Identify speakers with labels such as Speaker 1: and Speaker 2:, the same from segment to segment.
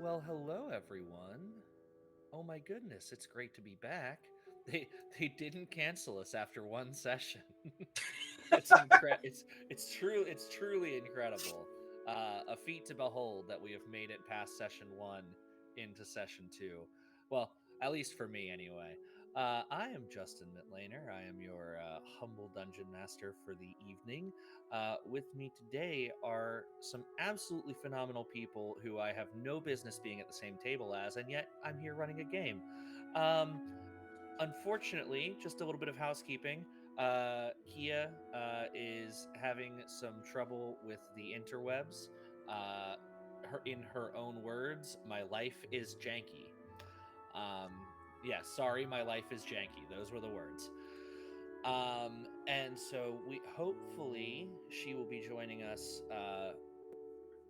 Speaker 1: Well, hello everyone. Oh my goodness, it's great to be back. They they didn't cancel us after one session. It's truly incredible. A feat to behold that we have made it past session 1 into session 2. Well, at least for me anyway. I am Justin Mitlaner. I am your humble dungeon master for the evening. With me today are some absolutely phenomenal people who I have no business being at the same table as, and yet I'm here running a game. Um, Unfortunately, just a little bit of housekeeping. Kia is having some trouble with the interwebs. In her own words, my life is janky. Yeah, sorry, my life is janky. Those were the words. And so we hopefully she will be joining us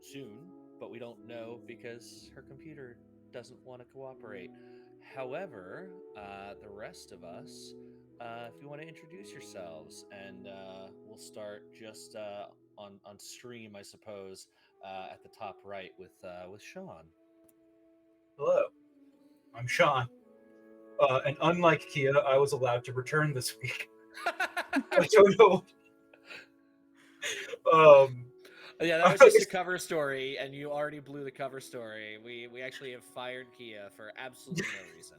Speaker 1: soon, but we don't know because her computer doesn't want to cooperate. However, the rest of us, if you want to introduce yourselves, and we'll start just on stream, I suppose, at the top right with Sean.
Speaker 2: Hello, I'm Sean. And unlike Kia, I was allowed to return this week. I don't know. Um,
Speaker 1: Yeah, that
Speaker 2: I
Speaker 1: was just a
Speaker 2: was-
Speaker 1: cover story, and you already blew the cover story. We actually have fired Kia for absolutely no reason.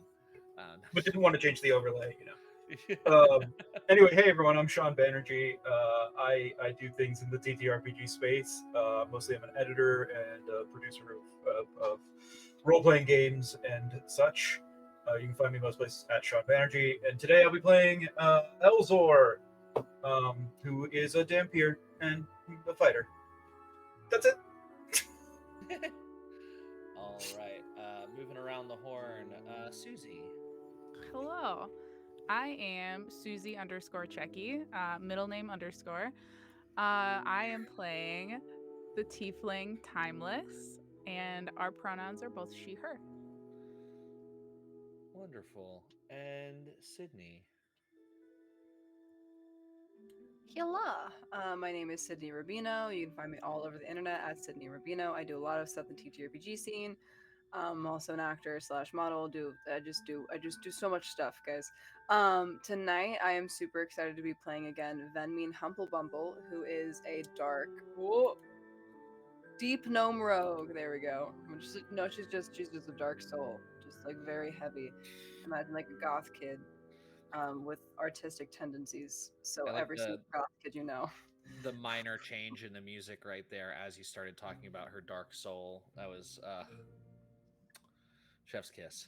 Speaker 1: Um,
Speaker 2: but didn't want to change the overlay, you know. Anyway, hey everyone, I'm Sean Banerjee. I do things in the TTRPG space. Mostly, I'm an editor and a producer of role playing games and such. You can find me most places at Sean Banerjee. And today I'll be playing Elzor, who is a Dampier and a fighter. That's it.
Speaker 1: All right. Moving around the horn, Susie.
Speaker 3: Hello. I am Susie underscore Checky, middle name underscore. I am playing the Tiefling Timeless, and our pronouns are both she, her.
Speaker 1: Wonderful. And Sydney.
Speaker 4: Hello, my name is Sydney Rubino. You can find me all over the internet at Sydney Rubino. I do a lot of stuff in the TTRPG scene. I'm also an actor slash model. I just do so much stuff, guys. Tonight I am super excited to be playing again Venmean Humplebumble, who is a dark, deep gnome rogue. There we go. No, she's just a dark soul, just like very heavy. Imagine like a goth kid with artistic tendencies. So
Speaker 1: I like
Speaker 4: every single goth kid you know.
Speaker 1: the minor change in the music right there as you started talking about her dark soul. That was chef's kiss.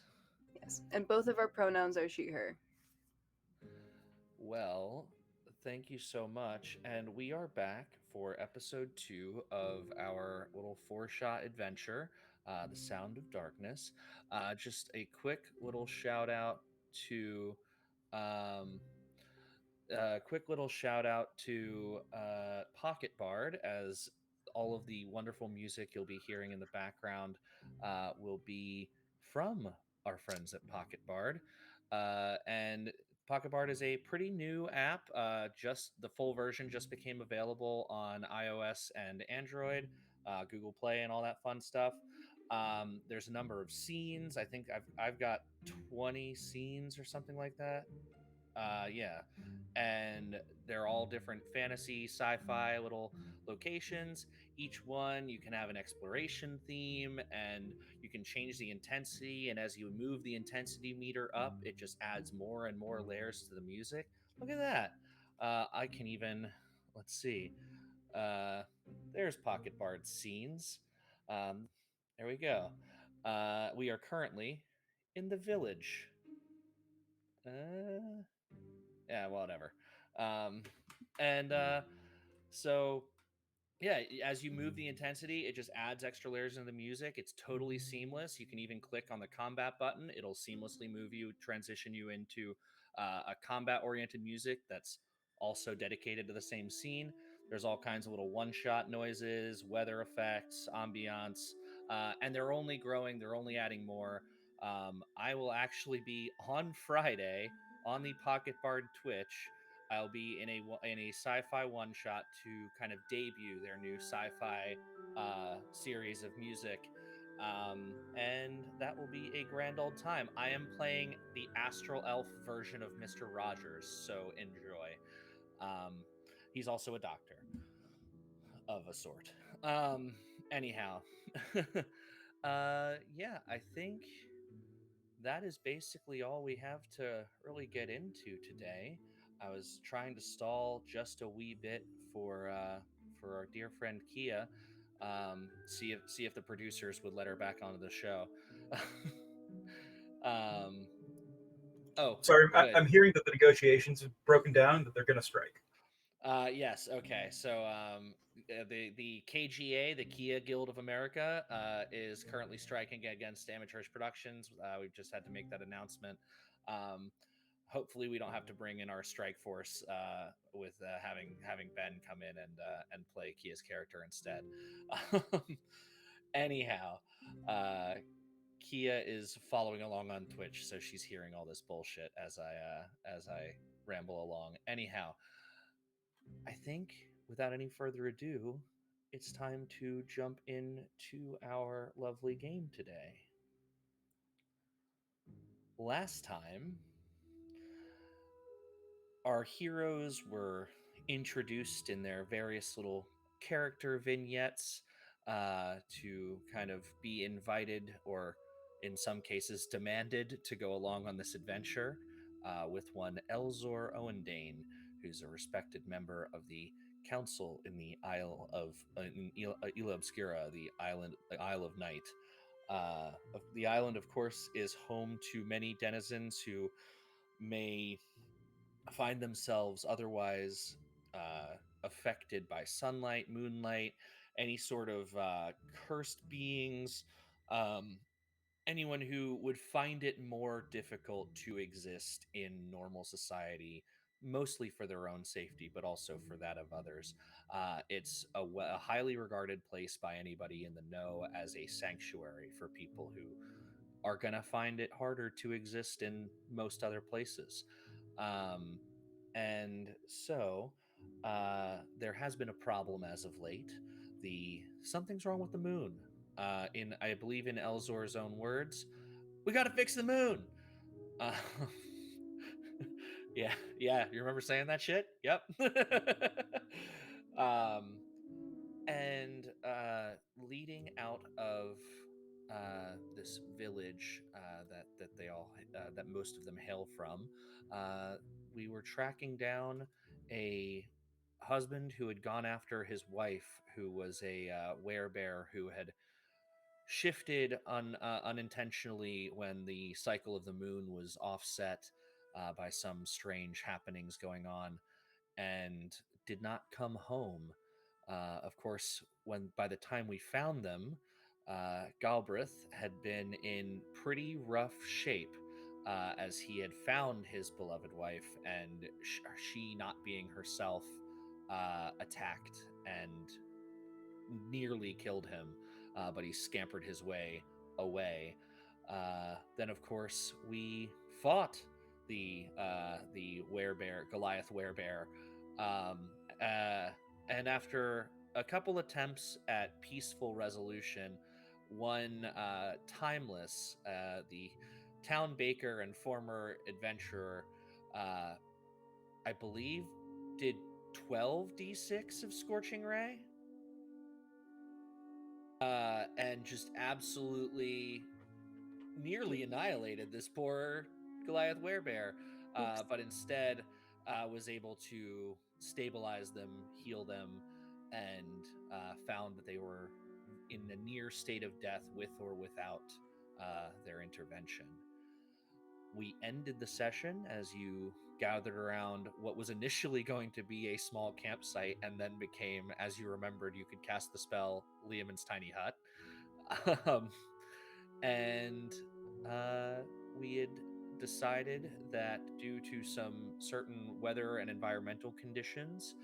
Speaker 4: Yes. And both of our pronouns are she, her.
Speaker 1: Well, thank you so much. And we are back for episode 2 of our little four-shot adventure, The Sound of Darkness. Just a quick little shout out to um, quick little shout out to Pocket Bard, as all of the wonderful music you'll be hearing in the background will be from our friends at Pocket Bard. And Pocket Bard is a pretty new app. Just the full version just became available on iOS and Android, Google Play, and all that fun stuff. There's a number of scenes. I think I've got 20 scenes or something like that. Yeah, and they're all different fantasy, sci-fi little locations. Each one you can have an exploration theme, and you can change the intensity. And as you move the intensity meter up, it just adds more and more layers to the music. Look at that! I can even let's see. Uh, there's Pocket Bard scenes. Um, there we go. We are currently in the village. Uh, yeah, whatever. Um, and so yeah, as you move the intensity, it just adds extra layers into the music. It's totally seamless. You can even click on the combat button; it'll seamlessly move you, transition you into a combat-oriented music that's also dedicated to the same scene. There's all kinds of little one-shot noises, weather effects, ambiance, and they're only growing. They're only adding more. I will actually be on Friday on the Pocket Bard Twitch. I'll be in a sci-fi one shot to kind of debut their new sci-fi series of music, And that will be a grand old time. I am playing the astral elf version of Mr. Rogers, so enjoy. Um, he's also a doctor of a sort. Anyhow, yeah, I think that is basically all we have to really get into today. I was trying to stall just a wee bit for our dear friend Kia, see if the producers would let her back onto the show. um, oh,
Speaker 2: Sorry,
Speaker 1: good.
Speaker 2: I'm hearing that the negotiations have broken down, that they're going to strike.
Speaker 1: Yes. Okay. So, the KGA, the Kia Guild of America, is currently striking against Amateurish Productions. We've just had to make that announcement. Um, Hopefully, we don't have to bring in our strike force with having Ben come in and play Kia's character instead. Anyhow, uh, Kia is following along on Twitch, so she's hearing all this bullshit as I ramble along. Anyhow, I think without any further ado, it's time to jump into our lovely game today. Last time, our heroes were introduced in their various little character vignettes to kind of be invited or, in some cases, demanded to go along on this adventure with one Elzor Owendane, who's a respected member of the council in the Isla Obscura, the Isle of Night. The island, of course, is home to many denizens who may find themselves otherwise affected by sunlight, moonlight, any sort of cursed beings, um, anyone who would find it more difficult to exist in normal society, mostly for their own safety, but also for that of others. It's a highly regarded place by anybody in the know as a sanctuary for people who are going to find it harder to exist in most other places. Um, and so there has been a problem as of late. The Something's wrong with the moon. In I believe in Elzor's own words, we got to fix the moon. Uh, yeah, yeah, you remember saying that shit? Yep. um, and leading out of this village that most of them hail from, uh, we were tracking down a husband who had gone after his wife, who was a werebear who had shifted unintentionally when the cycle of the moon was offset by some strange happenings going on, and did not come home. Of course, when by the time we found them, Galbraith had been in pretty rough shape, as he had found his beloved wife, and she, not being herself, attacked and nearly killed him, but he scampered his way away. Then, of course, we fought the werebear, Goliath werebear, um, uh, and after a couple attempts at peaceful resolution, one Timeless, the town baker and former adventurer, uh, I believe, did 12d6 of Scorching Ray, and just absolutely nearly annihilated this poor Goliath werebear,
Speaker 4: Oops.
Speaker 1: but instead was able to stabilize them, heal them, and found that they were in a near state of death with or without their intervention. We ended the session as you gathered around what was initially going to be a small campsite and then became, as you remembered, you could cast the spell Liamon's Tiny Hut. And uh, we had decided that due to some certain weather and environmental conditions,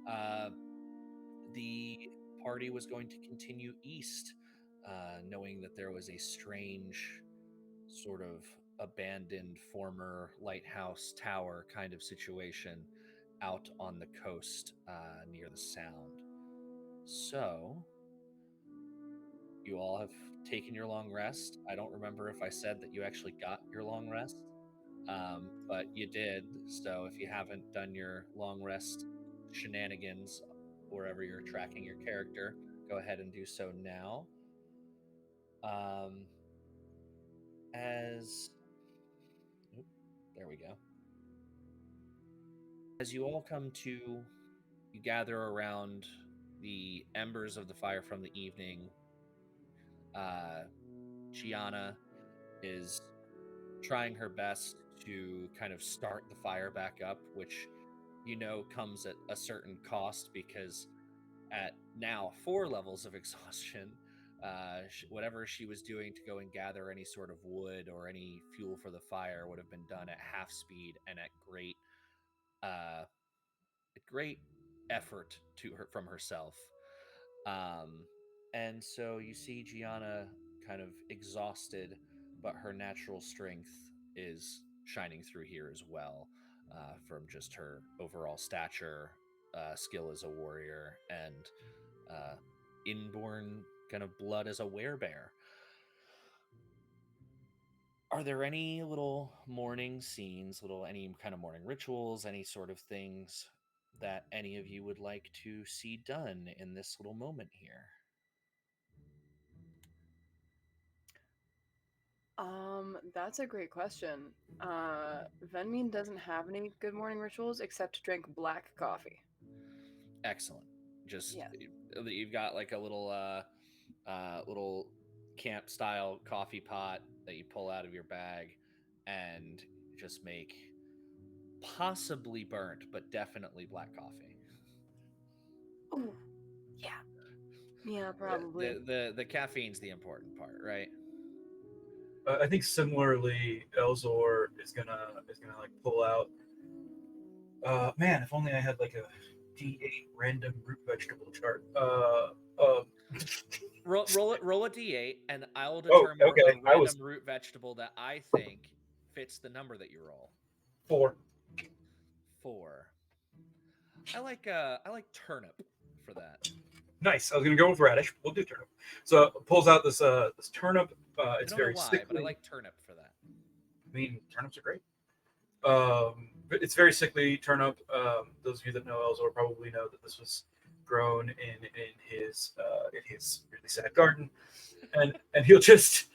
Speaker 1: uh, the party was going to continue east, knowing that there was a strange sort of abandoned former lighthouse tower kind of situation out on the coast near the sound. So you all have taken your long rest. I don't remember if I said that you actually got your long rest, but you did. So if you haven't done your long rest shenanigans wherever you're tracking your character, go ahead and do so now. Um, as oop, there we go. As you all come to, you gather around the embers of the fire from the evening. Uh, Gianna is trying her best to kind of start the fire back up, which comes at a certain cost because at now 4 levels of exhaustion, whatever she was doing to go and gather any sort of wood or any fuel for the fire would have been done at half speed and uh, at great effort to her from herself. Um, and so you see Gianna kind of exhausted, but her natural strength is shining through here as well, from just her overall stature, skill as a warrior, and uh, inborn kind of blood as a werebear. Are there any little morning scenes, any kind of morning rituals, any sort of things that any of you would like to see done in this little moment here?
Speaker 4: That's a great question. Venmin doesn't have any good morning rituals except to drink black coffee.
Speaker 1: Excellent. Just
Speaker 4: Yes.
Speaker 1: you've got like a little camp style coffee pot that you pull out of your bag and just make possibly burnt, but definitely black coffee.
Speaker 4: Oh, yeah. Yeah,
Speaker 1: Yeah,
Speaker 4: probably.
Speaker 1: the caffeine's the important part, right?
Speaker 2: I think similarly, Elzor is gonna like pull out. Man, if only I had like a D8 random root vegetable chart.
Speaker 1: Roll a d8, and I'll
Speaker 2: Oh,
Speaker 1: determine the
Speaker 2: okay. I
Speaker 1: random
Speaker 2: was
Speaker 1: root vegetable that I think fits the number that you roll.
Speaker 2: 4.
Speaker 1: 4. I like turnip for that.
Speaker 2: Nice. I was gonna go with radish. We'll do turnip. So pulls out this turnip.
Speaker 1: I
Speaker 2: It's
Speaker 1: don't know
Speaker 2: very
Speaker 1: why, but I
Speaker 2: sickly.
Speaker 1: like turnip for that.
Speaker 2: I mean, turnips are great. But it's very sickly turnip. Those of you that know Elzor probably know that this was grown in his really sad garden, and he'll just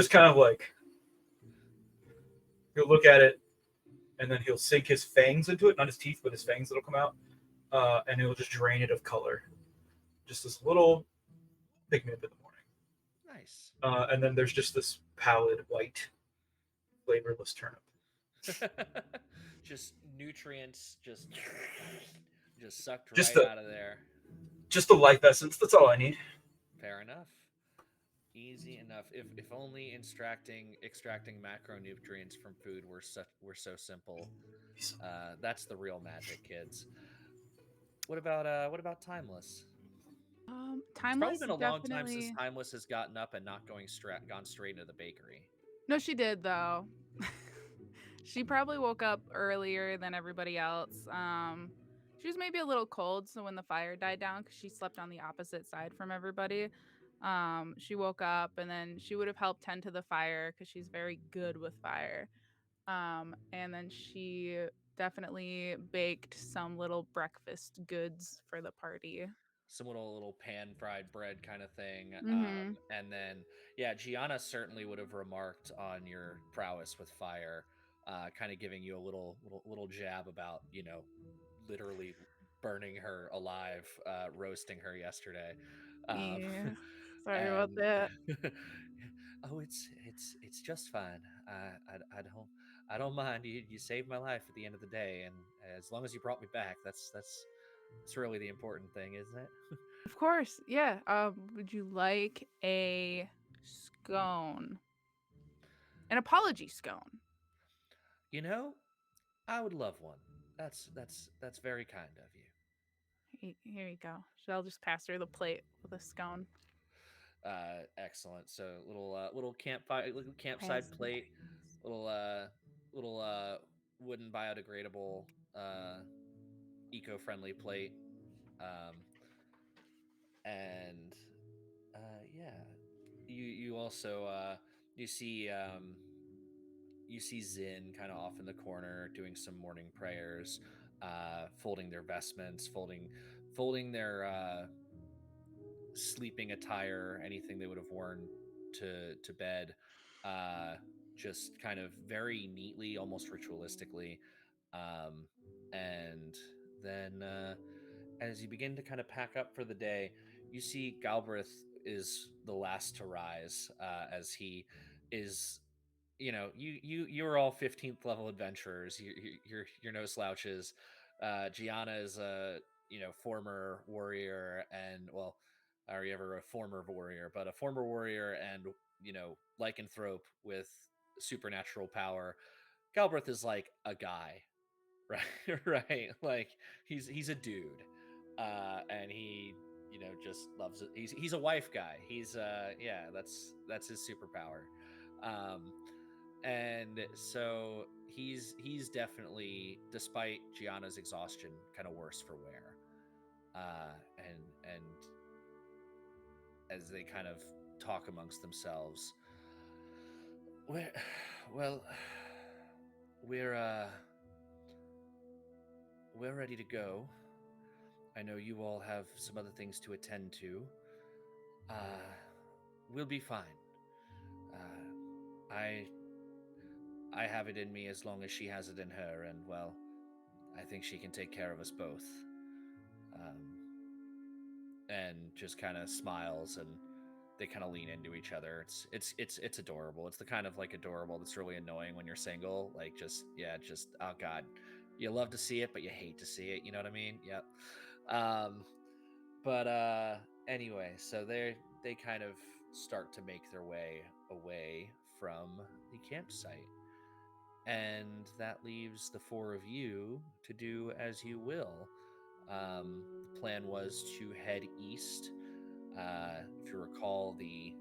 Speaker 2: kind of like he'll look at it, and then he'll sink his fangs into it, not his teeth, but his fangs that'll come out, and he'll just drain it of color, just this little pick me up in the morning.
Speaker 1: Nice.
Speaker 2: And then there's just this pallid white, flavorless turnip.
Speaker 1: Just nutrients just sucked
Speaker 2: Just
Speaker 1: right
Speaker 2: the
Speaker 1: out of there.
Speaker 2: just the life essence. That's all I need.
Speaker 1: Fair enough. Easy enough. If only extracting macronutrients from food were so simple. That's the real magic, kids. What about Timeless? It's probably
Speaker 3: Timeless
Speaker 1: been a long time since
Speaker 3: definitely.
Speaker 1: Timeless has gotten up and not gone straight into the bakery.
Speaker 3: No, she did though. She probably woke up earlier than everybody else. She was maybe a little cold, so when the fire died down, because she slept on the opposite side from everybody, she woke up and then she would have helped tend to the fire because she's very good with fire. And then she definitely baked some little breakfast goods for the party.
Speaker 1: Some little pan fried bread kind of thing.
Speaker 3: Mm-hmm.
Speaker 1: And then yeah, Gianna certainly would have remarked on your prowess with fire, kind of giving you a little jab about literally burning her alive, roasting her yesterday. Um,
Speaker 3: Yeah. Sorry about
Speaker 1: and
Speaker 3: that.
Speaker 1: oh, it's just fine. I don't mind. You saved my life at the end of the day, and as long as you brought me back, that's really the important thing, isn't it?
Speaker 3: Of course, yeah. Would you like a scone? An apology scone.
Speaker 1: You know, I would love one. That's very kind of you.
Speaker 3: Here you go. So I'll just pass her the plate with a scone.
Speaker 1: Excellent. So little campfire, little campside
Speaker 3: Pass the
Speaker 1: plate,
Speaker 3: grease.
Speaker 1: little little wooden biodegradable, uh, eco-friendly plate, um, and yeah. you also you see you see Zin kind of off in the corner doing some morning prayers, folding their vestments, folding their sleeping attire, anything they would have worn to bed, uh, just kind of very neatly, almost ritualistically. Um, and then as you begin to kind of pack up for the day, you see Galbraith is the last to rise, as he is, you're all 15th level adventurers. You're no slouches. Gianna is a former warrior, and well, are you ever a former warrior, but a former warrior and lycanthrope with supernatural power. Galbraith is like a guy, right? Right, like he's a dude, and he just loves it. He's a wife guy. He's yeah, that's his superpower. um and so he's definitely, despite Gianna's exhaustion, kind of worse for wear. And as they kind of talk amongst themselves, we're well, we're uh we're ready to go. I know you all have some other things to attend to. uh we'll be fine. Uh i i have it in me as long as she has it in her, and well, I think she can take care of us both. um and just kind of smiles, and they kind of lean into each other. It's adorable. It's the kind of like adorable that's really annoying when you're single. Like, just, yeah, just, oh god, you love to see it but you hate to see it. You know what I mean? Yep. um but anyway, so they kind of start to make their way away from the campsite, and that leaves the four of you to do as you will. The plan was to head east. If you recall, the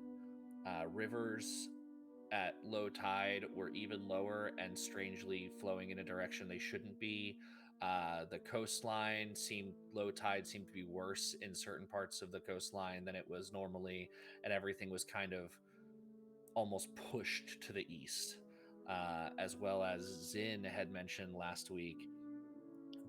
Speaker 1: rivers at low tide were even lower and strangely flowing in a direction they shouldn't be. The coastline seemed, low tide seemed to be worse in certain parts of the coastline than it was normally, and everything was kind of almost pushed to the east. As well as Zin had mentioned last week,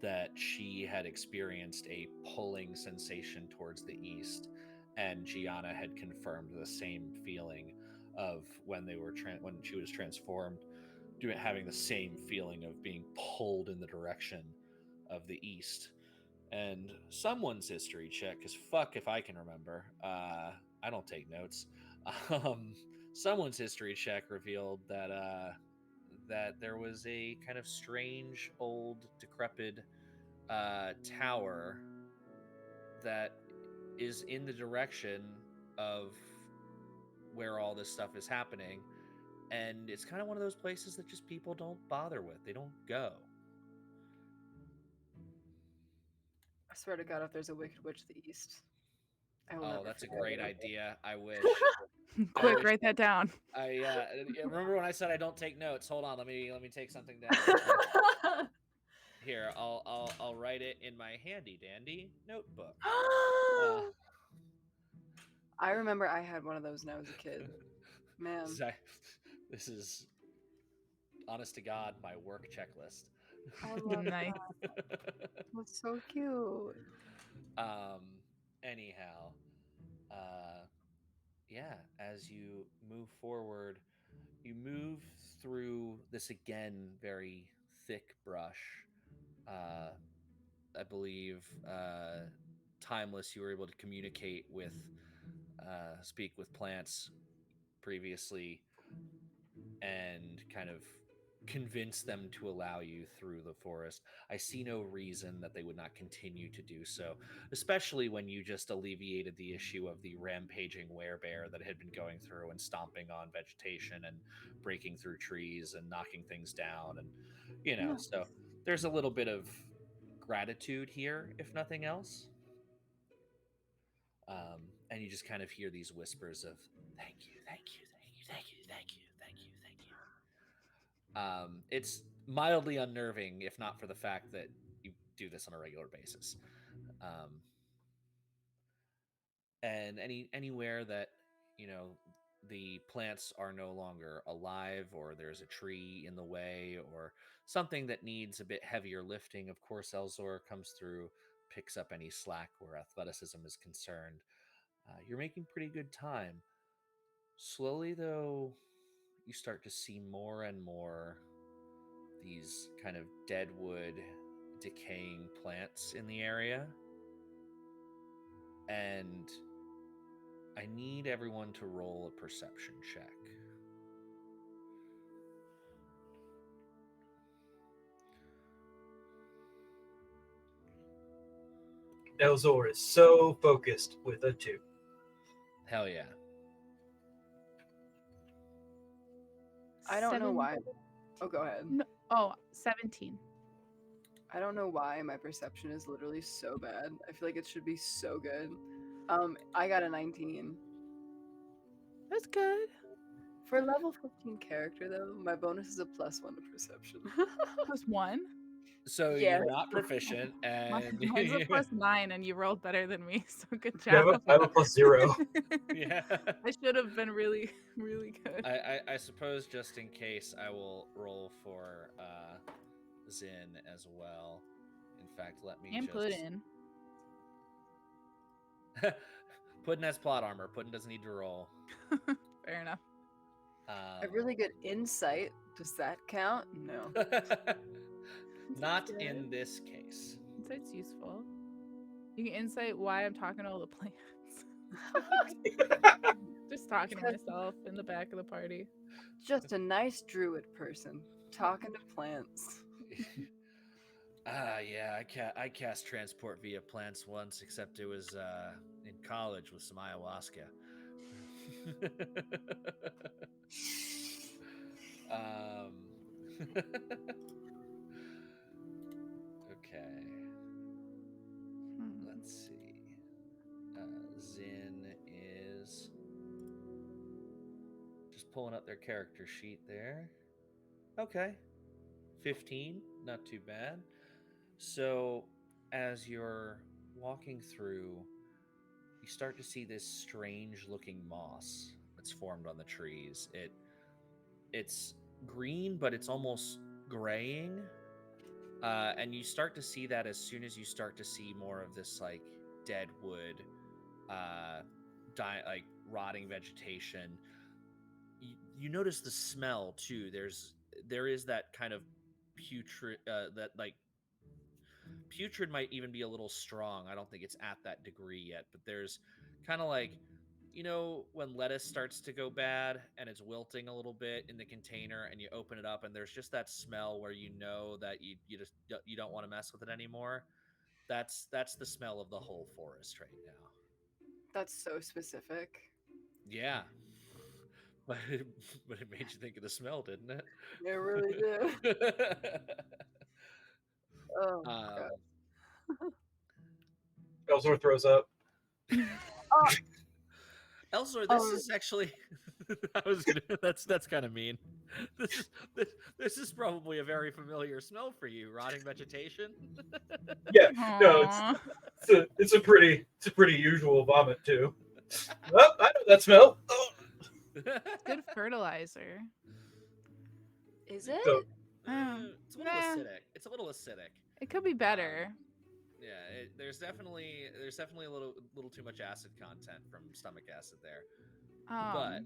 Speaker 1: that she had experienced a pulling sensation towards the east, and Gianna had confirmed the same feeling of when when she was transformed, having the same feeling of being pulled in the direction of the east. And someone's history check, because fuck if I can remember. I don't take notes. Um, someone's history check revealed that there was a kind of strange, old, decrepit tower that is in the direction of where all this stuff is happening. And it's kind of one of those places that just people don't bother with. They don't go.
Speaker 4: I swear to God, if there's a wicked witch to the east, I will
Speaker 1: Oh,
Speaker 4: never
Speaker 1: that's a
Speaker 4: forget
Speaker 1: great
Speaker 4: it.
Speaker 1: idea. I wish. I
Speaker 3: Quick,
Speaker 1: wish.
Speaker 3: write that down.
Speaker 1: Remember when I said I don't take notes? Hold on, let me take something down. Here, I'll write it in my handy dandy notebook. Uh,
Speaker 4: I remember I had one of those when I was a kid. Man,
Speaker 1: so this is, honest to God, my work checklist.
Speaker 4: I love
Speaker 3: Nice.
Speaker 4: that. That's so cute.
Speaker 1: um. Anyhow, uh, yeah. As you move forward, you move through this again very thick brush. Uh, I believe Timeless, you were able to communicate with, speak with plants previously, and kind of convince them to allow you through the forest. I see no reason that they would not continue to do so, especially when you just alleviated the issue of the rampaging werebear that had been going through and stomping on vegetation and breaking through trees and knocking things down. And,
Speaker 4: Yeah.
Speaker 1: so there's a little bit of gratitude here, if nothing else. And you just kind of hear these whispers of thank you, thank you, thank you, thank you, thank you, thank you, thank you. It's mildly unnerving, if not for the fact that you do this on a regular basis. Um, and anywhere that you know the plants are no longer alive, or there's a tree in the way, or something that needs a bit heavier lifting, of course, Elzor comes through, picks up any slack where athleticism is concerned. You're making pretty good time. Slowly, though, you start to see more and more these kind of deadwood, decaying plants in the area. And I need everyone to roll a perception check.
Speaker 2: Elzor is so focused with a 2.
Speaker 1: Hell yeah.
Speaker 4: I don't know why.
Speaker 3: 17.
Speaker 4: Oh, go ahead.
Speaker 3: No, oh, 17.
Speaker 4: I don't know why my perception is literally so bad. I feel like it should be so good. I got a 19.
Speaker 3: That's good.
Speaker 4: For level 15 character though, my bonus is a +1 to perception.
Speaker 3: +1.
Speaker 1: So
Speaker 4: Yeah.
Speaker 1: you're not proficient, and
Speaker 3: Mine's a +9, and you rolled better than me, so good
Speaker 2: Yeah,
Speaker 3: job.
Speaker 2: I have a +0.
Speaker 1: yeah.
Speaker 3: I should have been really, really good.
Speaker 1: I suppose just in case, I will roll for Zin as well. In fact, let me
Speaker 3: And
Speaker 1: just
Speaker 3: Puddin.
Speaker 1: Puddin has plot armor. Puddin doesn't need to roll.
Speaker 3: Fair enough.
Speaker 4: A really good insight. Does that count? No.
Speaker 1: Not
Speaker 3: good.
Speaker 1: in this case.
Speaker 3: Insight's useful. You can insight why I'm talking to all the plants. Just talking to myself in the back of the party.
Speaker 4: Just a nice druid person talking to plants.
Speaker 1: Yeah, I cast transport via plants once, except it was in college with some ayahuasca. Okay. Let's see. Zin is just pulling up their character sheet there. Okay. 15, not too bad. So, as you're walking through, you start to see this strange looking moss that's formed on the trees. It's green, but it's almost graying. And you start to see that as soon as you start to see more of this like dead wood, like rotting vegetation. You notice the smell too. There is that kind of putrid, that like putrid might even be a little strong. I don't think it's at that degree yet, but there's kind of like, when lettuce starts to go bad and it's wilting a little bit in the container, and you open it up and there's just that smell where you know that you don't want to mess with it anymore. That's the smell of the whole forest right now.
Speaker 4: That's so specific.
Speaker 1: Yeah. But it made you think of the smell, didn't it?
Speaker 4: It really did. Oh my
Speaker 1: um,
Speaker 4: god.
Speaker 2: Elzor throws up.
Speaker 1: Elzor, this is actually that's kind of mean. This is probably a very familiar smell for you, rotting vegetation.
Speaker 2: Yeah, no,
Speaker 3: Aww.
Speaker 2: it's a pretty usual vomit too. Oh, I know that smell. Oh.
Speaker 3: Good fertilizer.
Speaker 4: Is it?
Speaker 2: So,
Speaker 1: It's a little
Speaker 3: Nah.
Speaker 1: acidic. It's a little acidic.
Speaker 3: It could be better.
Speaker 1: Yeah, there's definitely a little too much acid content from stomach acid there. But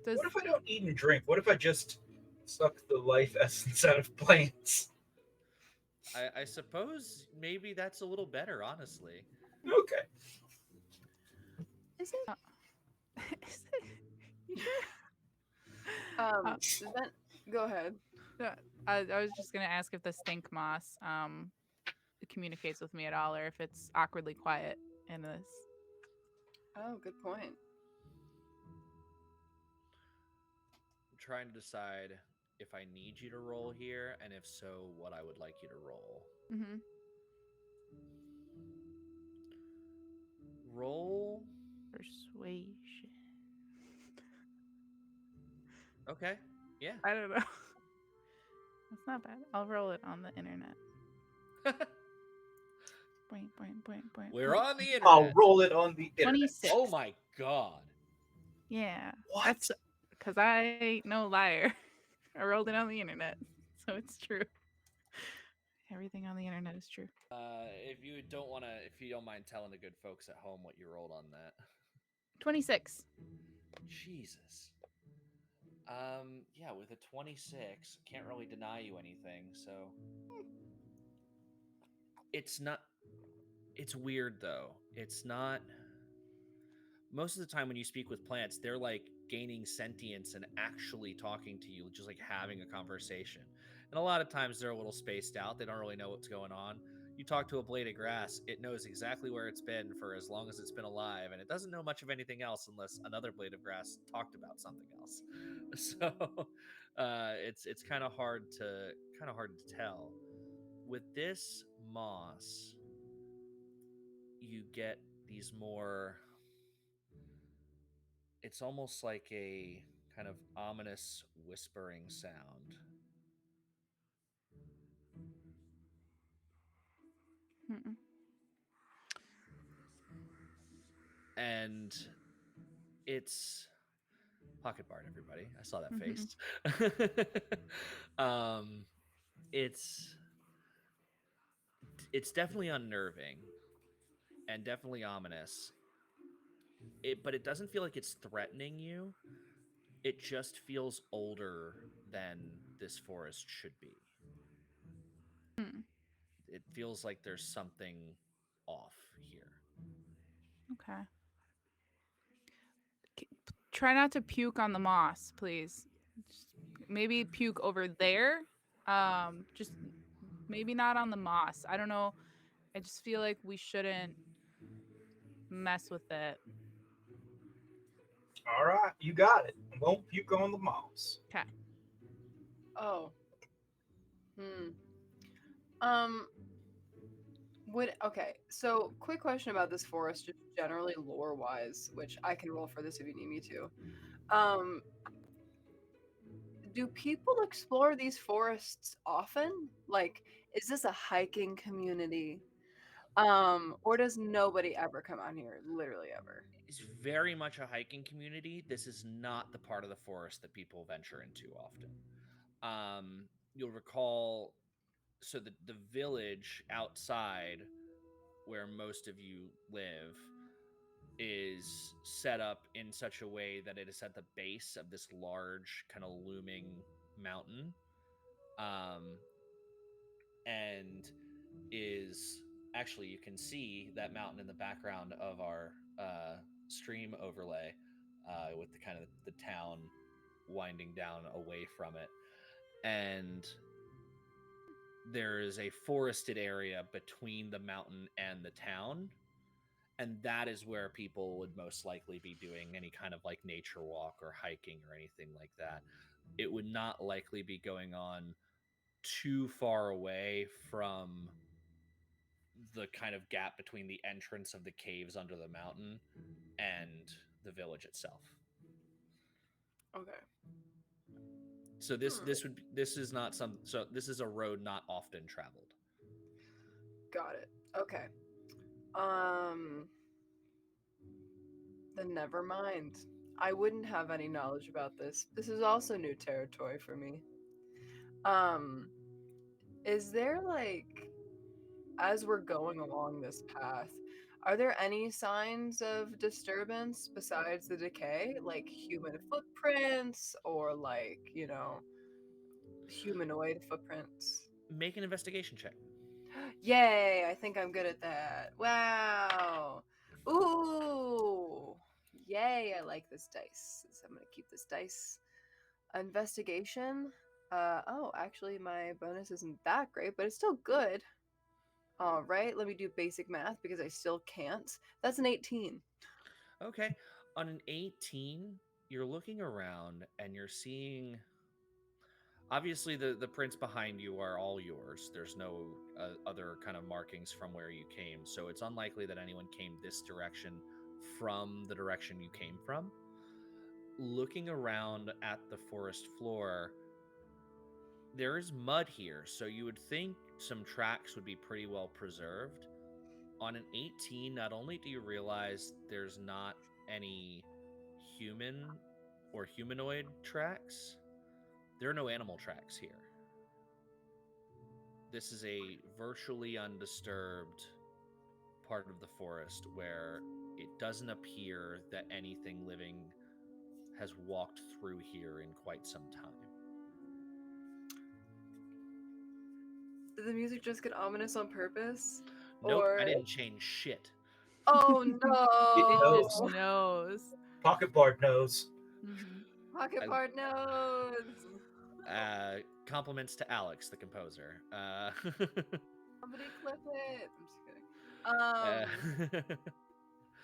Speaker 3: does
Speaker 2: what if I don't eat and drink? What if I just suck the life essence out of plants?
Speaker 1: I suppose maybe that's a little better, honestly.
Speaker 2: Okay.
Speaker 4: Is it?
Speaker 3: is it? You sure?
Speaker 4: Then go ahead.
Speaker 3: I was just gonna ask if the stink moss communicates with me at all, or if it's awkwardly quiet in this.
Speaker 4: Oh, good point.
Speaker 1: I'm trying to decide if I need you to roll here, and if so, what I would like you to roll.
Speaker 3: Mm-hmm.
Speaker 1: Roll
Speaker 3: Persuasion.
Speaker 1: Okay. Yeah.
Speaker 3: I don't know. That's not bad. I'll roll it on the internet.
Speaker 1: We're on the internet.
Speaker 2: I'll roll it on the internet.
Speaker 3: 26.
Speaker 1: Oh my god.
Speaker 3: Yeah. That's
Speaker 2: What?
Speaker 3: because I ain't no liar. I rolled it on the internet, so it's true. Everything on the internet is true.
Speaker 1: If you don't want to, if you don't mind telling the good folks at home what you rolled on that.
Speaker 3: 26.
Speaker 1: Jesus. Yeah, with a 26, can't really deny you anything. So it's not. It's weird though. It's not. Most of the time when you speak with plants, they're like gaining sentience and actually talking to you, just like having a conversation. And a lot of times they're a little spaced out. They don't really know what's going on. You talk to a blade of grass, it knows exactly where it's been for as long as it's been alive, and it doesn't know much of anything else unless another blade of grass talked about something else. So it's kind of hard to tell. With this moss, you get these more, it's almost like a kind of ominous whispering sound.
Speaker 3: Mm-mm.
Speaker 1: And it's pocket bard, everybody. I saw that
Speaker 3: Mhm.
Speaker 1: face. um it's it's definitely unnerving and definitely ominous. But it doesn't feel like it's threatening you. It just feels older than this forest should be.
Speaker 3: Mm.
Speaker 1: It feels like there's something off here.
Speaker 3: Okay. Try not to puke on the moss, please. Just maybe puke over there. Just maybe not on the moss. I don't know. I just feel like we shouldn't mess with it.
Speaker 2: All right, you got it. Won't puke on the moss.
Speaker 3: Okay.
Speaker 4: Oh. Hmm. Um. Would okay. So, quick question about this forest, just generally lore wise, which I can roll for this if you need me to. Um. Do people explore these forests often? Like, is this a hiking community? Or does nobody ever come out here? Literally ever.
Speaker 1: It's very much a hiking community. This is not the part of the forest that people venture into often. You'll recall, so the village outside where most of you live is set up in such a way that it is at the base of this large kind of looming mountain, um, and is actually, you can see that mountain in the background of our stream overlay, with the kind of the town winding down away from it. And there is a forested area between the mountain and the town, and that is where people would most likely be doing any kind of like nature walk or hiking or anything like that. It would not likely be going on too far away from the kind of gap between the entrance of the caves under the mountain and the village itself.
Speaker 4: Okay.
Speaker 1: So
Speaker 4: Hmm.
Speaker 1: this is not some, so this is a road not often traveled.
Speaker 4: Got it. Okay. Um. Then never mind. I wouldn't have any knowledge about this. This is also new territory for me. Um. Is there like, as we're going along this path, are there any signs of disturbance besides the decay? Like human footprints or like, humanoid footprints?
Speaker 1: Make an investigation check.
Speaker 4: Yay, I think I'm good at that. Wow. Ooh. Yay, I like this dice. So I'm going to keep this dice. Investigation. Oh, actually my bonus isn't that great, but it's still good. All right, let me do basic math because I still can't. That's an 18.
Speaker 1: Okay. On an 18, you're looking around and you're seeing, obviously the prints behind you are all yours. There's no other kind of markings from where you came, so it's unlikely that anyone came this direction from the direction you came from. Looking around at the forest floor, there is mud here, so you would think some tracks would be pretty well preserved. On an 18, not only do you realize there's not any human or humanoid tracks. There are no animal tracks here. This is a virtually undisturbed part of the forest where it doesn't appear that anything living has walked through here in quite some time.
Speaker 4: Did the music just get ominous on purpose?
Speaker 1: Nope, I
Speaker 4: Or
Speaker 1: didn't change shit.
Speaker 4: oh
Speaker 2: It
Speaker 3: It
Speaker 2: knows.
Speaker 3: just
Speaker 4: no!
Speaker 3: knows.
Speaker 2: Pocket Bard knows.
Speaker 3: Hmm.
Speaker 4: Pocket
Speaker 1: I-
Speaker 4: part knows.
Speaker 1: Compliments to Alex, the composer.
Speaker 4: Somebody clip it. I'm just kidding.
Speaker 1: uh,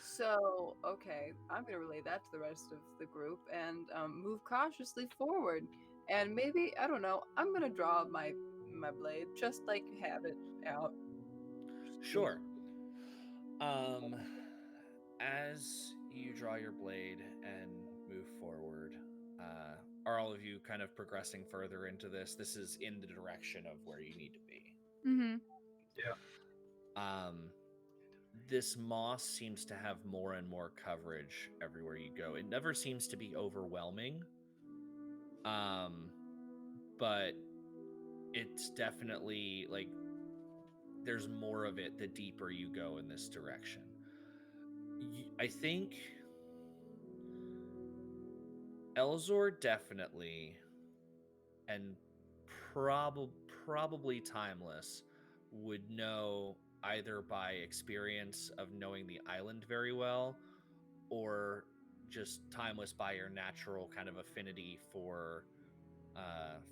Speaker 4: So okay, I'm gonna relay that to the rest of the group and move cautiously forward. And maybe I don't know. I'm gonna draw my blade, just like have it out.
Speaker 1: Sure. Um, as you draw your blade and move forward, are all of you kind of progressing further into this? This is in the direction of where you need to be.
Speaker 3: Hmm.
Speaker 2: Yeah.
Speaker 1: This moss seems to have more and more coverage everywhere you go. It never seems to be overwhelming. But it's definitely like there's more of it the deeper you go in this direction. I think Elzor definitely, and probably Timeless would know either by experience of knowing the island very well, or just Timeless by your natural kind of affinity for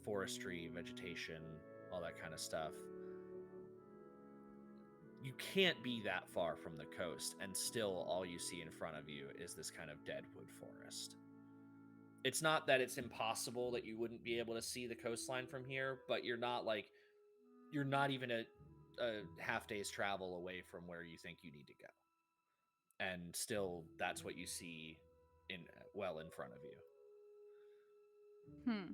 Speaker 1: forestry, vegetation, all that kind of stuff. You can't be that far from the coast, and still all you see in front of you is this kind of deadwood forest. It's not that it's impossible that you wouldn't be able to see the coastline from here, but you're not even a half day's travel away from where you think you need to go. And still that's what you see in front of you.
Speaker 3: Hmm.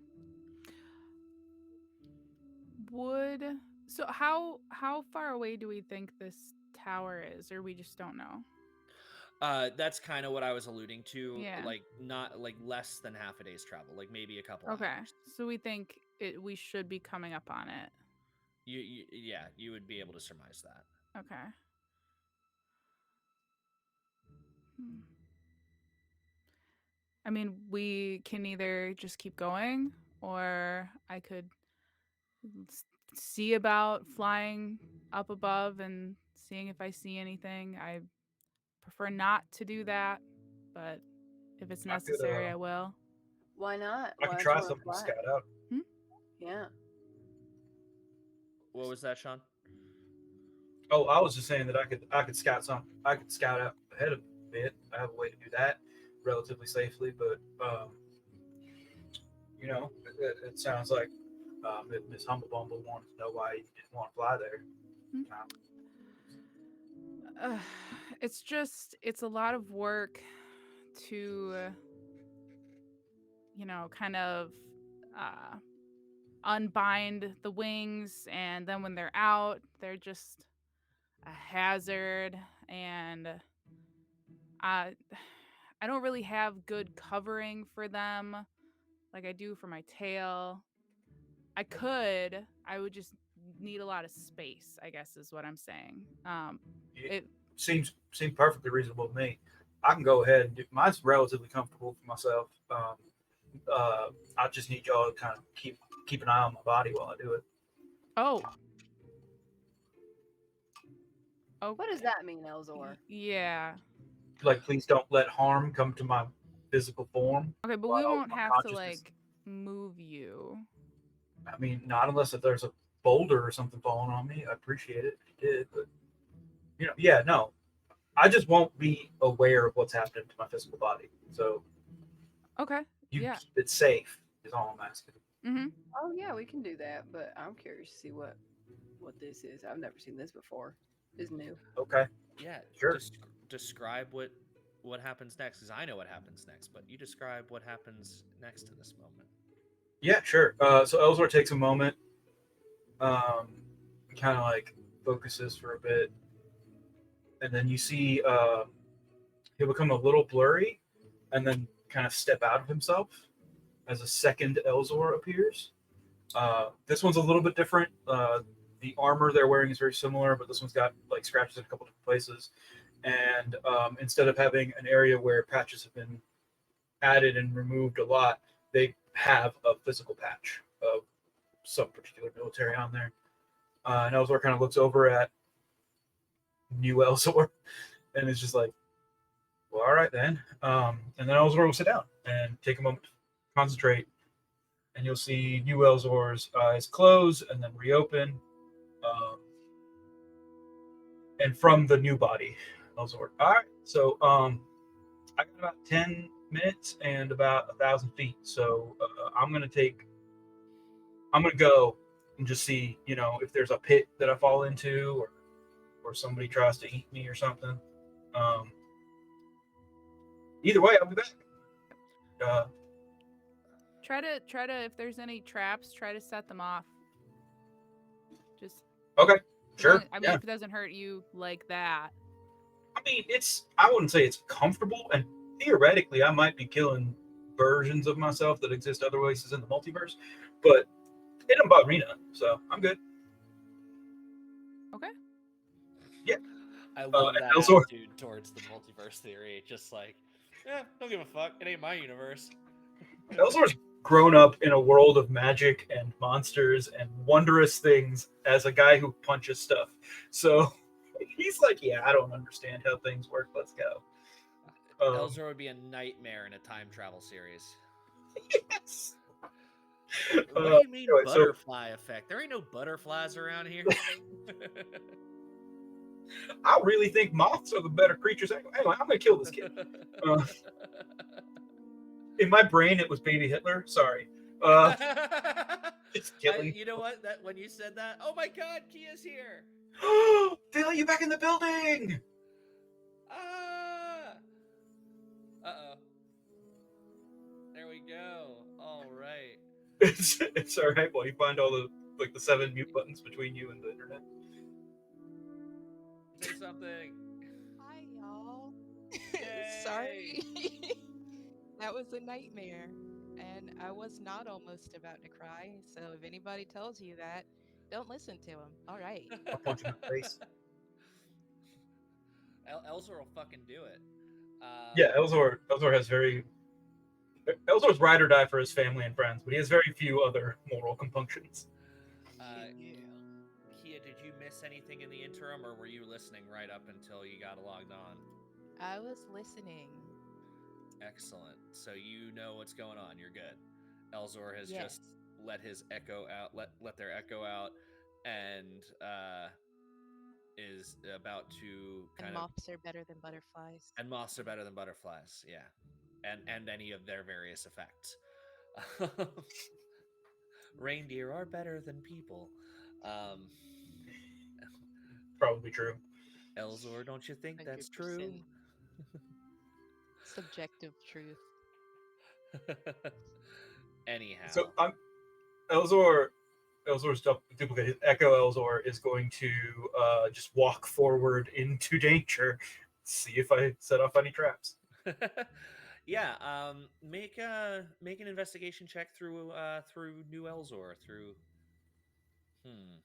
Speaker 3: Would so how far away do we think this tower is, or we just don't know?
Speaker 1: That's kind of what I was alluding to.
Speaker 3: Yeah.
Speaker 1: Like not like less than half a day's travel, like maybe a couple
Speaker 3: Okay.
Speaker 1: hours.
Speaker 3: So we think we should be coming up on it.
Speaker 1: Yeah, you would be able to surmise that.
Speaker 3: Okay. Hmm. I mean, we can either just keep going, or I could see about flying up above and seeing if I see anything. I prefer not to do that, but if it's
Speaker 2: I could
Speaker 3: necessary, I will.
Speaker 4: Why not?
Speaker 2: I
Speaker 4: Why
Speaker 2: could
Speaker 4: don't you
Speaker 2: try
Speaker 4: want to
Speaker 2: something to
Speaker 4: fly?
Speaker 2: scout out.
Speaker 4: Yeah.
Speaker 1: What was that, Sean?
Speaker 2: Oh, I was just saying that I could scout out ahead of a bit. I have a way to do that relatively safely, but it sounds like that Miss Humble Bumble wanted to know why you didn't want to fly there.
Speaker 3: Uh, it's a lot of work to, kind of uh, unbind the wings, and then when they're out, they're just a hazard. And I, I don't really have good covering for them like I do for my tail. I would just need a lot of space, I guess is what I'm saying.
Speaker 2: It
Speaker 3: It
Speaker 2: seems perfectly reasonable to me. I can go ahead and do mine's relatively comfortable for myself. I just need y'all to kind of keep an eye on my body while I do it.
Speaker 3: oh oh
Speaker 4: What does that mean, Elzor?
Speaker 3: yeah.
Speaker 2: Like, please don't let harm come to my physical form
Speaker 3: Okay, but we
Speaker 2: while
Speaker 3: won't
Speaker 2: my
Speaker 3: have to
Speaker 2: consciousness.
Speaker 3: like move you.
Speaker 2: I mean, not unless if there's a boulder or something falling on me. I appreciate it if you did, but yeah, no. I just won't be aware of what's happening to my physical body. So
Speaker 3: Okay.
Speaker 2: you
Speaker 3: Yeah.
Speaker 2: keep it safe is all I'm asking.
Speaker 3: Mhm.
Speaker 4: Oh yeah, we can do that. But I'm curious to see what this is. I've never seen this before. It's new.
Speaker 2: Okay,
Speaker 1: Yeah,
Speaker 2: sure.
Speaker 1: describe what happens next, because I know what happens next, but you describe what happens next in this moment.
Speaker 2: Yeah, sure. So Ellsworth takes a moment, um, kind of like focuses for a bit, and then you see he'll become a little blurry, and then kind of step out of himself as a second Elzor appears. This one's a little bit different. The armor they're wearing is very similar, but this one's got like scratches in a couple different places. And instead of having an area where patches have been added and removed a lot, they have a physical patch of some particular military on there. And Elzor kind of looks over at new Elzor and is just like, well, all right then. And then Elzor will sit down and take a moment to concentrate, and you'll see new Elzor's eyes close and then reopen. Um, and from the new body, Elzor. All right, so I got about 10 minutes and about 1,000 feet. So I'm gonna go and just see, if there's a pit that I fall into, or somebody tries to eat me or something. Um, Either way, I'll be back. Uh,
Speaker 3: Try to if there's any traps, try to set them off. Just
Speaker 2: okay,
Speaker 3: as long,
Speaker 2: sure,
Speaker 3: I mean,
Speaker 2: yeah.
Speaker 3: if it doesn't hurt you like that.
Speaker 2: I mean, I wouldn't say it's comfortable, and theoretically, I might be killing versions of myself that exist other places in the multiverse, but it don't bother me none, so I'm good.
Speaker 3: Okay.
Speaker 2: Yeah.
Speaker 1: I love
Speaker 2: And
Speaker 1: that
Speaker 2: Elzor,
Speaker 1: attitude towards the multiverse theory. Just like, yeah, don't give a fuck. It ain't my universe.
Speaker 2: Elzor's grown up in a world of magic and monsters and wondrous things as a guy who punches stuff. So he's like, yeah, I don't understand how things work. Let's go.
Speaker 1: Elzor would be a nightmare in a time travel series.
Speaker 2: Yes.
Speaker 1: What do you mean
Speaker 2: Anyway, so
Speaker 1: butterfly effect? There ain't no butterflies around here.
Speaker 2: I really think moths are the better creatures. Anyway, I'm gonna kill this kid. Uh, in my brain, it was Baby Hitler. Sorry. Uh, just killing.
Speaker 1: You know what? That when you said that, oh my God, Kia's here.
Speaker 2: Phil, you back in the building?
Speaker 1: Ah. Uh-oh. There we go. All right.
Speaker 2: It's all right. Well, you find all the 7 mute buttons between you and the internet.
Speaker 1: Say something.
Speaker 5: Hi, y'all.
Speaker 1: Yay.
Speaker 5: Sorry. That was a nightmare. And I was not almost about to cry. So if anybody tells you that, don't listen to them. All right.
Speaker 2: I'll punch him in the face.
Speaker 1: Elzor will fucking do it.
Speaker 2: Yeah, Elzor has very. Elzor's ride or die for his family and friends, but he has very few other moral compunctions.
Speaker 1: Yeah. Kia, did you miss anything in the interim, or were you listening right up until you got logged on?
Speaker 5: I was listening.
Speaker 1: Excellent. So you know what's going on. You're good. Elzor has
Speaker 5: Yes.
Speaker 1: just let his echo out, let their echo out, and is about to
Speaker 5: And
Speaker 1: kind of.
Speaker 5: moths are better than butterflies.
Speaker 1: And moths are better than butterflies, yeah, and any of their various effects. Reindeer are better than people. Um,
Speaker 2: Probably true.
Speaker 1: Elzor, don't you think that's
Speaker 5: 100%
Speaker 1: true?
Speaker 5: subjective truth.
Speaker 1: Anyhow.
Speaker 2: So I'm Elzor. Elzor's duplicate. His Echo Elzor is going to just walk forward into danger. See if I set off any traps.
Speaker 1: Yeah, make an investigation check through New Elzor through hmm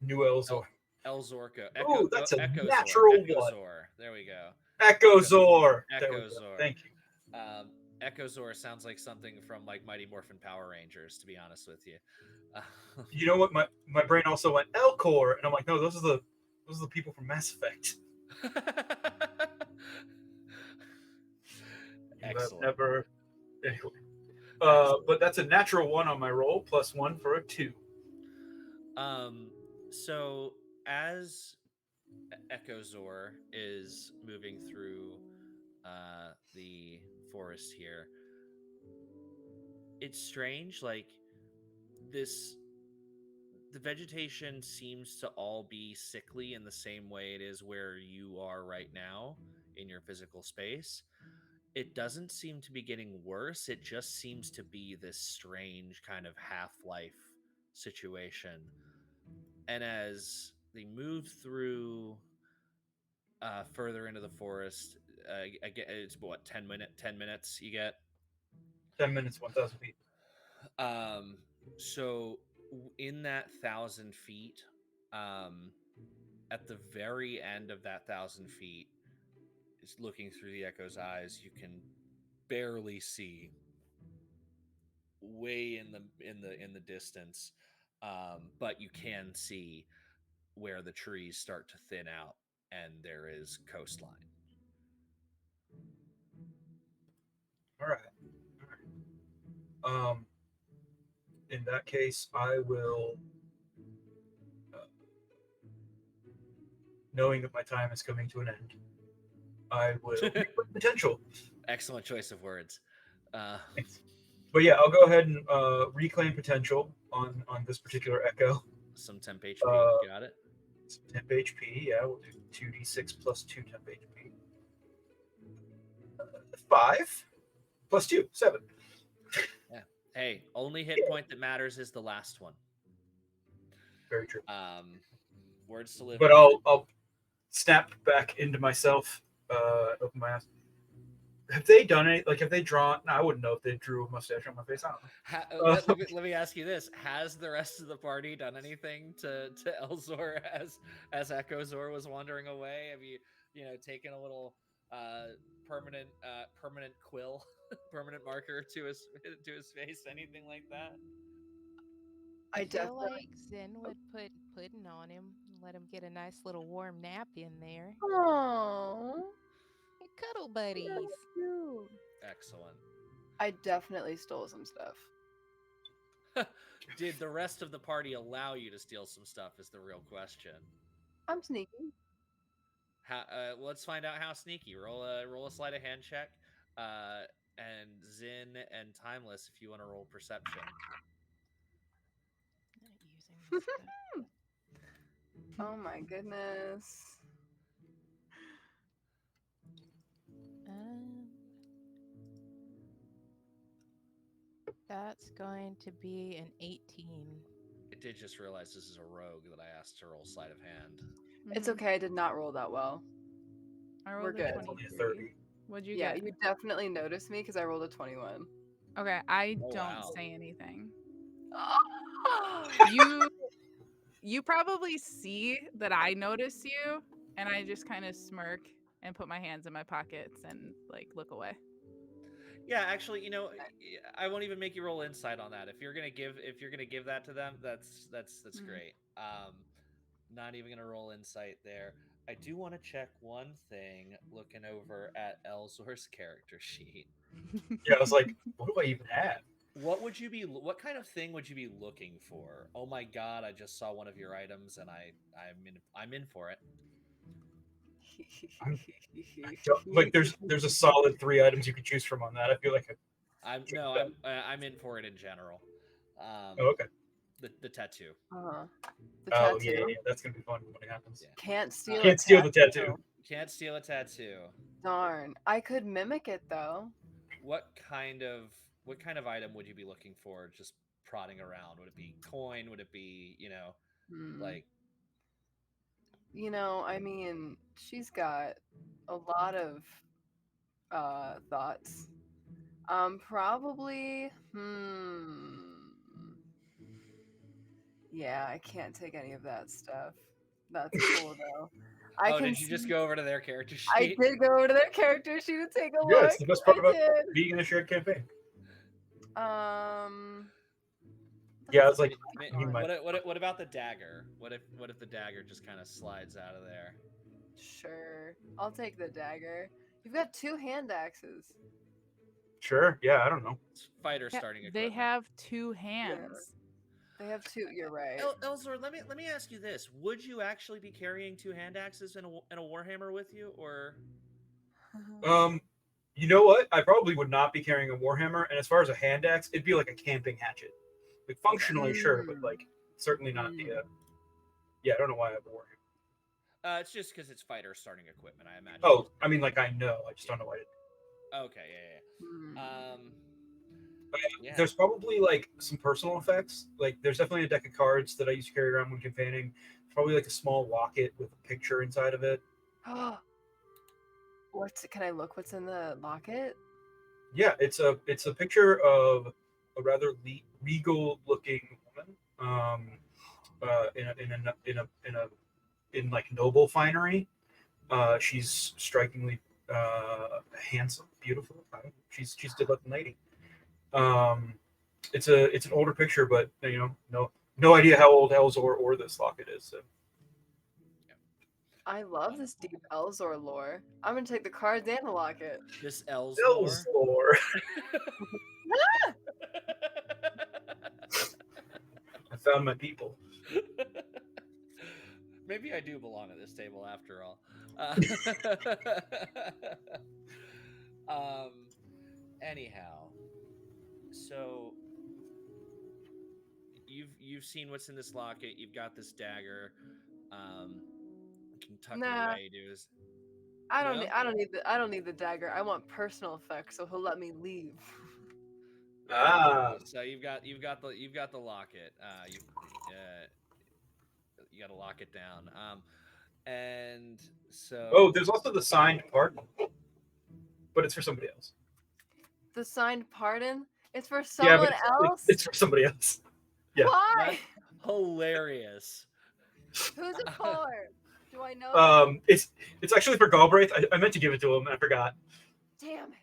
Speaker 2: New Elzor.
Speaker 1: Elzorka
Speaker 2: Oh, that's a
Speaker 1: Echozor
Speaker 2: natural one.
Speaker 1: Echozor. There we go.
Speaker 2: Echo Zor. There we go.
Speaker 1: Echozor.
Speaker 2: Thank you.
Speaker 1: Echozor sounds like something from like Mighty Morphin Power Rangers, to be honest with you.
Speaker 2: You know what? My brain also went Elcor, and I'm like, no, those are the people from Mass Effect.
Speaker 1: Excellent.
Speaker 2: Never. Anyway. But that's a natural 1 on my roll, plus 1 for a 2.
Speaker 1: So as Echozor is moving through the forest here, it's strange. Like the vegetation seems to all be sickly in the same way it is where you are right now in your physical space. It doesn't seem to be getting worse. It just seems to be this strange kind of half-life situation. And as they move through further into the forest, again, it's what 10 minutes you get.
Speaker 2: 10 minutes, 1,000 feet.
Speaker 1: So in that 1,000 feet, at the very end of that 1,000 feet, is looking through the echo's eyes, you can barely see way in the distance, but you can see where the trees start to thin out and there is coastline.
Speaker 2: All right. In that case, I will, uh, knowing that my time is coming to an end, I will reclaim potential.
Speaker 1: Excellent choice of words.
Speaker 2: But yeah, I'll go ahead and reclaim potential on this particular echo.
Speaker 1: Some temp HP.
Speaker 2: Uh,
Speaker 1: Got it.
Speaker 2: Some temp HP. Yeah, we'll do 2d6 plus 2 temp HP. 5 plus 2, 7.
Speaker 1: Yeah. Hey, only hit point that matters is the last one.
Speaker 2: Very true.
Speaker 1: Words to live
Speaker 2: But
Speaker 1: by.
Speaker 2: I'll snap back into myself. Open my eyes. Have they done any? Like, have they drawn? No, I wouldn't know if they drew a mustache on my face. I don't know.
Speaker 1: Let me ask you this: has the rest of the party done anything to Elzor as Echozor was wandering away? Have you taken a little permanent quill, permanent marker to his face? Anything like that?
Speaker 5: I
Speaker 4: I
Speaker 5: feel
Speaker 4: definitely.
Speaker 5: like Zen would put pudding on him, let him get a nice little warm nap in there.
Speaker 4: Aww.
Speaker 5: Cuddle buddies.
Speaker 1: Excellent.
Speaker 4: I definitely stole some stuff.
Speaker 1: Did the rest of the party allow you to steal some stuff? Is the real question.
Speaker 4: I'm sneaky.
Speaker 1: Let's find out how sneaky. Roll a sleight of hand check, and Zin and Timeless if you want to roll perception.
Speaker 5: Not using this stuff.
Speaker 4: Oh my goodness.
Speaker 5: That's going to be an 18.
Speaker 1: I did just realize this is a rogue that I asked to roll sleight of hand.
Speaker 4: It's okay. I did not roll that well.
Speaker 3: I rolled
Speaker 4: We're
Speaker 3: a
Speaker 4: good.
Speaker 2: It's only a
Speaker 3: 23.
Speaker 2: 30.
Speaker 3: What'd you
Speaker 4: Yeah,
Speaker 3: get?
Speaker 4: you definitely noticed me because I rolled a 21.
Speaker 3: Okay, I
Speaker 1: Oh,
Speaker 3: don't
Speaker 1: wow.
Speaker 3: say anything.
Speaker 4: you.
Speaker 3: You probably see that I notice you, and I just kind of smirk and put my hands in my pockets and like look away.
Speaker 1: Yeah, actually, I won't even make you roll insight on that. If you're gonna give that to them, that's great. Not even gonna roll insight there. I do want to check one thing. Looking over at Elzor's character sheet.
Speaker 2: Yeah, I was like, what do I even have?
Speaker 1: What kind of thing would you be looking for? Oh my god, I just saw one of your items and I'm in for it.
Speaker 2: Like, there's a solid 3 items you could choose from on that. I feel like
Speaker 1: I'm in for it in general.
Speaker 2: Oh, okay.
Speaker 1: The tattoo.
Speaker 4: The
Speaker 2: Oh
Speaker 4: tattoo.
Speaker 2: yeah, that's gonna be fun when it happens.
Speaker 1: Yeah.
Speaker 4: Can't steal.
Speaker 2: Can't steal the tattoo.
Speaker 1: Can't steal a tattoo.
Speaker 4: Darn. I could mimic it though.
Speaker 1: What kind of item would you be looking for? Just prodding around? Would it be coin? Would it be like?
Speaker 4: I mean, she's got a lot of thoughts. Probably. Yeah, I can't take any of that stuff. That's cool though.
Speaker 1: Did you just go over to their character sheet?
Speaker 4: I did go over to their character sheet to take a look.
Speaker 2: Yeah, it's the best part about
Speaker 4: did.
Speaker 2: being in a shared campaign.
Speaker 4: Yeah,
Speaker 2: it's like
Speaker 1: what about the dagger? What if the dagger just kind of slides out of there?
Speaker 4: Sure, I'll take the dagger. You've got 2 hand axes.
Speaker 2: Sure, yeah, I don't know.
Speaker 1: It's fighter starting equipment.
Speaker 3: They have 2 hands.
Speaker 4: They have 2. You're right.
Speaker 1: Elzor, let me ask you this: would you actually be carrying 2 hand axes and a warhammer with you, or?
Speaker 2: You know what? I probably would not be carrying a warhammer, and as far as a hand axe, it'd be like a camping hatchet. Like functionally, sure, but like certainly not the. Yeah, I don't know why I have a warhammer.
Speaker 1: It's just because it's fighter starting equipment, I imagine.
Speaker 2: Oh, I mean, like I know, I just don't know why.
Speaker 1: Okay, yeah.
Speaker 2: There's probably like some personal effects. Like there's definitely a deck of cards that I used to carry around when campaigning. Probably like a small locket with a picture inside of it.
Speaker 4: Can I look what's in the locket?
Speaker 2: Yeah, it's a picture of a rather regal looking woman, in like noble finery. She's strikingly handsome, beautiful. I don't know. She's a good looking lady. Um, it's an older picture, but no idea how old Elzor or this locket is. So.
Speaker 4: I love this deep Elzor lore. I'm gonna take the cards and the locket.
Speaker 1: This L's lore.
Speaker 2: Elzor, I found my people.
Speaker 1: Maybe I do belong at this table after all. Um, anyhow, so you've seen what's in this locket. You've got this dagger. You can tuck it
Speaker 4: Nah,
Speaker 1: away, dude.
Speaker 4: I
Speaker 1: No.
Speaker 4: I don't need the dagger. I want personal effects, so he'll let me leave.
Speaker 1: There you go.
Speaker 2: Ah,
Speaker 1: So you've got the locket. You got to lock it down. And
Speaker 2: oh,
Speaker 1: so
Speaker 2: there's also the signed pardon, but it's for somebody else.
Speaker 4: The signed pardon? It's for
Speaker 2: Yeah, but
Speaker 4: someone else?
Speaker 2: it's for somebody else. Yeah.
Speaker 4: Why?
Speaker 1: that's hilarious.
Speaker 4: Who's it for? Do I know them?
Speaker 2: It's actually for Galbraith. I meant to give it to him and I forgot.
Speaker 4: Damn it.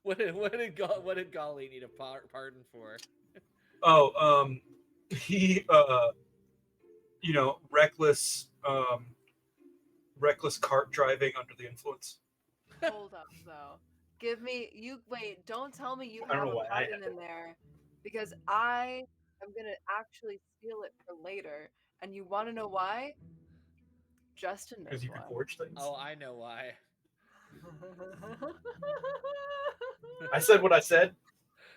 Speaker 1: What did Golly need a pardon for?
Speaker 2: Oh, he reckless reckless cart driving under the influence.
Speaker 4: Hold up, though. Give me you wait. Don't tell me you
Speaker 2: I don't
Speaker 4: have
Speaker 2: know
Speaker 4: a
Speaker 2: why I
Speaker 4: pardon
Speaker 2: had it
Speaker 4: in there, because I am gonna actually steal it for later. And you want to know why? Justin
Speaker 2: because
Speaker 4: knows
Speaker 2: you can
Speaker 4: why.
Speaker 2: forge things.
Speaker 1: Oh, I know why.
Speaker 2: I said what I said.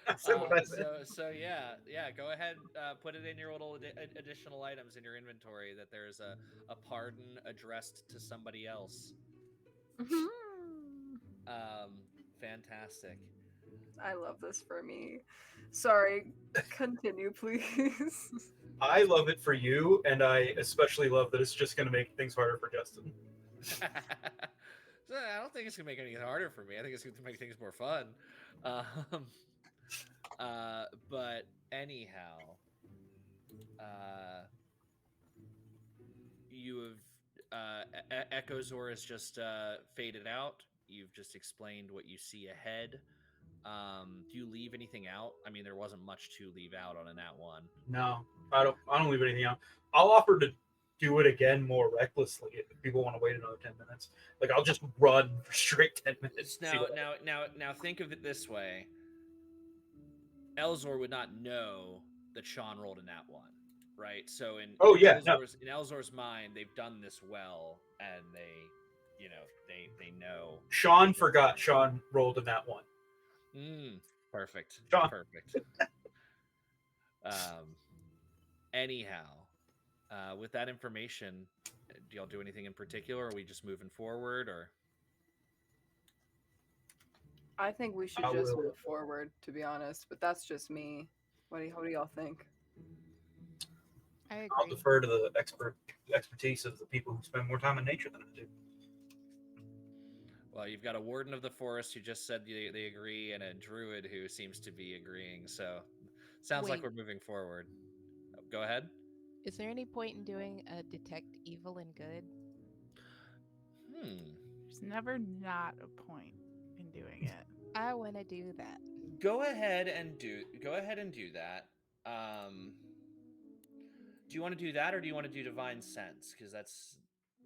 Speaker 2: I said what I said.
Speaker 1: So yeah. Go ahead, put it in your little additional items in your inventory that there's a pardon addressed to somebody else. Um, Fantastic.
Speaker 4: I love this for me. Sorry, continue, please.
Speaker 2: I love it for you, and I especially love that it's just going to make things harder for Justin.
Speaker 1: So I don't think it's gonna make anything harder for me. I think it's gonna make things more fun. Um, but anyhow, uh, you have Echozor has just faded out. You've just explained what you see ahead. Do you leave anything out? I mean, there wasn't much to leave out on a nat one.
Speaker 2: No, I don't leave anything out. I'll offer to do it again more recklessly if people want to wait another 10 minutes. Like I'll just run for straight 10 minutes. See
Speaker 1: Now,
Speaker 2: what happens.
Speaker 1: now, think of it this way: Elzor would not know that Sean rolled a nat one, right? So
Speaker 2: Oh yeah, no.
Speaker 1: In Elzor's mind, they've done this well, and they know.
Speaker 2: Sean forgot. Sean rolled in that one.
Speaker 1: Mm, perfect,
Speaker 2: Sean,
Speaker 1: perfect. Um, Anyhow, with that information, do y'all do anything in particular? Or are we just moving forward, or
Speaker 4: I think we should
Speaker 2: I
Speaker 4: just
Speaker 2: will.
Speaker 4: move forward, to be honest, but that's just me. What do y'all think?
Speaker 5: I
Speaker 2: I'll
Speaker 5: agree.
Speaker 2: defer to the expertise of the people who spend more time in nature than I do.
Speaker 1: well, you've got a warden of the forest who just said they agree, and a druid who seems to be agreeing. So, sounds like
Speaker 5: Wait,
Speaker 1: we're moving forward. Go ahead.
Speaker 5: is there any point in doing a detect evil and good?
Speaker 1: Hmm.
Speaker 3: There's never not a point in doing it.
Speaker 5: I want to do that.
Speaker 1: Go ahead and do that. Um, do you want to do that, or do you want to do divine sense? Because that's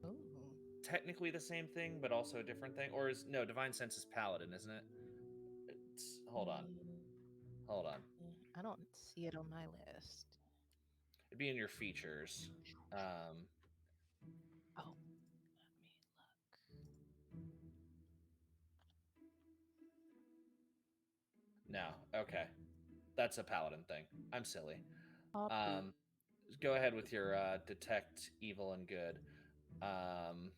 Speaker 5: Oh.
Speaker 1: technically the same thing, but also a different thing. Or is no divine sense is paladin, isn't it? Hold on,
Speaker 5: Mm,
Speaker 1: hold on.
Speaker 5: I don't see it on my list.
Speaker 1: It'd be in your features. Um,
Speaker 5: Oh, let me
Speaker 1: no, okay, that's a paladin thing. I'm silly.
Speaker 5: look. Copy.
Speaker 1: Um, go ahead with your detect evil and good. Um,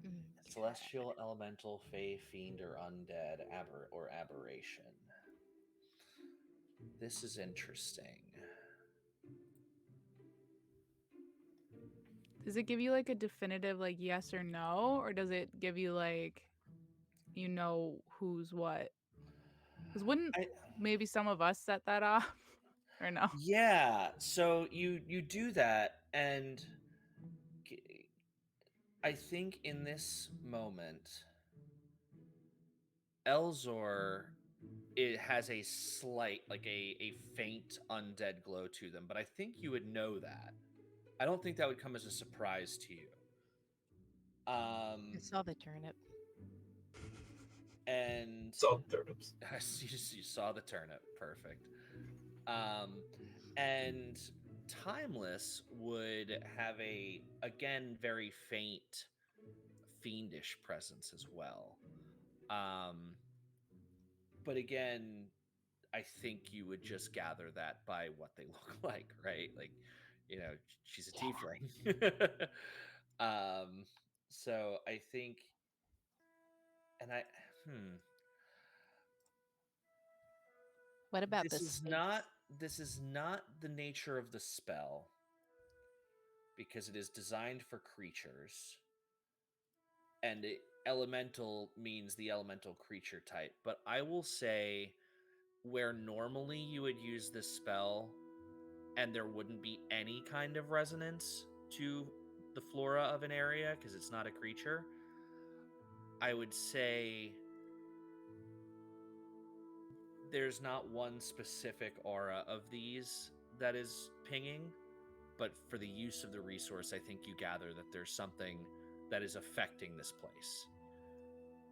Speaker 5: Okay.
Speaker 1: Celestial, elemental, fey, fiend, or undead, aberration. This is interesting.
Speaker 3: Does it give you like a definitive like yes or no, or does it give you like you know who's what? Because wouldn't
Speaker 1: I,
Speaker 3: maybe some of us set that off? Or no?
Speaker 1: yeah, so you do that, and g- I think in this moment, Elzor, it has a slight, like a faint undead glow to them, but I think you would know that. I don't think that would come as a surprise to you.
Speaker 5: I
Speaker 1: Um,
Speaker 5: saw the turnip.
Speaker 1: and
Speaker 2: It's all turnips.
Speaker 1: you saw the turnip, perfect. Um, and Timeless would have a again very faint fiendish presence as well. Um, but again, I think you would just gather that by what they look like, right? Like, she's a
Speaker 5: Yeah.
Speaker 1: tiefling. um, so I think, and I, hmm,
Speaker 5: What about the
Speaker 1: this is not
Speaker 5: space?
Speaker 1: this is not the nature of the spell because it is designed for creatures, and elemental means the elemental creature type. But I will say where normally you would use this spell and there wouldn't be any kind of resonance to the flora of an area because it's not a creature, I would say there's not one specific aura of these that is pinging, but for the use of the resource, I think you gather that there's something that is affecting this place.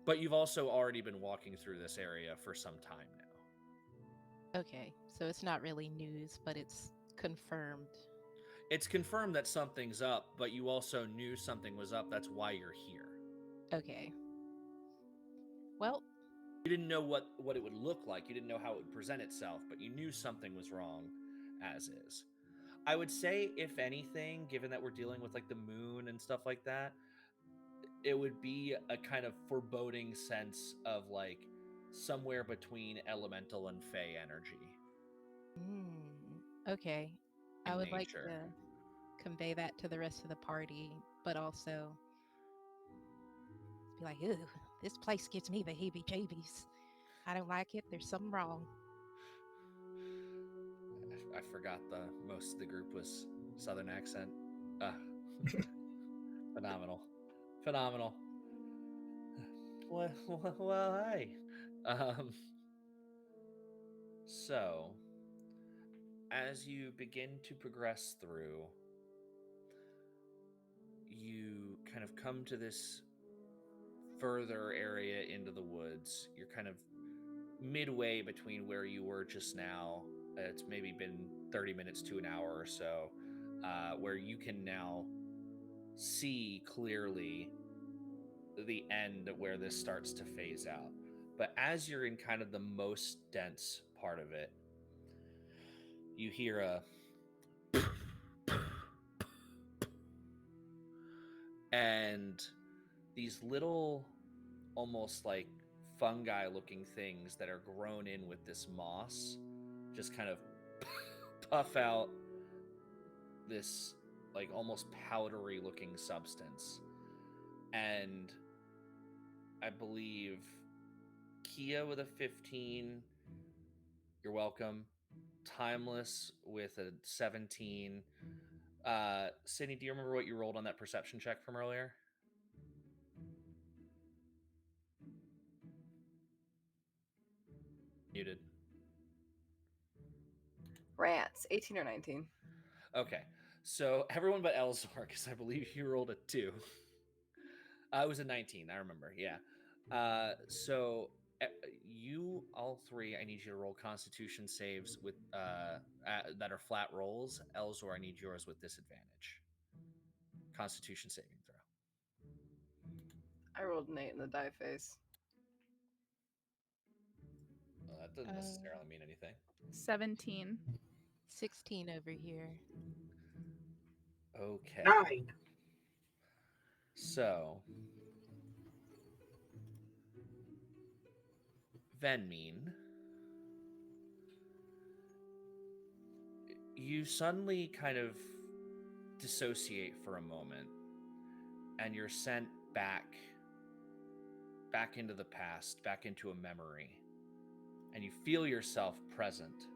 Speaker 1: But you've also already been walking through this area for some time now.
Speaker 5: Okay, so it's not really news, but it's confirmed.
Speaker 1: It's confirmed that something's up, but you also knew something was up. That's why you're here.
Speaker 5: Okay. Well,
Speaker 1: You didn't know what it would look like. You didn't know how it would present itself, but you knew something was wrong as is. I would say, if anything, given that we're dealing with like the moon and stuff like that, it would be a kind of foreboding sense of like somewhere between elemental and fey energy
Speaker 5: okay. I
Speaker 1: in
Speaker 5: would like
Speaker 1: nature.
Speaker 5: to convey that to the rest of the party, but also be like, "Ooh, this place gives me the heebie-jeebies. I don't like it. There's something wrong."
Speaker 1: I forgot the most of the group was Southern accent. Uh, phenomenal, phenomenal. Well, hi. Um, so as you begin to progress through, you kind of come to this further area into the woods. You're kind of midway between where you were just now. It's maybe been 30 minutes to an hour or so, where you can now see clearly the end where this starts to phase out. But as you're in kind of the most dense part of it, you hear a and these little almost like fungi looking things that are grown in with this moss just kind of puff out this like almost powdery looking substance. And I believe Kia with a 15, you're welcome. Timeless with a 17. Sydney, do you remember what you rolled on that perception check from earlier? Muted.
Speaker 4: Rats, 18 or 19.
Speaker 1: Okay. So everyone but Elzor, because I believe you rolled a 2. It was a 19, I remember. Yeah. So you all three, I need you to roll Constitution saves with that are flat rolls. Elzor, I need yours with disadvantage. Constitution saving throw.
Speaker 4: I rolled an 8 in the die face.
Speaker 1: Well, that doesn't
Speaker 5: Uh,
Speaker 1: necessarily mean anything.
Speaker 3: 17.
Speaker 5: 16 over here.
Speaker 1: Okay.
Speaker 2: 9.
Speaker 1: So Venmean, you suddenly kind of dissociate for a moment, and you're sent back into the past, back into a memory. and you feel yourself present.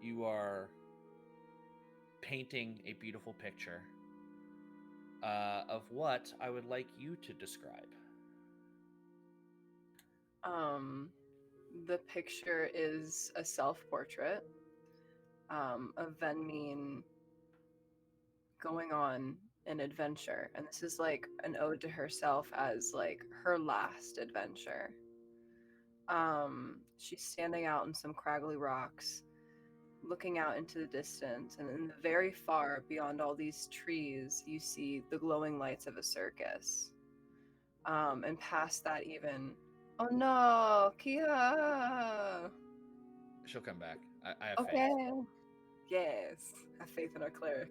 Speaker 1: You are painting a beautiful picture of what I would like you to describe.
Speaker 4: The picture is a self-portrait of Venmin going on an adventure, and this is like an ode to herself as like her last adventure. She's standing out in some craggly rocks, looking out into the distance, and in the very far beyond all these trees, you see the glowing lights of a circus. And past that, even, oh no, Kia.
Speaker 1: She'll come back. I have faith.
Speaker 4: Okay. Yes, have faith in our cleric.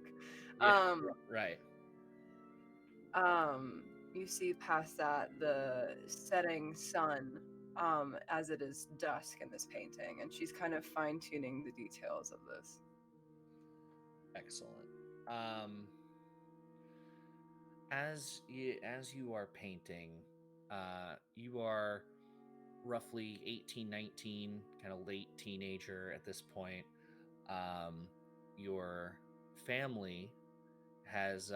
Speaker 1: Yeah, right.
Speaker 4: You see past that the setting sun, as it is dusk in this painting, and she's kind of fine-tuning the details of this.
Speaker 1: Excellent. As you are painting, you are roughly 18, 19, kind of late teenager at this point. Your family has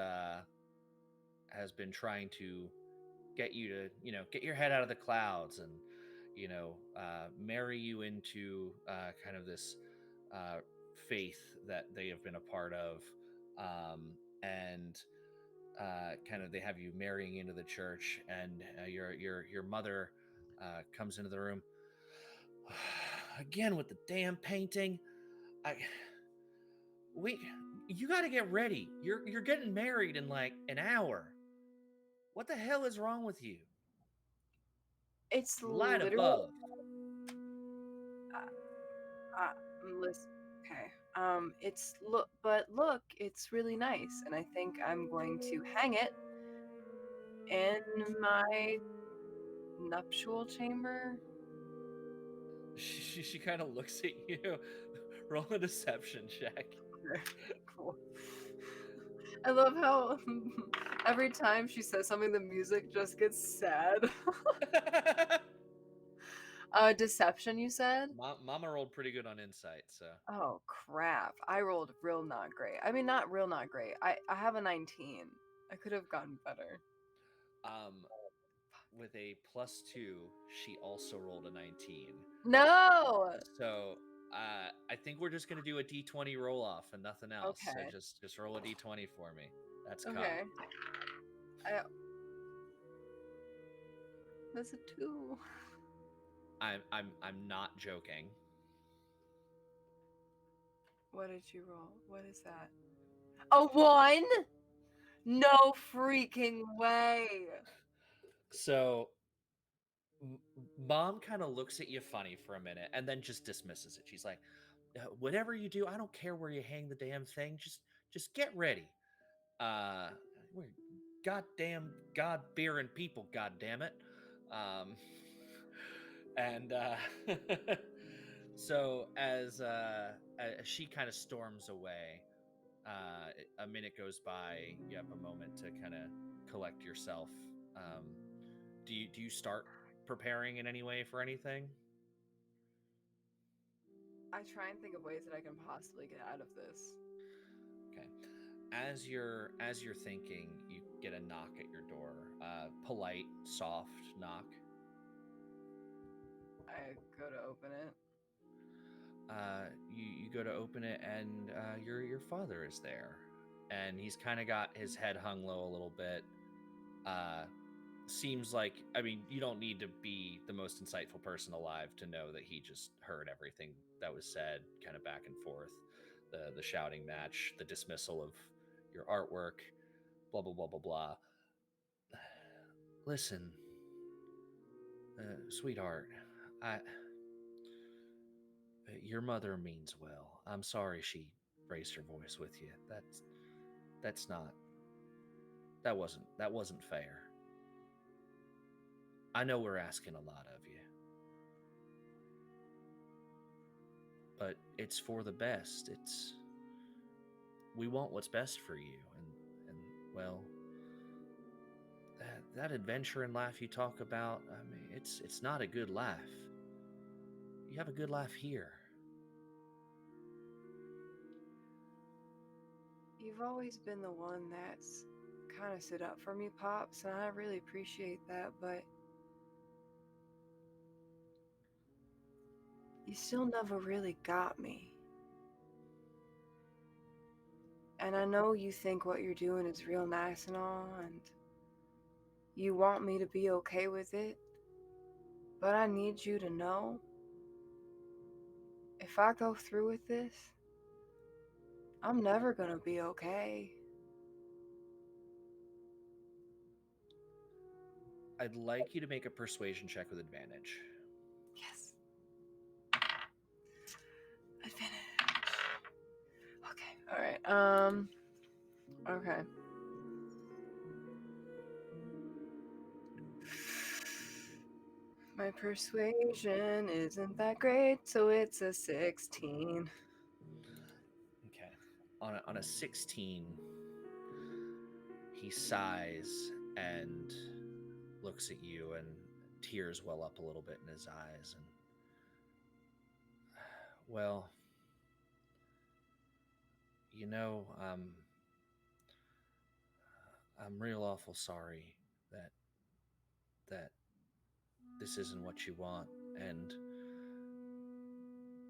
Speaker 1: been trying to get you to, get your head out of the clouds and, marry you into kind of this uh, faith that they have been a part of. And kind of they have you marrying into the church, and your mother comes into the room again with the damn painting. I we You got to get ready. You're getting married in like an hour. What the hell is wrong with you?
Speaker 4: It's
Speaker 1: Light
Speaker 4: literally.
Speaker 1: above.
Speaker 4: Listen, okay. But look, it's really nice, and I think I'm going to hang it in my nuptial chamber.
Speaker 1: She kind of looks at you. Roll a deception check.
Speaker 4: Cool. I love how every time she says something, the music just gets sad. Deception, you said?
Speaker 1: Mama rolled pretty good on insight, so
Speaker 4: Oh crap! I rolled real not great. I mean, not real not great. I have a 19. I could have gotten better.
Speaker 1: um with a +2, she also rolled a 19.
Speaker 4: No.
Speaker 1: So I think we're just gonna do a d20 roll off and nothing else. So
Speaker 4: Okay.
Speaker 1: just roll a d20 for me. That's cocked.
Speaker 4: Okay. I, that's a 2.
Speaker 1: I'm not joking.
Speaker 4: What did you roll? What is that? A 1? No freaking way.
Speaker 1: So mom kind of looks at you funny for a minute and then just dismisses it. She's like, whatever you do, I don't care where you hang the damn thing. Just get ready. Uh, we're goddamn God fearing people. God damn it. Um, and so as she kind of storms away, a minute goes by. You have a moment to kind of collect yourself. Um, do you start preparing in any way for anything?
Speaker 4: I try and think of ways that I can possibly get out of this.
Speaker 1: Okay. As you're thinking, you get a knock at your door. Polite, soft knock.
Speaker 4: I go to open it.
Speaker 1: You go to open it, and your father is there, and he's kind of got his head hung low a little bit. Seems like, I mean, you don't need to be the most insightful person alive to know that he just heard everything that was said, kind of back and forth, the shouting match, the dismissal of your artwork, blah blah blah blah blah. Listen, sweetheart, I your mother means well. I'm sorry she raised her voice with you. That's not that wasn't fair. I know we're asking a lot of you, but it's for the best. We want what's best for you, and well, that adventure in life you talk about. I mean, it's not a good life. you have a good life here.
Speaker 4: You've always been the one that's kind of stood up for me, Pops, and I really appreciate that, but you still never really got me. And I know you think what you're doing is real nice and all, and you want me to be okay with it, but I need you to know if I go through with this, I'm never gonna be okay.
Speaker 1: I'd like you to make a persuasion check with advantage.
Speaker 4: Yes. Advantage. Okay, alright. Okay. My persuasion isn't that great, so it's a 16.
Speaker 1: Okay. On a 16, he sighs and looks at you, and tears well up a little bit in his eyes. And, well, you know, I'm real awful sorry that that this isn't what you want, and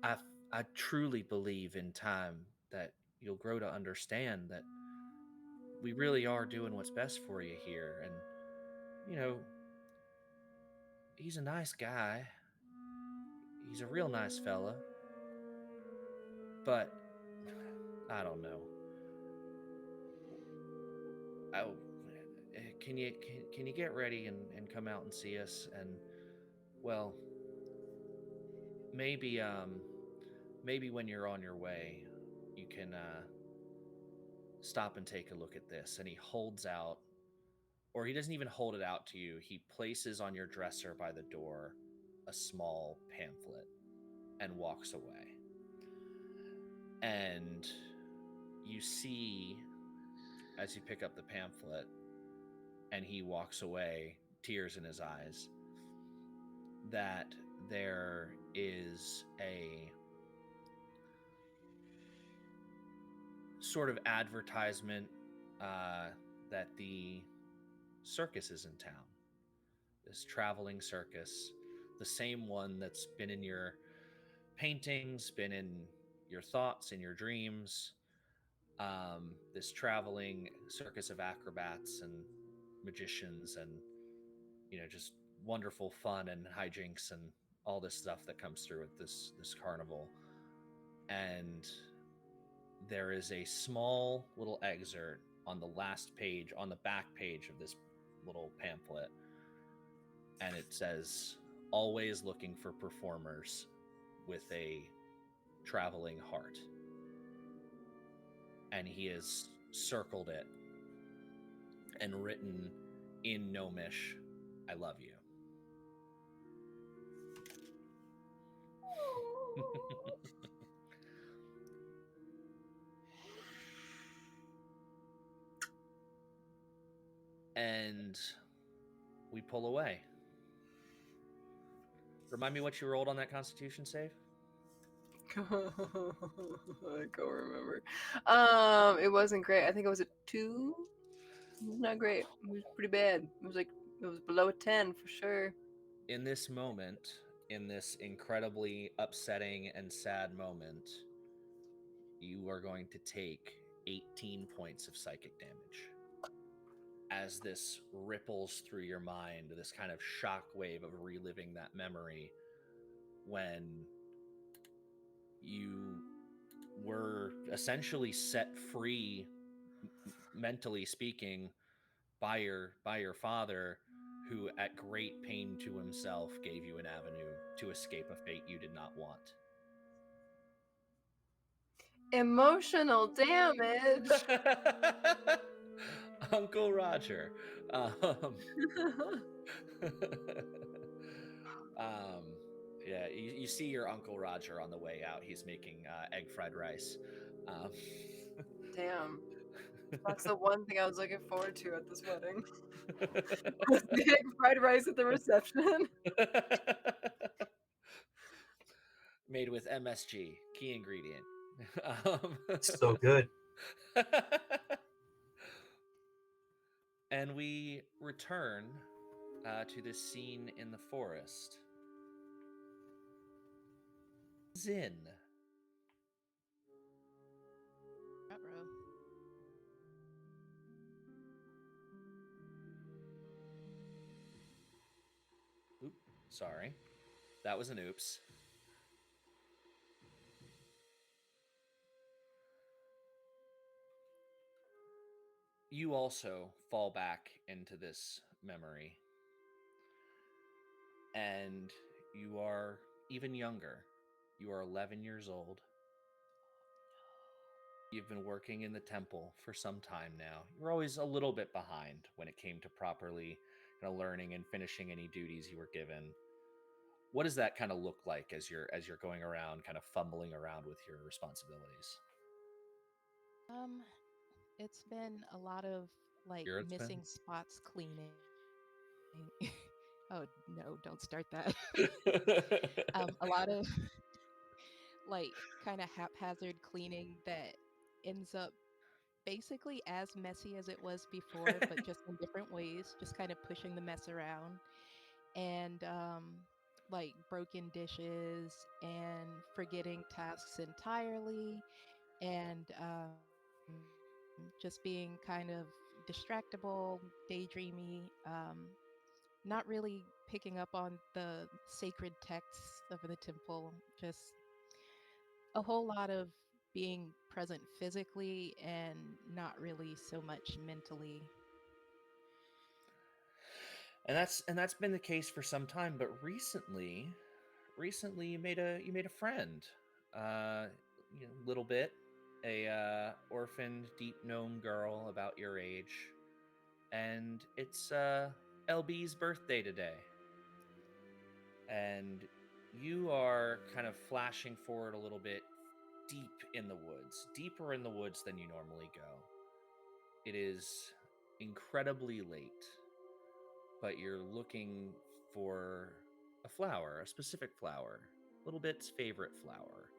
Speaker 1: I I truly believe in time that you'll grow to understand that we really are doing what's best for you here. And you know, he's a nice guy. He's a real nice fella. But I don't know. Oh, can you get ready and come out and see us? And well, maybe maybe when you're on your way, you can stop and take a look at this. And he holds out, or he doesn't even hold it out to you. He places on your dresser by the door a small pamphlet and walks away. And you see, as you pick up the pamphlet and he walks away, tears in his eyes, that there is a sort of advertisement that the circus is in town. This traveling circus, the same one that's been in your paintings, been in your thoughts, in your dreams. This traveling circus of acrobats and magicians, and just wonderful fun and hijinks and all this stuff that comes through with this carnival. And there is a small little excerpt on the last page, on the back page of this little pamphlet, and it says, "Always looking for performers with a traveling heart." And he has circled it and written in Gnomish, "I love you." And we pull away. Remind me what you rolled on that Constitution save?
Speaker 4: I can't remember. It wasn't great. I think it was a 2. It was not great. It was pretty bad. It was below a 10 for sure.
Speaker 1: In this moment, in this incredibly upsetting and sad moment, you are going to take 18 points of psychic damage. As this ripples through your mind, this kind of shockwave of reliving that memory when you were essentially set free, mentally speaking, by your father, who at great pain to himself gave you an avenue to escape a fate you did not want.
Speaker 4: Emotional damage.
Speaker 1: Uncle Roger. Um, yeah, you see your Uncle Roger on the way out. He's making egg fried rice.
Speaker 4: Damn. That's the one thing I was looking forward to at this wedding. Was the egg fried rice at the reception.
Speaker 1: made with MSG, key ingredient. um,
Speaker 2: So good.
Speaker 1: and we return to this scene in the forest. Zin.
Speaker 5: Ruh-roh.
Speaker 1: Oop, sorry. That was an oops. You also fall back into this memory. And you are even younger. You are 11 years old. You've been working in the temple for some time now. You're always a little bit behind when it came to properly learning and finishing any duties you were given. What does that kind of look like as you're going around, kind of fumbling around with your responsibilities?
Speaker 5: Um, it's been a lot of like
Speaker 1: Here it's been.
Speaker 5: missing spots cleaning. Oh no, don't start that. A lot of like kind of haphazard cleaning that ends up basically as messy as it was before, but just in different ways, just kind of pushing the mess around. And like broken dishes and forgetting tasks entirely, and just being kind of distractible, daydreamy, not really picking up on the sacred texts of the temple, just a whole lot of being present physically and not really so much mentally.
Speaker 1: And that's been the case for some time, but recently you made a friend, uh little bit, a orphaned deep gnome girl about your age, and it's LB's birthday today, and you are kind of flashing forward a little bit, deep in the woods, deeper in the woods than you normally go. It is incredibly late, but you're looking for a flower, a specific flower, Little Bit's favorite flower.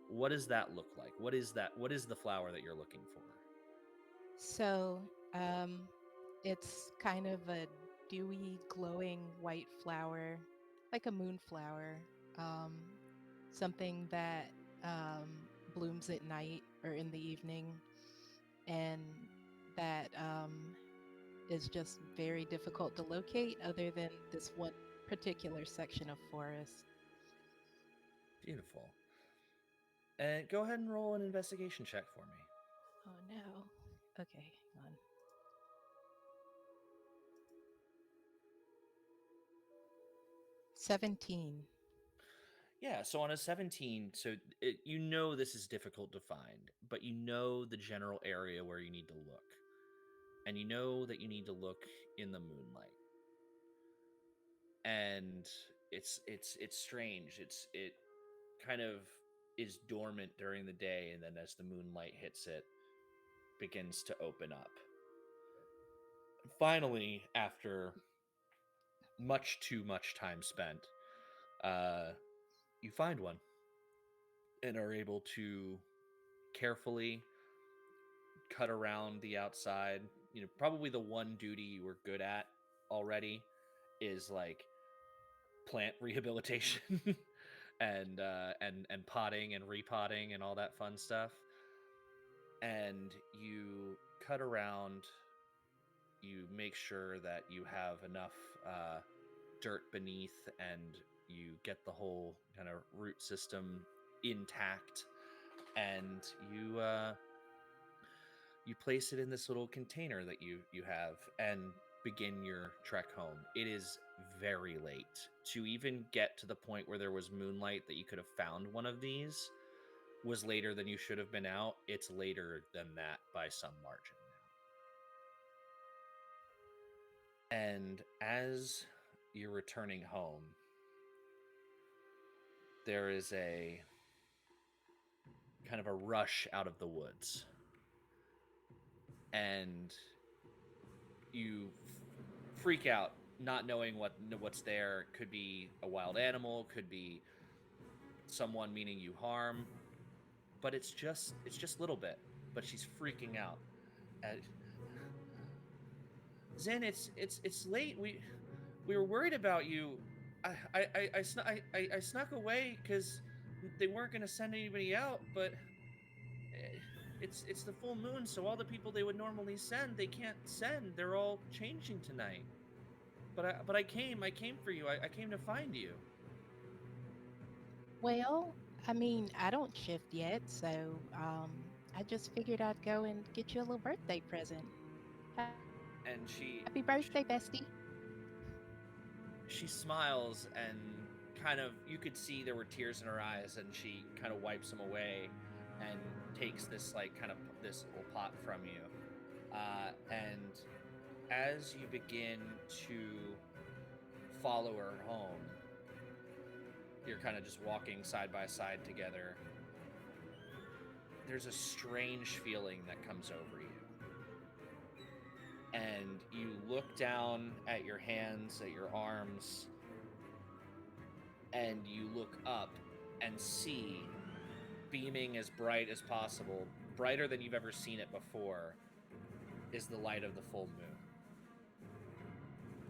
Speaker 1: What does that look like? What is that? What is the flower that you're looking for?
Speaker 5: So, um, it's kind of a dewy, glowing white flower, like a moonflower, um, something that blooms at night or in the evening, and that is just very difficult to locate other than this one particular section of forest.
Speaker 1: Beautiful. And go ahead and roll an investigation check for me.
Speaker 5: Oh no. Okay, hang on. 17.
Speaker 1: Yeah, so on a 17, you know this is difficult to find, but you know the general area where you need to look. And you know that you need to look in the moonlight. And it's strange. It kind of is dormant during the day, and then as the moonlight hits it, begins to open up. Finally, after much too much time spent, uh, you find one and are able to carefully cut around the outside. Probably the one duty you were good at already is like plant rehabilitation and potting and repotting and all that fun stuff. And you cut around. You make sure that you have enough dirt beneath, and you get the whole kind of root system intact, and you place it in this little container that you have, and begin your trek home. It is very late. To even get to the point where there was moonlight that you could have found one of these was later than you should have been out. It's later than that by some margin now. And as you're returning home, there is a kind of a rush out of the woods, and you freak out, not knowing what's there. Could be a wild animal, could be someone meaning you harm, but it's just a little bit. But she's freaking out. And Zen, it's late. We were worried about you. I snuck away because they weren't gonna send anybody out, but eh, it's the full moon, so all the people they would normally send they can't send. They're all changing tonight. But I came for you. I came to find you.
Speaker 5: Well, I mean, I don't shift yet, so I just figured I'd go and get you a little birthday present. Happy birthday,
Speaker 1: And
Speaker 5: bestie.
Speaker 1: she smiles and kind of you could see there were tears in her eyes, and she kind of wipes them away and takes this like kind of this little pot from you, and as you begin to follow her home, you're kind of just walking side by side together. There's a strange feeling that comes over you, and you look down at your hands, at your arms, and you look up and see, beaming as bright as possible, brighter than you've ever seen it before, is the light of the full moon.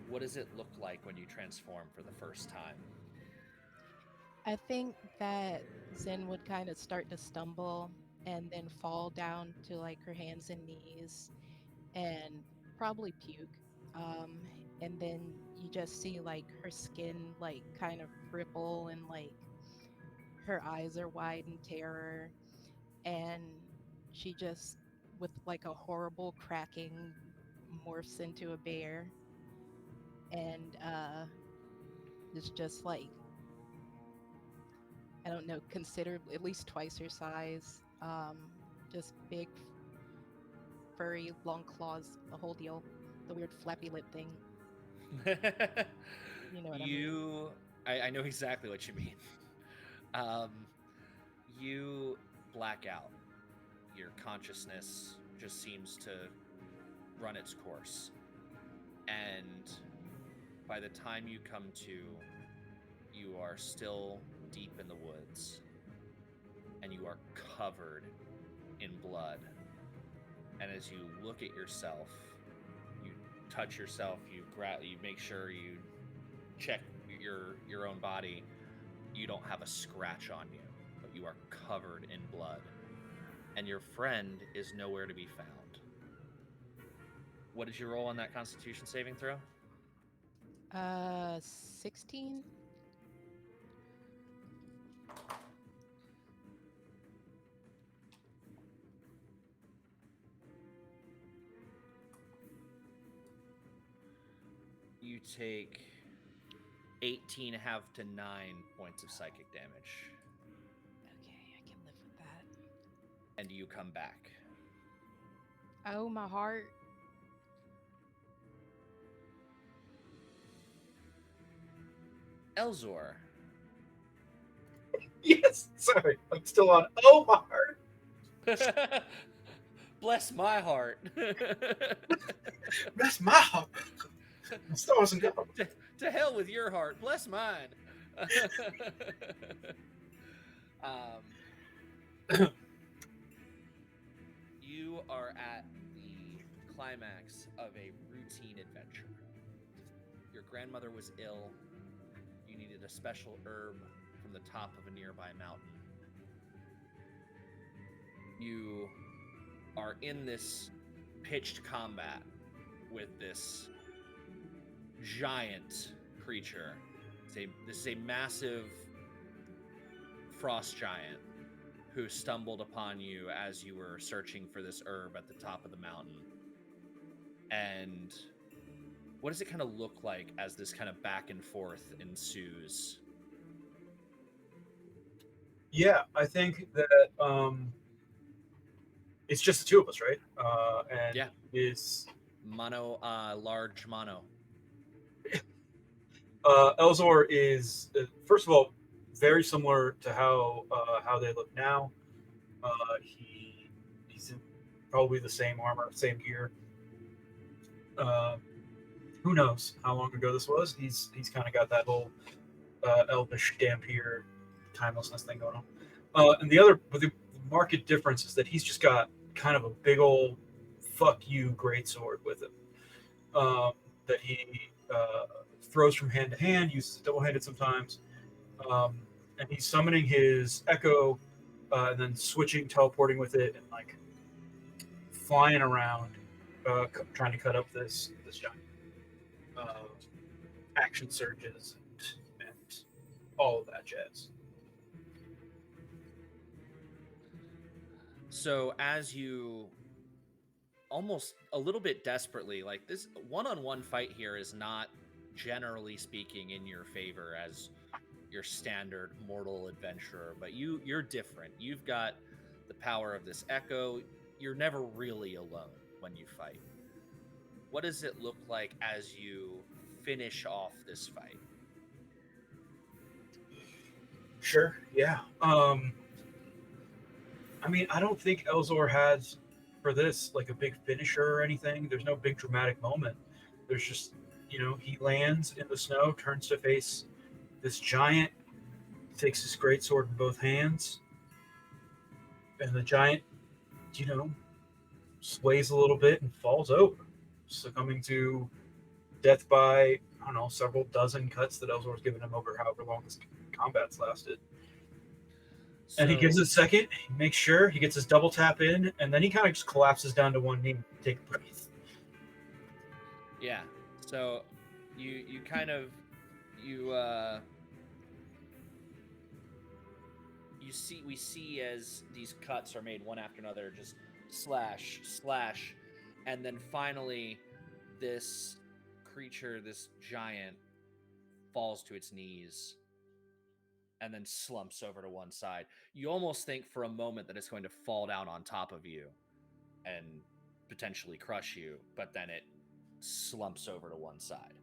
Speaker 1: What does it look like when you transform for the first time?
Speaker 5: I think that Zen would kind of start to stumble and then fall down to like her hands and knees and probably puke. Um, and then you just see like her skin like kind of ripple and like her eyes are wide in terror. And she just, with like a horrible cracking, morphs into a bear and is just like, I don't know, considered at least twice her size. Just big, furry, long claws, the whole deal. The weird flappy lip thing. You know what I mean?
Speaker 1: you, I know exactly what you mean. Um, you black out. Your consciousness just seems to run its course. And by the time you come to, you are still deep in the woods and you are covered in blood. And as you look at yourself, you touch yourself, you make sure you check your own body. You don't have a scratch on you, but you are covered in blood. And your friend is nowhere to be found. What did you roll on that Constitution saving throw?
Speaker 5: 16.
Speaker 1: You take 18 half to 9 points of psychic damage,
Speaker 5: Okay, I can live with that.
Speaker 1: and you come back.
Speaker 5: Oh, my heart.
Speaker 1: Elzor,
Speaker 2: Yes, sorry, I'm still on. Oh, my heart.
Speaker 1: bless my heart.
Speaker 2: That's my heart. Stars and
Speaker 1: to,
Speaker 2: God.
Speaker 1: to hell with your heart, bless mine. You are at the climax of a routine adventure. Your grandmother was ill. You needed a special herb from the top of a nearby mountain. You are in this pitched combat with this giant creature. This is a massive frost giant who stumbled upon you as you were searching for this herb at the top of the mountain. And what does it kind of look like as this kind of back and forth ensues?
Speaker 2: Yeah, I think that it's just the two of us, right? And
Speaker 1: Yeah.
Speaker 2: is
Speaker 1: Large mono.
Speaker 2: Elzor is first of all very similar to how they look now. He's in probably the same armor, same gear. Uh, who knows how long ago this was? He's kind of got that whole elvish stamp here. timelessness thing going on. And the market difference is that he's just got kind of a big old fuck you greatsword with him that he throws from hand to hand, uses it double handed sometimes. Um, and he's summoning his echo and then switching, teleporting with it, and like flying around, trying to cut up this giant uh, action surges and all of that jazz.
Speaker 1: So as you almost a little bit desperately, like this one-on-one fight here is not generally speaking in your favor as your standard mortal adventurer, but you're different. You've got the power of this echo. You're never really alone when you fight. What does it look like as you finish off this fight?
Speaker 2: Sure, yeah. I mean, I don't think Elzor has for this like a big finisher or anything. There's no big dramatic moment. There's just, he lands in the snow, turns to face this giant, takes his great sword in both hands, and the giant, you know, sways a little bit and falls over, succumbing to death by, I don't know, several dozen cuts that Elzor's given him over however long this combat's lasted. And he gives
Speaker 1: So
Speaker 2: it a second, he makes sure he gets his double tap in, and then he kind of just collapses down to one knee to take a breath.
Speaker 1: yeah. So you kind of you we see as these cuts are made one after another, just slash slash, and then finally this creature, this giant, falls to its knees and then slumps over to one side. You almost think for a moment that it's going to fall down on top of you and potentially crush you, but then it slumps over to one side.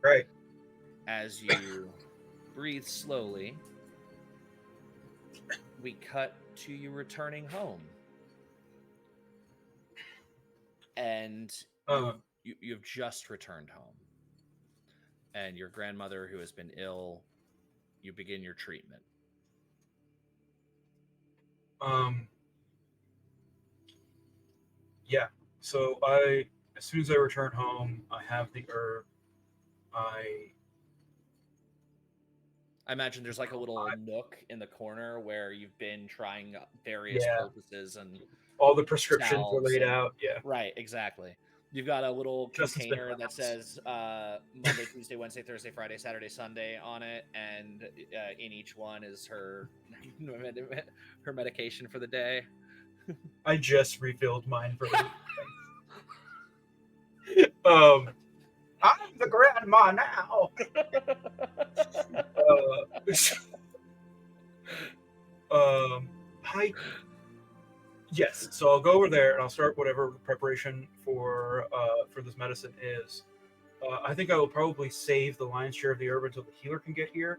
Speaker 2: Right.
Speaker 1: As you breathe slowly, we cut to you returning home. And you've just returned home. And your grandmother, who has been ill, you begin your treatment.
Speaker 2: Yeah. So as soon as I return home, I have the herb. I
Speaker 1: imagine there's like a little nook in the corner where you've been trying various
Speaker 2: Yeah.
Speaker 1: poultices and
Speaker 2: all the prescriptions were
Speaker 1: salves
Speaker 2: laid
Speaker 1: and
Speaker 2: out. Yeah.
Speaker 1: right, exactly. You've got a little
Speaker 2: Justin's been
Speaker 1: container that
Speaker 2: around.
Speaker 1: says Monday, Tuesday, Wednesday, Thursday, Friday, Saturday, Sunday on it, and in each one is her her medication for the day.
Speaker 2: I just refilled mine for I'm the grandma now. I yes. So I'll go over there and I'll start whatever preparation for this medicine is. I think I will probably save the lion's share of the herb until the healer can get here,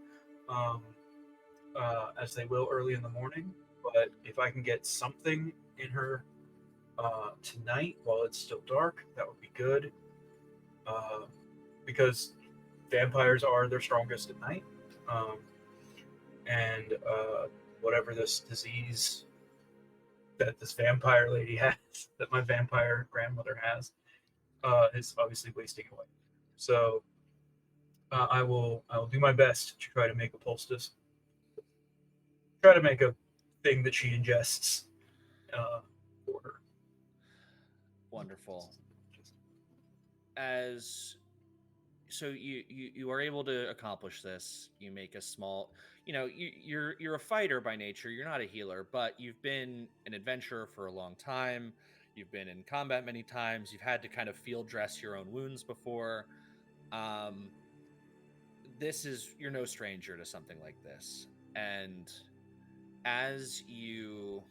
Speaker 2: as they will early in the morning. But if I can get something in her tonight while it's still dark, that would be good. Because vampires are their strongest at night. And whatever this disease that this vampire lady has, that my vampire grandmother has, is obviously wasting away. So I will do my best to try to make a poultice. Try to make a thing that she ingests for her.
Speaker 1: Wonderful. So you are able to accomplish this. You make a small, you're a fighter by nature. You're not a healer, but you've been an adventurer for a long time. You've been in combat many times. You've had to kind of field dress your own wounds before. You're no stranger to something like this. And as you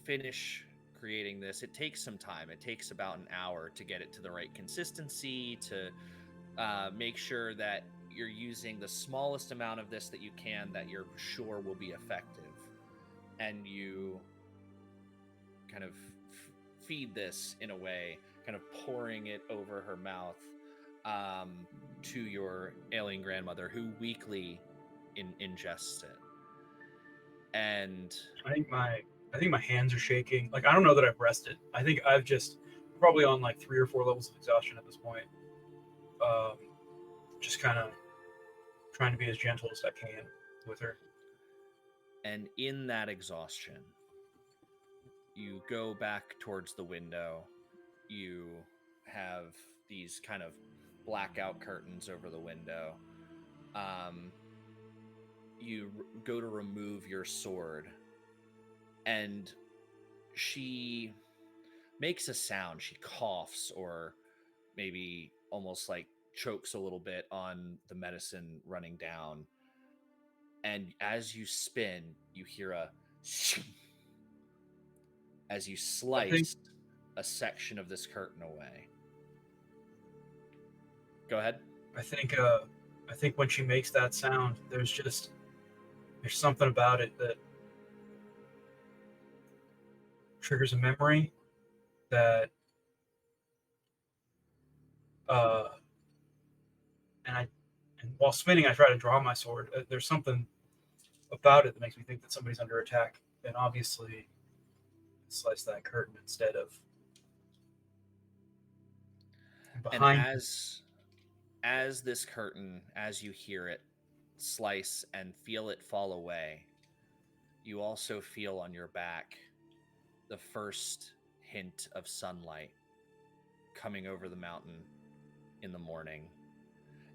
Speaker 1: finish creating this, it takes some time. It takes about an hour to get it to the right consistency, to make sure that you're using the smallest amount of this that you can that you're sure will be effective. And you kind of feed this in a way, kind of pouring it over her mouth. to your alien grandmother, who weakly ingests it. And
Speaker 2: I think my hands are shaking. Like I don't know that I've rested. I think I've just probably on like 3 or 4 levels of exhaustion at this point. Um, just kind of trying to be as gentle as I can with her.
Speaker 1: and in that exhaustion, you go back towards the window. You have these kind of blackout curtains over the window. Um, you go to remove your sword, and she makes a sound. She coughs, or maybe almost like chokes a little bit on the medicine running down. And as you spin, you hear a as you
Speaker 2: I think
Speaker 1: slice a section of this curtain away. Go ahead.
Speaker 2: I think I think when she makes that sound, there's something about it that triggers a memory that uh and I and while spinning I try to draw my sword. There's something about it that makes me think that somebody's under attack, and obviously slice that curtain instead of
Speaker 1: And
Speaker 2: behind me.
Speaker 1: as this curtain, as you hear it slice and feel it fall away, you also feel on your back the first hint of sunlight coming over the mountain in the morning.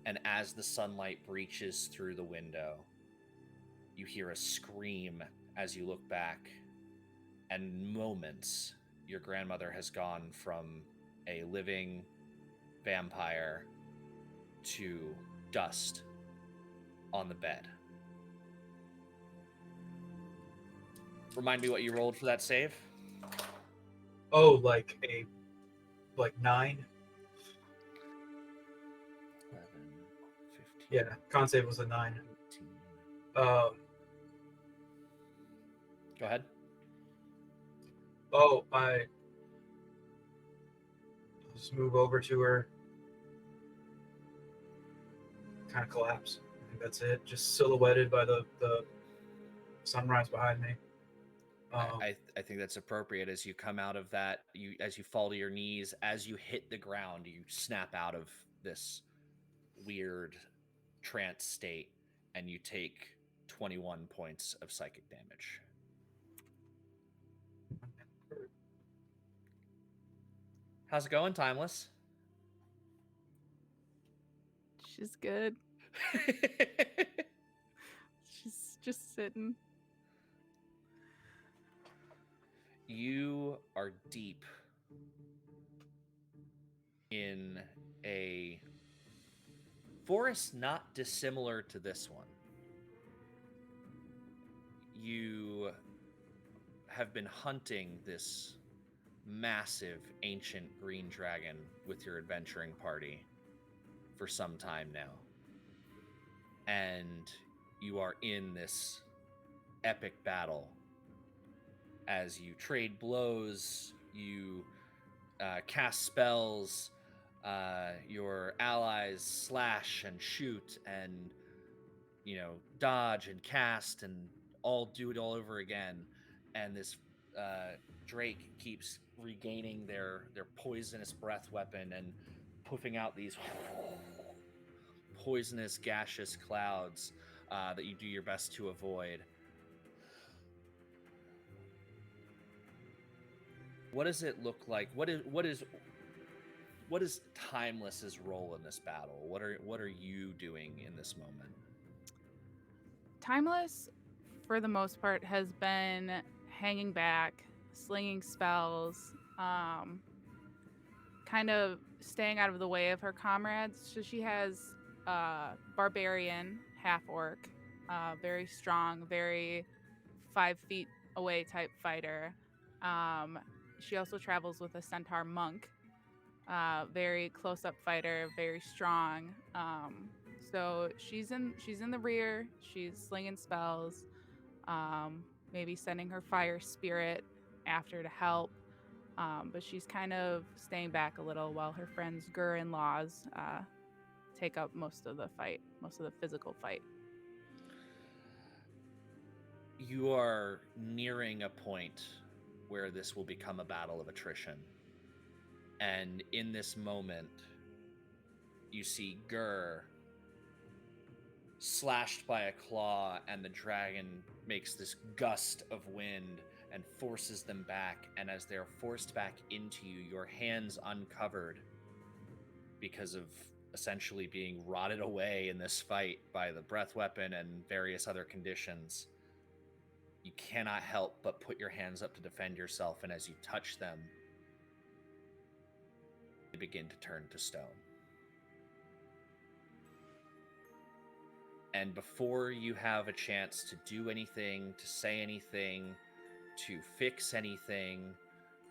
Speaker 1: And as the sunlight breaches through the window, you hear a scream as you look back. And moments, your grandmother has gone from a living vampire to dust on the bed. Remind me what you rolled for that save.
Speaker 2: Oh, like 9.
Speaker 1: 11, 15,
Speaker 2: Yeah, con save was a 9.
Speaker 1: 18.
Speaker 2: Um,
Speaker 1: Go ahead.
Speaker 2: I just move over to her, kind of collapse. I think that's it. Just silhouetted by the sunrise behind me.
Speaker 1: I think that's appropriate. As you come out of that, as you fall to your knees, as you hit the ground, you snap out of this weird trance state, and you take 21 points of psychic damage. How's it going, Timeless?
Speaker 3: She's good. She's just sitting.
Speaker 1: You are deep in a forest not dissimilar to this one. You have been hunting this massive ancient green dragon with your adventuring party for some time now. And you are in this epic battle as you trade blows, you cast spells, your allies slash and shoot and, dodge and cast and all do it all over again. And this Drake keeps regaining their poisonous breath weapon and puffing out these poisonous gaseous clouds that you do your best to avoid. What does it look like? What is Timeless's role in this battle? What are you doing in this moment?
Speaker 3: Timeless, for the most part, has been hanging back, slinging spells, kind of staying out of the way of her comrades. So she has barbarian, half orc, very strong, very 5 feet away type fighter. She also travels with a centaur monk, very close up fighter, very strong. So she's in the rear. She's slinging spells, maybe sending her fire spirit after to help. But she's kind of staying back a little while her friends Gur and Laws take up most of the fight, most of the physical fight.
Speaker 1: You are nearing a point where this will become a battle of attrition. And in this moment, you see Gur slashed by a claw, and the dragon makes this gust of wind and forces them back. And as they're forced back into you, your hands uncovered because of essentially being rotted away in this fight by the breath weapon and various other conditions. You cannot help but put your hands up to defend yourself, and as you touch them, they begin to turn to stone. And before you have a chance to do anything, to say anything, to fix anything,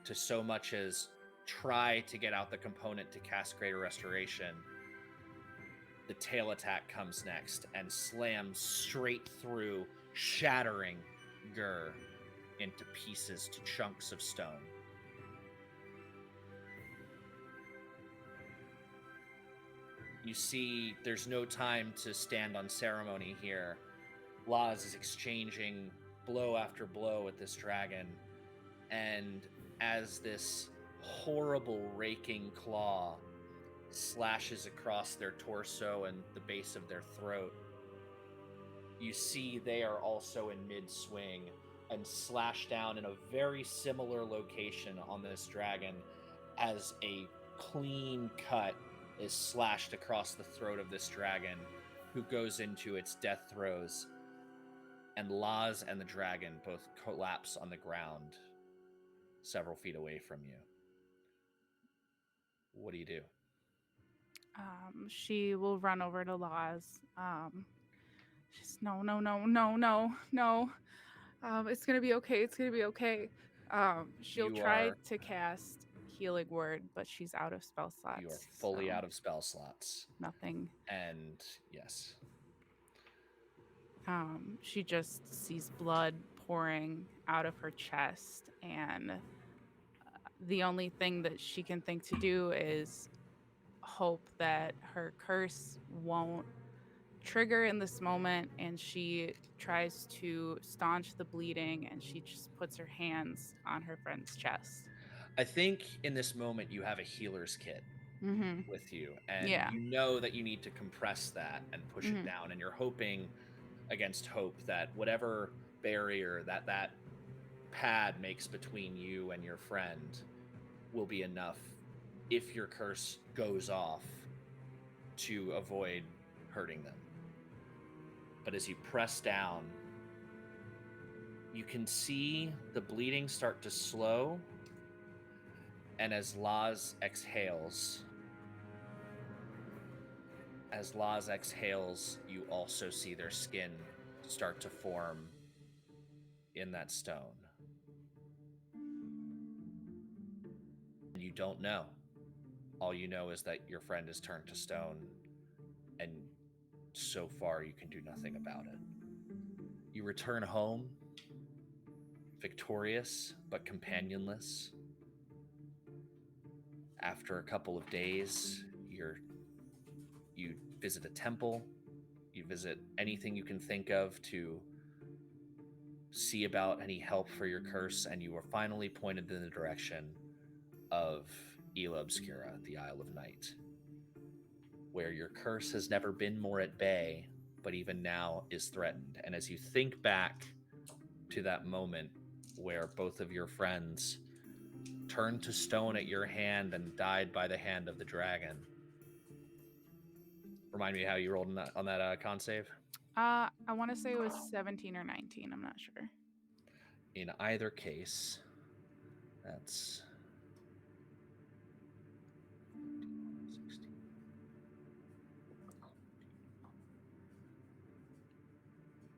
Speaker 1: to so much as try to get out the component to cast Greater Restoration, the tail attack comes next and slams straight through, shattering Gur into pieces, to chunks of stone. You see, there's no time to stand on ceremony here. Laz is exchanging blow after blow at this dragon, and as this horrible raking claw slashes across their torso and the base of their throat, you see they are also in mid-swing and slash down in a very similar location on this dragon as a clean cut is slashed across the throat of this dragon, who goes into its death throes, and Laz and the dragon both collapse on the ground several feet away from you. What do you do?
Speaker 3: She will run over to Laws. She's no. It's gonna be okay. It's gonna be okay. She'll
Speaker 1: You
Speaker 3: try
Speaker 1: are
Speaker 3: to cast Healing Word, but she's out of spell slots.
Speaker 1: you are fully
Speaker 3: so
Speaker 1: out of spell slots.
Speaker 3: Nothing.
Speaker 1: And yes,
Speaker 3: She just sees blood pouring out of her chest, and the only thing that she can think to do is hope that her curse won't trigger in this moment, and she tries to staunch the bleeding, and she just puts her hands on her friend's chest.
Speaker 1: I think in this moment you have a healer's kit
Speaker 3: Mm-hmm.
Speaker 1: with you, and
Speaker 3: Yeah.
Speaker 1: you know that you need to compress that and push
Speaker 3: Mhm.
Speaker 1: it down, and you're hoping against hope that whatever barrier that pad makes between you and your friend will be enough, if your curse goes off, to avoid hurting them. But as you press down, you can see the bleeding start to slow, and as Laz exhales, you also see their skin start to form in that stone. You don't know. All you know is that your friend is turned to stone, and so far you can do nothing about it. You return home, victorious but companionless. After a couple of days, you visit a temple, you visit anything you can think of to see about any help for your curse, and you are finally pointed in the direction of Ila Obscura, the Isle of Night, where your curse has never been more at bay, but even now is threatened. And as you think back to that moment where both of your friends turned to stone at your hand and died by the hand of the dragon, remind me how you rolled on that con save?
Speaker 3: I want to say it was 17 or 19. I'm not sure.
Speaker 1: In either case, that's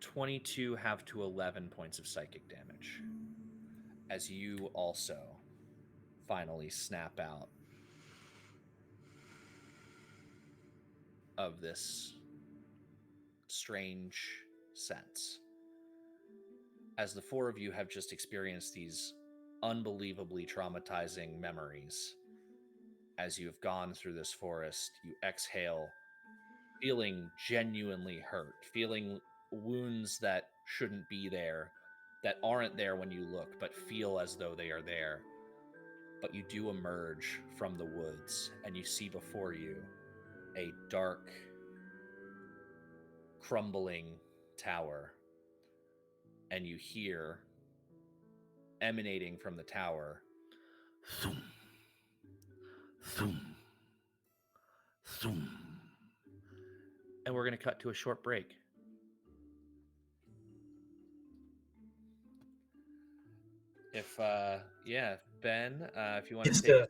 Speaker 1: 22 half to 11 points of psychic damage, as you also finally snap out of this strange sense. As the four of you have just experienced these unbelievably traumatizing memories, as you have gone through this forest, you exhale feeling genuinely hurt, feeling wounds that shouldn't be there, that aren't there when you look, but feel as though they are there. But you do emerge from the woods and you see before you a dark, crumbling tower. And you hear, emanating from the tower, thum, thum, thum. And we're going to cut to a short break. If, yeah, Ben, if you want to
Speaker 2: Just
Speaker 1: take us.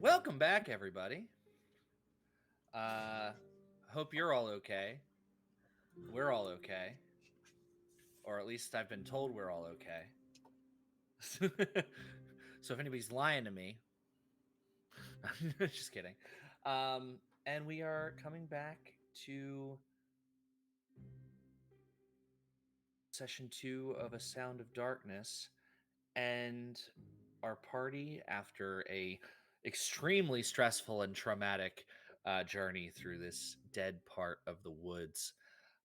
Speaker 1: Welcome back, everybody. Uh, hope you're all okay. We're all okay, or at least I've been told we're all okay. So if anybody's lying to me, just kidding. And we are coming back to session 2 of A Sound of Darkness, and our party, after a extremely stressful and traumatic journey through this dead part of the woods,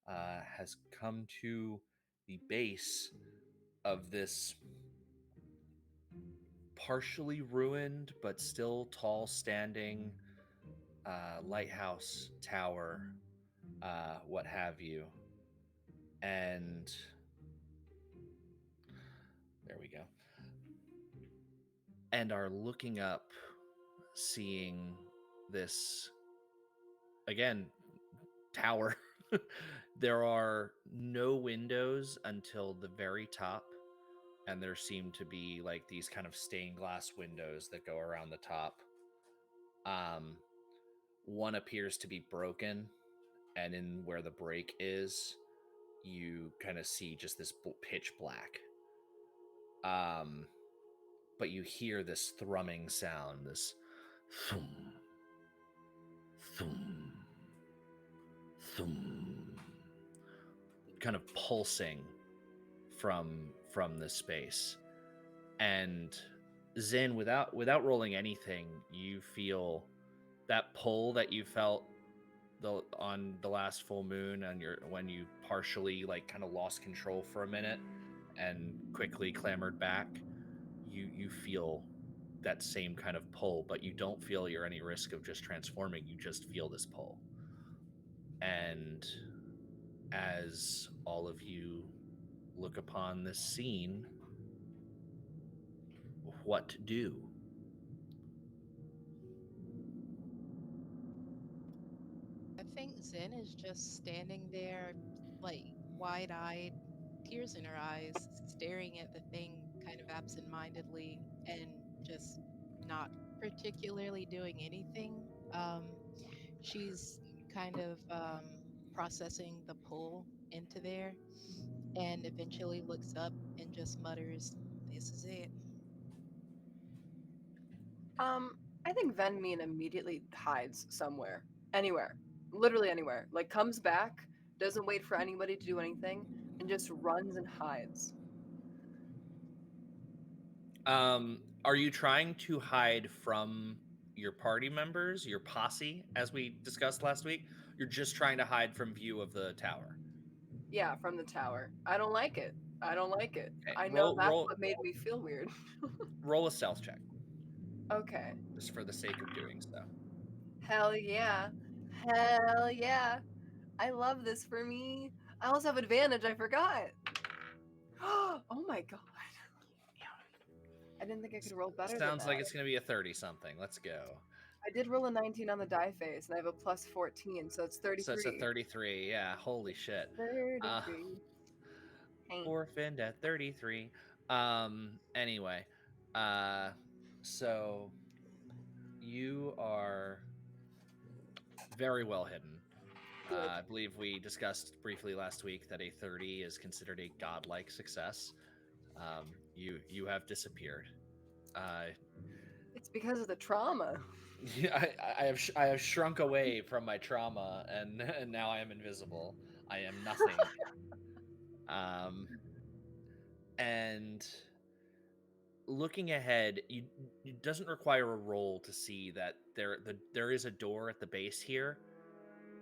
Speaker 1: has come to the base of this partially ruined but still tall standing lighthouse tower, what have you. And there we go. And are looking up, seeing this again tower. There are no windows until the very top, and there seem to be like these kind of stained glass windows that go around the top. Um, one appears to be broken, and in where the break is, you kind of see just this pitch black. But you hear this thrumming sound, this thum, thum, thum, kind of pulsing from this space. And Zin, without rolling anything, you feel that pull that you felt on the last full moon, and when you partially like kind of lost control for a minute and quickly clambered back. You feel that same kind of pull, but you don't feel you're any risk of just transforming. You just feel this pull. And as all of you look upon this scene, what to do?
Speaker 5: I think Zen is just standing there, like wide-eyed, tears in her eyes, staring at the thing kind of absent-mindedly and just not particularly doing anything. She's kind of processing the pull into there and eventually looks up and just mutters, "This is it."
Speaker 4: I think Ven Mean immediately hides somewhere, anywhere, literally anywhere. Like comes back, doesn't wait for anybody to do anything, and just runs and hides.
Speaker 1: Are you trying to hide from your party members, your posse, as we discussed last week? You're just trying to hide from view of the tower.
Speaker 4: Yeah, from the tower. I don't like it. I don't like it.
Speaker 1: Okay,
Speaker 4: I know
Speaker 1: roll
Speaker 4: that's
Speaker 1: roll
Speaker 4: what made me feel weird.
Speaker 1: roll a stealth check,
Speaker 4: Okay.
Speaker 1: just for the sake of doing so.
Speaker 4: Hell yeah. Hell yeah. I love this for me. I also have advantage, I forgot. Oh my god. I didn't think I could roll better than
Speaker 1: Sounds like
Speaker 4: that.
Speaker 1: it's gonna be a 30 something. Let's go.
Speaker 4: I did roll a 19 on the die face, and I have a plus 14, so it's
Speaker 1: So it's a
Speaker 4: 33.
Speaker 1: 33. Yeah, holy shit.
Speaker 4: 33. Hey.
Speaker 1: Orphaned at 33. Anyway, uh so you are very well hidden.
Speaker 4: Good.
Speaker 1: I believe we discussed briefly last week that a 30 is considered a godlike success. You have disappeared. Uh,
Speaker 4: It's because of the trauma.
Speaker 1: yeah, I have shrunk away from my trauma, and now I am invisible. I am nothing. Um, and looking ahead, it doesn't require a roll to see that there is a door at the base here,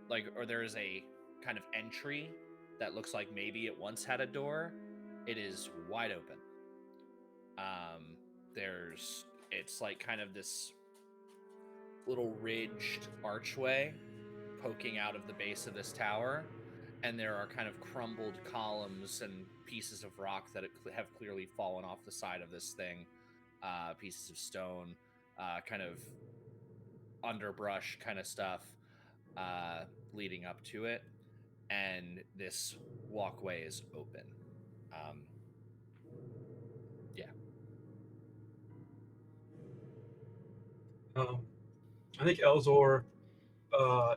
Speaker 1: like, or there is a kind of entry that looks like maybe it once had a door. It is wide open. Um, it's like kind of this little ridged archway poking out of the base of this tower, and there are kind of crumbled columns and pieces of rock that have clearly fallen off the side of this thing, pieces of stone, kind of underbrush kind of stuff, leading up to it, and this walkway is open. um, yeah.
Speaker 2: Um, I think Elzor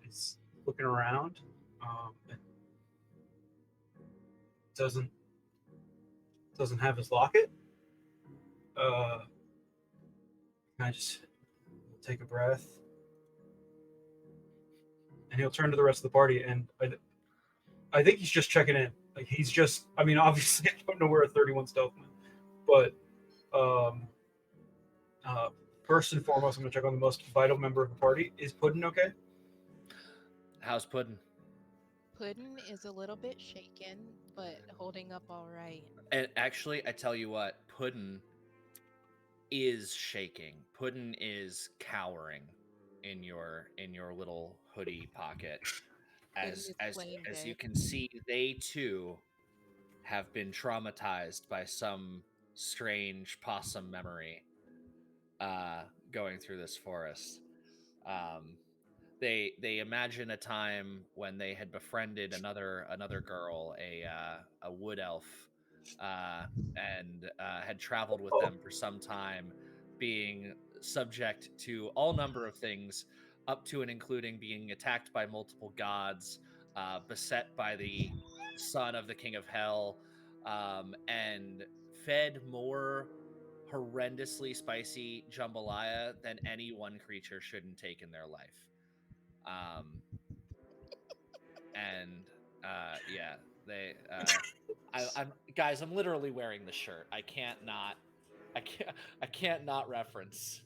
Speaker 2: is looking around. And doesn't doesn't have his locket. Uh, I just take a breath, and he'll turn to the rest of the party, and I think he's just checking in. Like he's just, I mean, obviously, I don't know where a 31 stealth went, but um, uh, first and foremost, I'm going to check on the most vital member of the party. Is Puddin okay?
Speaker 1: How's Puddin'?
Speaker 5: Puddin is a little bit shaken, but holding up all right.
Speaker 1: And actually, I tell you what, Puddin' is shaking. Puddin' is cowering in your little hoodie pocket.
Speaker 5: Puddin
Speaker 1: As
Speaker 5: is
Speaker 1: as
Speaker 5: playing
Speaker 1: as you
Speaker 5: dead.
Speaker 1: can see, they too have been traumatized by some strange possum memory uh, going through this forest. Um, they imagine a time when they had befriended another girl, a wood elf, uh, and had traveled with
Speaker 2: Oh,
Speaker 1: them for some time, being subject to all number of things, up to and including being attacked by multiple gods, beset by the son of the king of hell, and fed more horrendously spicy jambalaya than any one creature shouldn't take in their life. um and yeah, they I'm guys, I'm literally wearing the shirt. I can't I can't not reference.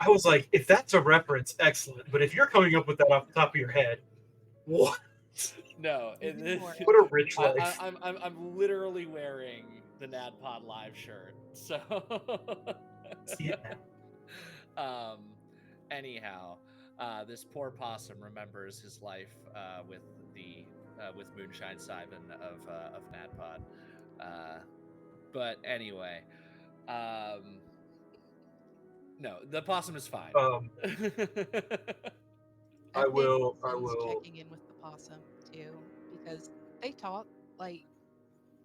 Speaker 2: I was like, if that's a reference, excellent. But if you're coming up with that off the top of your head, what?
Speaker 1: No,
Speaker 5: Even more
Speaker 2: What a
Speaker 5: epic.
Speaker 2: rich life.
Speaker 1: I'm literally wearing the NADPOD live shirt. So
Speaker 2: See it now.
Speaker 1: um anyhow, this poor possum remembers his life the with Moonshine Simon of NADPOD. Uh, but anyway, um, no, the possum is fine.
Speaker 2: Um,
Speaker 5: I
Speaker 2: I
Speaker 5: think
Speaker 2: will. I
Speaker 5: Zoe's
Speaker 2: will.
Speaker 5: checking in with the possum too, because they talk like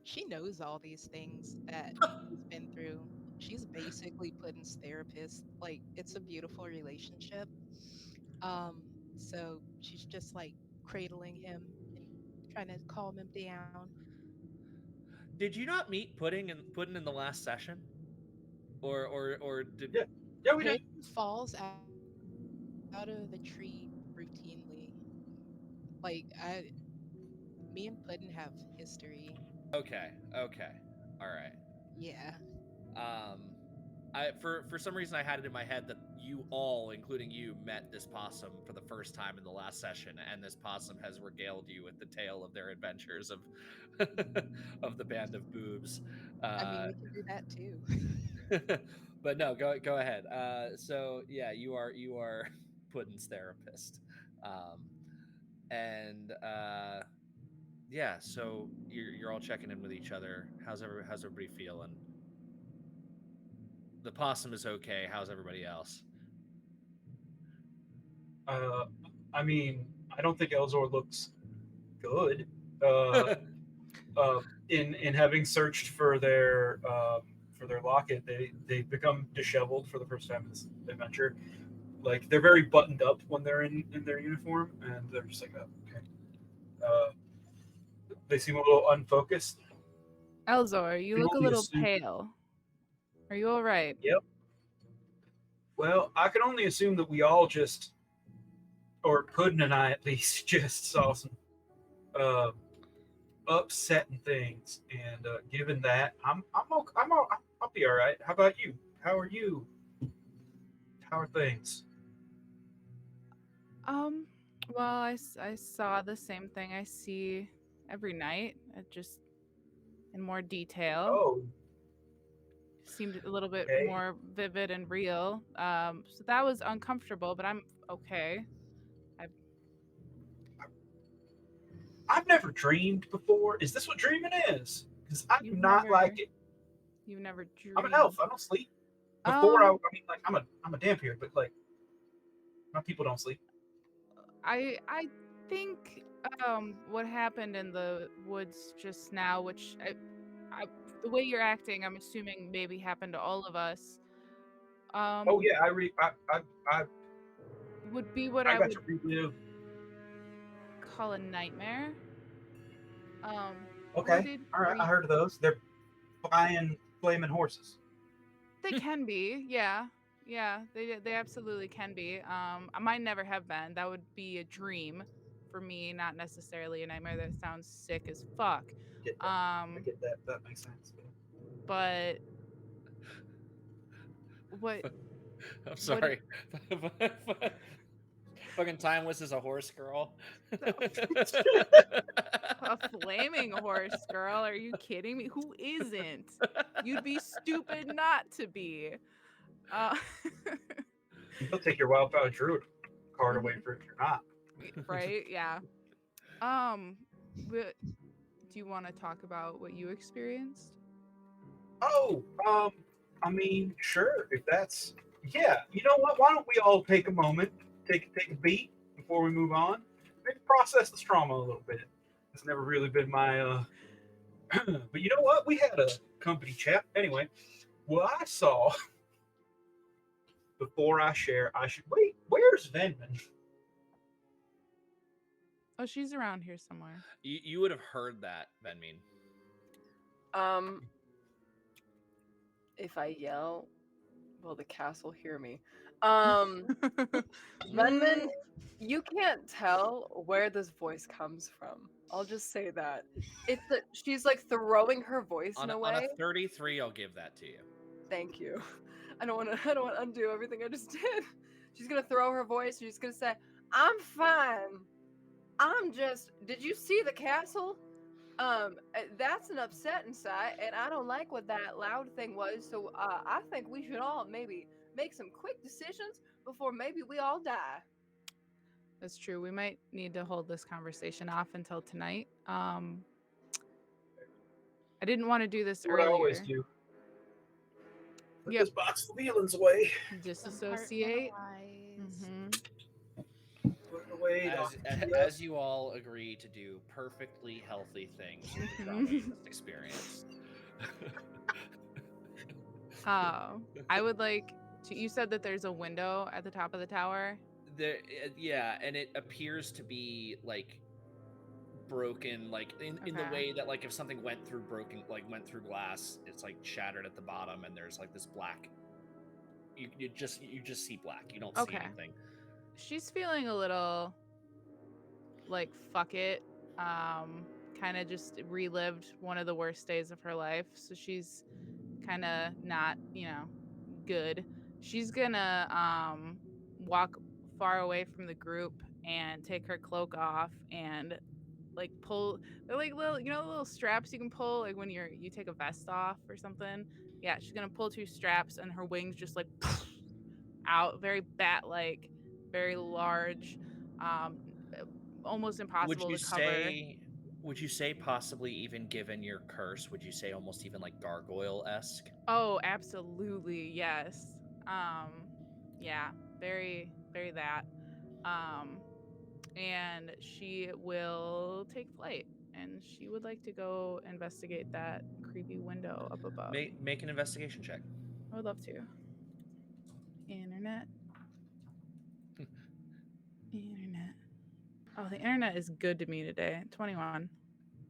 Speaker 5: she knows all these things that he's been through. She's basically Puddin's therapist. Like it's a beautiful relationship. Um, so she's just like cradling him and trying to calm him down.
Speaker 1: Did you not meet Pudding in the last session, or did?
Speaker 2: Yeah. Yeah, we did.
Speaker 5: Puddin falls out of the tree routinely. Like me and Puddin have history.
Speaker 1: Okay, okay, all right.
Speaker 5: Yeah.
Speaker 1: Um, for some reason I had it in my head that you all, including you, met this possum for the first time in the last session, and this possum has regaled you with the tale of their adventures of of the band of boobs.
Speaker 5: I mean,
Speaker 1: Uh,
Speaker 5: we can do that too.
Speaker 1: but no, go ahead. So yeah, you are Puddin's therapist, and yeah, so you're all checking in with each other. How's everybody feeling? The possum is okay. How's everybody else?
Speaker 2: Uh, I mean, I don't think Elzor looks good. Uh, in having searched for their locket, they've become disheveled for the first time in this adventure. Like they're very buttoned up when they're in their uniform, and they're just like, oh, okay. Uh, they seem a little unfocused.
Speaker 3: Elzor,
Speaker 2: I
Speaker 3: you
Speaker 2: can
Speaker 3: look a
Speaker 2: only
Speaker 3: little
Speaker 2: assume.
Speaker 3: pale. Are you all right?
Speaker 2: Yep. Well, I can only assume that we all just, or Puddin and I at least, just saw some uh, upsetting things. And given that, I'll be all right. How about you? How are you? How are things?
Speaker 3: Um, well, I saw the same thing I see every night, just in more detail.
Speaker 2: Oh,
Speaker 3: Seemed a little bit
Speaker 2: okay.
Speaker 3: more vivid and real. So that was uncomfortable, but I'm okay. I
Speaker 2: I've never dreamed before. Is this what dreaming is? Because I do
Speaker 3: you've
Speaker 2: not
Speaker 3: never
Speaker 2: like it.
Speaker 3: you've never
Speaker 2: I'm an
Speaker 3: dreamed.
Speaker 2: elf. I don't sleep. Before I
Speaker 3: Um,
Speaker 2: mean, like I'm a damn here, but like my people don't sleep.
Speaker 3: I think what happened in the woods just now, which I the way you're acting, I'm assuming maybe happened to all of us.
Speaker 2: Oh
Speaker 3: Um,
Speaker 2: yeah, I
Speaker 3: would be what
Speaker 2: I
Speaker 3: I
Speaker 2: got to
Speaker 3: would
Speaker 2: relive.
Speaker 3: call a nightmare. Where
Speaker 2: Okay,
Speaker 3: did
Speaker 2: all
Speaker 3: where
Speaker 2: right, I
Speaker 3: you
Speaker 2: heard of those. They're flying flaming horses.
Speaker 3: they can be, yeah. Yeah, they absolutely can be. Mine never have been. That would be a dream for me, not necessarily a nightmare. That sounds sick as fuck.
Speaker 2: Get that? I
Speaker 3: Um,
Speaker 2: get that. That makes sense.
Speaker 3: but what
Speaker 1: I'm
Speaker 3: what it
Speaker 1: sorry. Fucking Timeless is a horse girl.
Speaker 3: the a flaming horse girl? Are you kidding me? Who isn't? You'd be stupid not to be. Uh,
Speaker 2: You'll take your wildfire druid card away
Speaker 3: mhm,
Speaker 2: for if you're not.
Speaker 3: right? Yeah. Um, but do you want to talk about what you experienced?
Speaker 2: Oh, I mean, sure, if that's yeah. You know what? Why don't we all take a moment, take a beat before we move on? Maybe process the trauma a little bit. It's never really been my but you know what? We had a company chat anyway. What I saw before I share, I should wait. Where's Venman?
Speaker 3: Oh, she's around here somewhere.
Speaker 1: You would have heard that, Benmin.
Speaker 4: Um, if I yell, will the castle hear me? Um, Menman, you can't tell where this voice comes from. I'll just say that. She's like throwing her voice in a
Speaker 1: On a
Speaker 4: way.
Speaker 1: 33, I'll give that to you.
Speaker 4: Thank you. I don't want to undo everything I just did. She's gonna throw her voice. She's gonna say, "I'm fine. I'm just. Did you see the castle? That's an upsetting sight, and I don't like what that loud thing was. So I think we should all maybe make some quick decisions before maybe we all die."
Speaker 3: That's true. We might need to hold this conversation off until tonight. I didn't want to do this
Speaker 2: Do what I always
Speaker 3: earlier.
Speaker 2: do. Put
Speaker 3: Yep.
Speaker 2: this box of feelings away.
Speaker 3: Disassociate.
Speaker 5: Compartmentalize.
Speaker 3: Mm-hmm.
Speaker 2: Put it away. Don't pick it up.
Speaker 1: As you all agree to do perfectly healthy things with the trauma you
Speaker 3: Mm-hmm.
Speaker 1: just experienced.
Speaker 3: I would like to. You said that there's a window at the top of the tower.
Speaker 1: There, yeah, and it appears to be like broken, like in the
Speaker 3: Okay.
Speaker 1: way that like if something went through went through glass, it's like shattered at the bottom, and there's like this black. You just see black. You don't see
Speaker 3: Okay.
Speaker 1: anything.
Speaker 3: She's feeling a little like fuck it. Kind of just relived one of the worst days of her life. So she's kind of not, good. She's gonna walk far away from the group and take her cloak off and like pull they're like little little straps you can pull like when you take a vest off or something. Yeah, she's gonna pull two straps and her wings just like out, very bat like, very large, um almost
Speaker 1: Would
Speaker 3: impossible
Speaker 1: you
Speaker 3: to cover.
Speaker 1: say? Would you say possibly even given your curse? Would you say almost even like gargoyle esque?
Speaker 3: Oh, absolutely, yes. Um, yeah, very, very that. Um, and she will take flight, and she would like to go investigate that creepy window up above.
Speaker 1: Make an investigation check.
Speaker 3: I would love to. Internet, internet. Oh, the internet is good to me today. 21.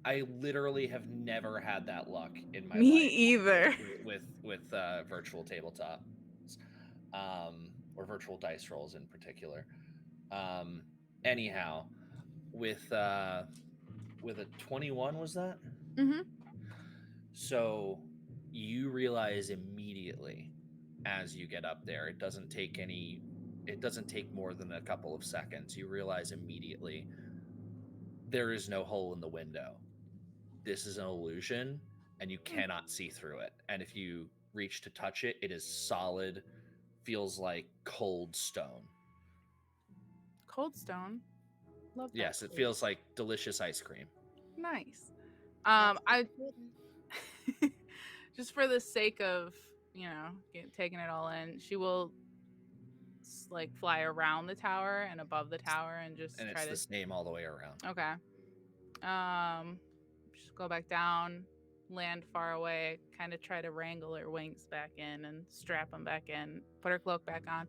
Speaker 1: I literally have never had that luck in my
Speaker 3: Me
Speaker 1: life
Speaker 3: either.
Speaker 1: with virtual tabletop, or virtual dice rolls in particular. Um, anyhow, with with a 21, was that?
Speaker 3: Mm-hmm.
Speaker 1: So you realize immediately as you get up there, it doesn't take more than a couple of seconds. You realize immediately there is no hole in the window. This is an illusion and you cannot see through it. And if you reach to touch it, it is solid, feels like cold stone.
Speaker 3: Cold Stone. Love that
Speaker 1: Yes, it
Speaker 3: place.
Speaker 1: feels like delicious ice cream.
Speaker 3: Nice.
Speaker 5: That's
Speaker 3: I
Speaker 5: good.
Speaker 3: just for the sake of taking it all in, she will like fly around the tower and above the tower and just
Speaker 1: And
Speaker 3: try
Speaker 1: it's
Speaker 3: to.
Speaker 1: the same all the way around.
Speaker 3: Okay. Just go back down. land far away, kind of try to wrangle her wings back in and strap them back in, put her cloak back on.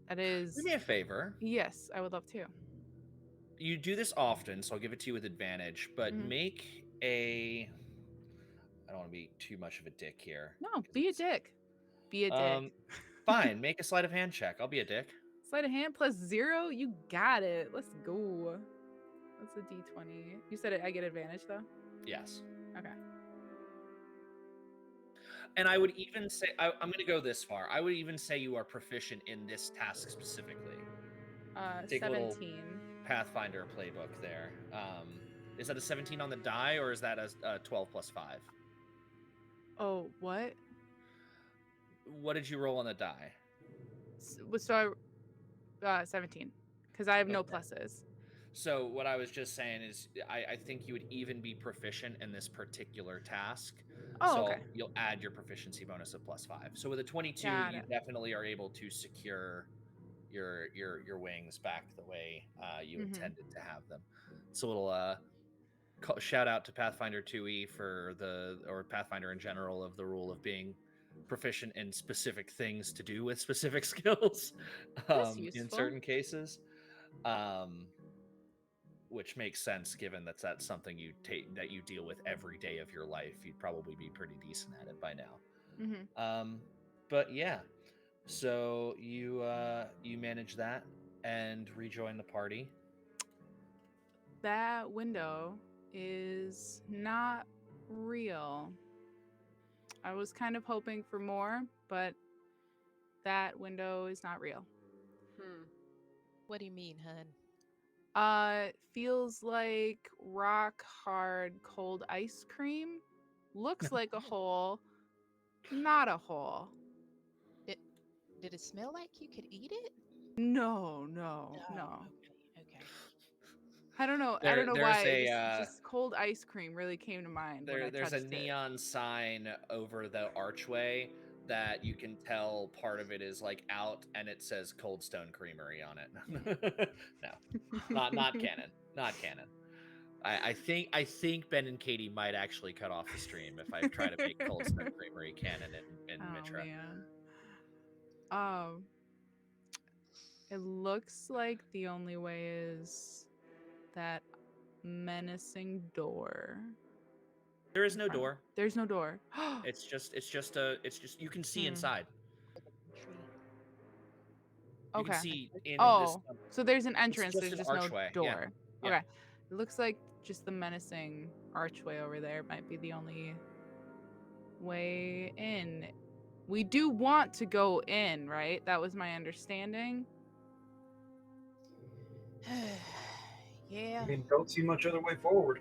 Speaker 3: That
Speaker 1: Do
Speaker 3: is,
Speaker 1: me a favor.
Speaker 3: yes, I would love to.
Speaker 1: You do this often, so I'll give it to you with advantage, but
Speaker 3: Mhm.
Speaker 1: make a. I don't want to be too much of a dick here.
Speaker 3: No,
Speaker 1: 'cause
Speaker 3: be a
Speaker 1: it's-
Speaker 3: dick. Be a dick.
Speaker 1: Fine, make a sleight of hand check. I'll be a dick.
Speaker 3: Sleight of hand plus 0. You got it. Let's go. What's a d20? You said I get advantage though.
Speaker 1: Yes.
Speaker 3: Okay.
Speaker 1: And I would even say, I'm going to go this far. I would even say you are proficient in this task specifically. Take a little
Speaker 3: 17.
Speaker 1: Pathfinder playbook there. Is that a 17 on the die, or is that a 12 plus 5?
Speaker 3: Oh, what?
Speaker 1: What did you roll on the die?
Speaker 3: So 17, because I have no
Speaker 1: Okay.
Speaker 3: pluses.
Speaker 1: So what I was just saying is I think you would even be proficient in this particular task.
Speaker 3: Oh,
Speaker 1: So
Speaker 3: okay.
Speaker 1: you'll add your proficiency bonus of plus 5. So with a 22,
Speaker 3: Got
Speaker 1: you
Speaker 3: it.
Speaker 1: definitely are able to secure your wings back the way you intended to have them. It's a little shout out to Pathfinder 2e or Pathfinder in general, of the rule of being proficient in specific things to do with specific skills
Speaker 3: That's
Speaker 1: in
Speaker 3: useful.
Speaker 1: certain cases. Which makes sense given that's something that you deal with every day of your life. You'd probably be pretty decent at it by now. But yeah, so you manage that and rejoin the party.
Speaker 3: That window is not real. I was kind of hoping for more, but that window is not real.
Speaker 5: What do you mean, hun?
Speaker 3: Feels like rock hard cold ice cream. Looks like a hole, not a hole.
Speaker 5: Did it smell like you could eat it?
Speaker 3: No.
Speaker 5: Okay.
Speaker 3: I don't know. I
Speaker 1: There,
Speaker 3: don't know
Speaker 1: there's
Speaker 3: why.
Speaker 1: a
Speaker 3: Just cold ice cream really came to mind when I
Speaker 1: there's
Speaker 3: touched
Speaker 1: a
Speaker 3: it.
Speaker 1: neon sign over the archway that you can tell part of it is like out, and it says Cold Stone Creamery on it. No, not canon. Not canon. I think Ben and Katie might actually cut off the stream if I try to make Cold Stone Creamery canon in
Speaker 3: Oh
Speaker 1: Mitra.
Speaker 3: man. It looks like the only way is that menacing door.
Speaker 1: There is no door.
Speaker 3: There's no door.
Speaker 1: It's just you can see
Speaker 3: Hmm.
Speaker 1: inside.
Speaker 5: Tree.
Speaker 1: You
Speaker 3: Okay.
Speaker 1: can see in this.
Speaker 3: So there's an
Speaker 1: It's
Speaker 3: entrance.
Speaker 1: just
Speaker 3: There's
Speaker 1: an
Speaker 3: just
Speaker 1: archway.
Speaker 3: no
Speaker 1: Yeah.
Speaker 3: door.
Speaker 1: Yeah.
Speaker 3: Okay. It looks like just the menacing archway over there might be the only way in. We do want to go in, right? That was my understanding.
Speaker 5: Yeah.
Speaker 2: I mean, don't see much other way forward.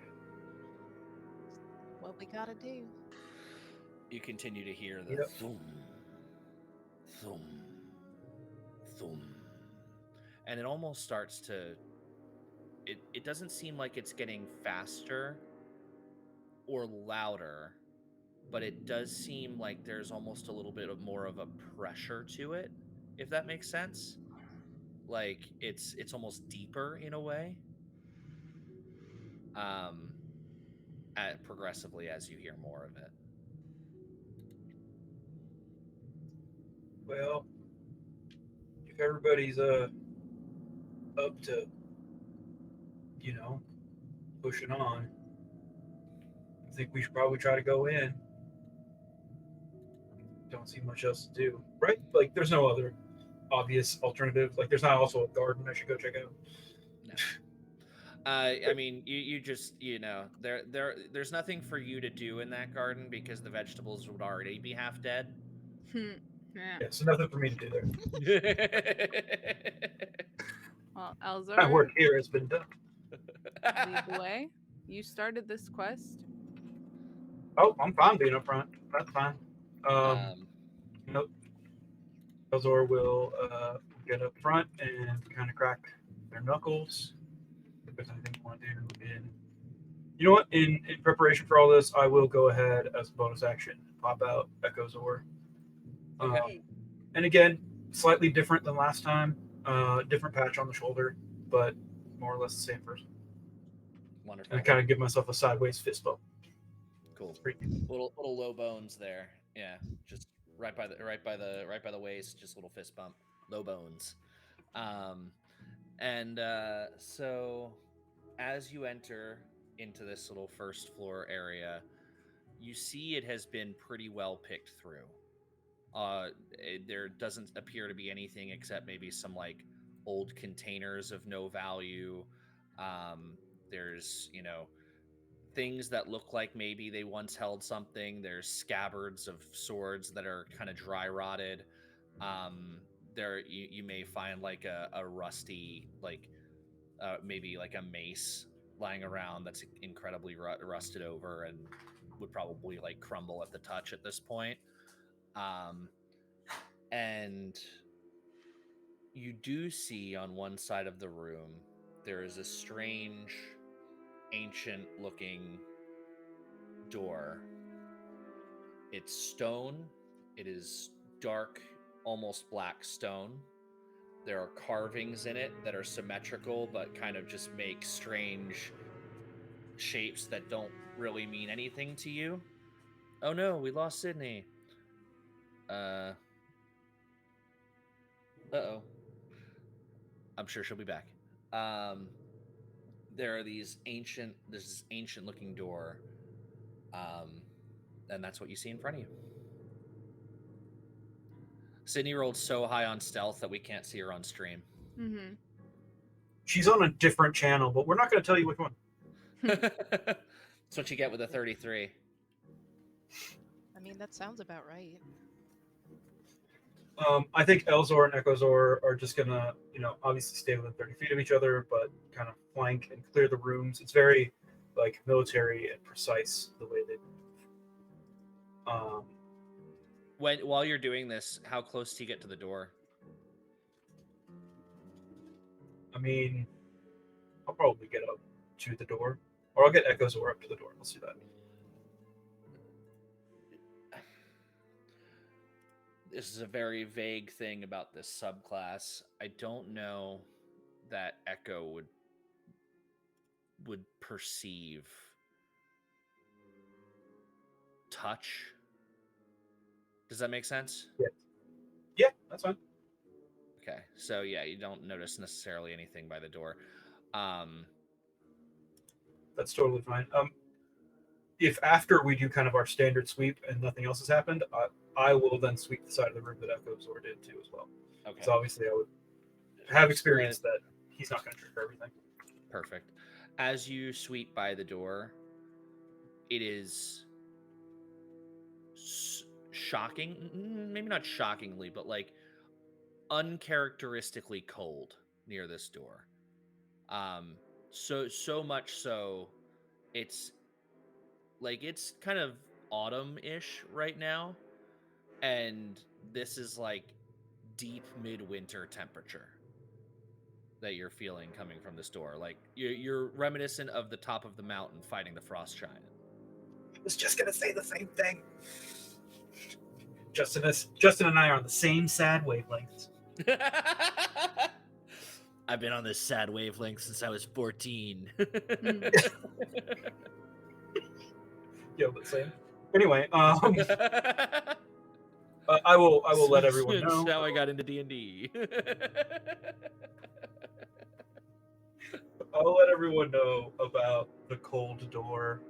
Speaker 5: What we gotta do.
Speaker 1: You continue to hear the
Speaker 2: Yep.
Speaker 1: thum, thum, thum, and it almost starts to. It doesn't seem like it's getting faster or louder, but it does seem like there's almost a little bit of more of a pressure to it, if that makes sense. Like it's almost deeper in a way. Progressively as you hear more of it.
Speaker 2: Well, if everybody's up to, pushing on, I think we should probably try to go in. Don't see much else to do, right? Like, there's no other obvious alternative. Like, there's not also a garden I should go check out.
Speaker 1: No. I mean, you just there's nothing for you to do in that garden because the vegetables would already be half dead.
Speaker 3: Yeah.
Speaker 2: Yeah, so nothing for me to do there.
Speaker 3: Well,
Speaker 2: My
Speaker 3: Elzor,
Speaker 2: work here has been done.
Speaker 3: lead the way. You started this quest.
Speaker 2: Oh, I'm fine being up front. That's fine. Nope. Elzor will get up front and kind of crack their knuckles. If there's anything you want to do you know what? In preparation for all this, I will go ahead as a bonus action, pop out Echo Zor.
Speaker 1: Okay.
Speaker 2: And again, slightly different than last time. Different patch on the shoulder, but more or less the same person.
Speaker 1: Wonderful.
Speaker 2: And I kind of give myself a sideways fist bump.
Speaker 1: Cool.
Speaker 2: It's pretty cute.
Speaker 1: Little low bones there. Yeah, just right by the waist, just a little fist bump. Low bones. Um, and so as you enter into this little first floor area, you see it has been pretty well picked through. There doesn't appear to be anything except maybe some like old containers of no value. There's things that look like maybe they once held something. There's scabbards of swords that are kind of dry rotted. There you may find like a rusty maybe like a mace lying around that's incredibly rusted over and would probably like crumble at the touch at this point. Um, and you do see on one side of the room there is a strange, ancient looking door. It's stone, it is dark, almost black stone. There are carvings in it that are symmetrical but kind of just make strange shapes that don't really mean anything to you. Oh no, we lost Sydney. Uh oh. I'm sure she'll be back. Um there's this ancient looking door. Um and that's what you see in front of you. Sydney rolled so high on stealth that we can't see her on stream.
Speaker 3: Mm-hmm.
Speaker 2: She's on a different channel, but we're not going to tell you which one.
Speaker 1: That's what you get with a 33.
Speaker 5: I mean, that sounds about right.
Speaker 2: I think Elzor and Echozor are just gonna, obviously stay within 30 feet of each other, but kind of flank and clear the rooms. It's very like military and precise the way they move.
Speaker 1: While you're doing this, how close do you get to the door?
Speaker 2: I mean, I'll probably get up to the door, or I'll get Echozor up to the door. Let's do that.
Speaker 1: This is a very vague thing about this subclass. I don't know that Echo would perceive touch. Does that make sense?
Speaker 2: Yeah, yeah, that's fine.
Speaker 1: Okay, so yeah, you don't notice necessarily anything by the door. Um,
Speaker 2: That's totally fine. If after we do kind of our standard sweep and nothing else has happened, I will then sweep the side of the room that Echozor did too as well.
Speaker 1: okay,
Speaker 2: Because obviously I would have experience that he's not going to trigger everything.
Speaker 1: Perfect. As you sweep by the door, it is shocking, maybe not shockingly, but like uncharacteristically cold near this door. So much so it's it's kind of autumn-ish right now, and this is like deep midwinter temperature that you're feeling coming from this door. Like you're reminiscent of the top of the mountain fighting the frost giant.
Speaker 2: I was just going to say the same thing. Justin and I are on the same sad wavelengths.
Speaker 1: I've been on this sad wavelength since I was 14.
Speaker 2: Yeah, but same. Anyway, I will let everyone know.
Speaker 1: How I got into D&D.
Speaker 2: I'll let everyone know about the cold door.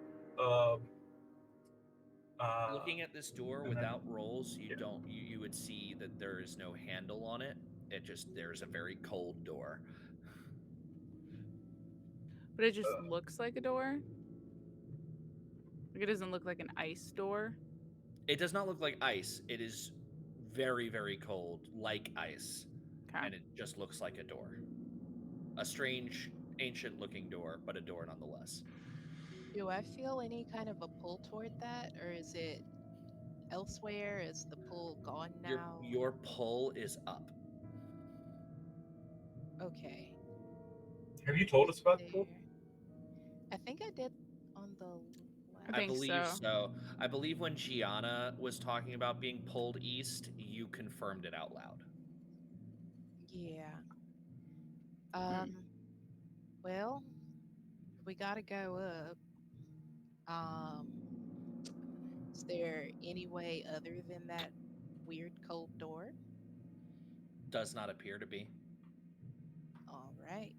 Speaker 1: Looking at this door without rolls,
Speaker 2: yeah.
Speaker 1: you would see that there is no handle on it. There's a very cold door.
Speaker 3: But it just looks like a door. Like it doesn't look like an ice door.
Speaker 1: It does not look like ice. It is very, very cold, like ice.
Speaker 3: Okay.
Speaker 1: And it just looks like a door. A strange, ancient-looking door, but a door nonetheless.
Speaker 5: Do I feel any kind of a pull toward that, or is it elsewhere? Is the pull gone now?
Speaker 1: Your pull is up.
Speaker 5: Okay.
Speaker 2: Have you told us about
Speaker 5: There. I think I did on the last.
Speaker 3: I think
Speaker 1: believe
Speaker 3: so.
Speaker 1: I believe when Gianna was talking about being pulled east, you confirmed it out loud.
Speaker 5: Yeah. Well, we gotta go up. Is there any way other than that weird cold door?
Speaker 1: Does not appear to be.
Speaker 5: All right.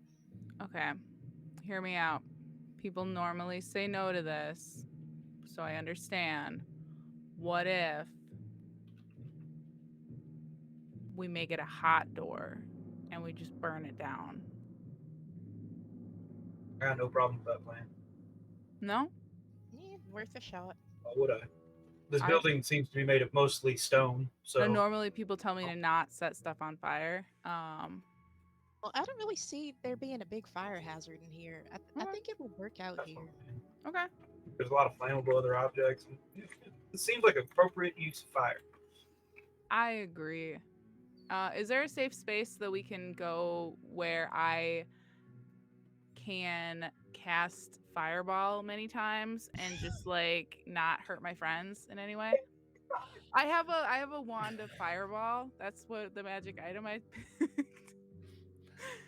Speaker 3: Okay, hear me out. People normally say no to this, so I understand. What if we make it a hot door and we just burn it down?
Speaker 2: I got no problem with that plan.
Speaker 3: No?
Speaker 5: Yeah, worth a shot.
Speaker 2: Why would I? This
Speaker 3: I
Speaker 2: building seems to be made of mostly stone,
Speaker 3: no,
Speaker 2: so
Speaker 3: normally people tell me to not set stuff on fire.
Speaker 5: Well, I don't really see there being a big fire hazard in here. I
Speaker 3: Okay.
Speaker 5: think it will work out
Speaker 2: that's
Speaker 5: here.
Speaker 2: fine.
Speaker 3: Okay.
Speaker 2: There's a lot of flammable other objects. It seems like appropriate use of fire.
Speaker 3: I agree. Is there a safe space that we can go where I can cast fireball many times and just like not hurt my friends in any way? I have a wand of fireball. That's what the magic item I picked.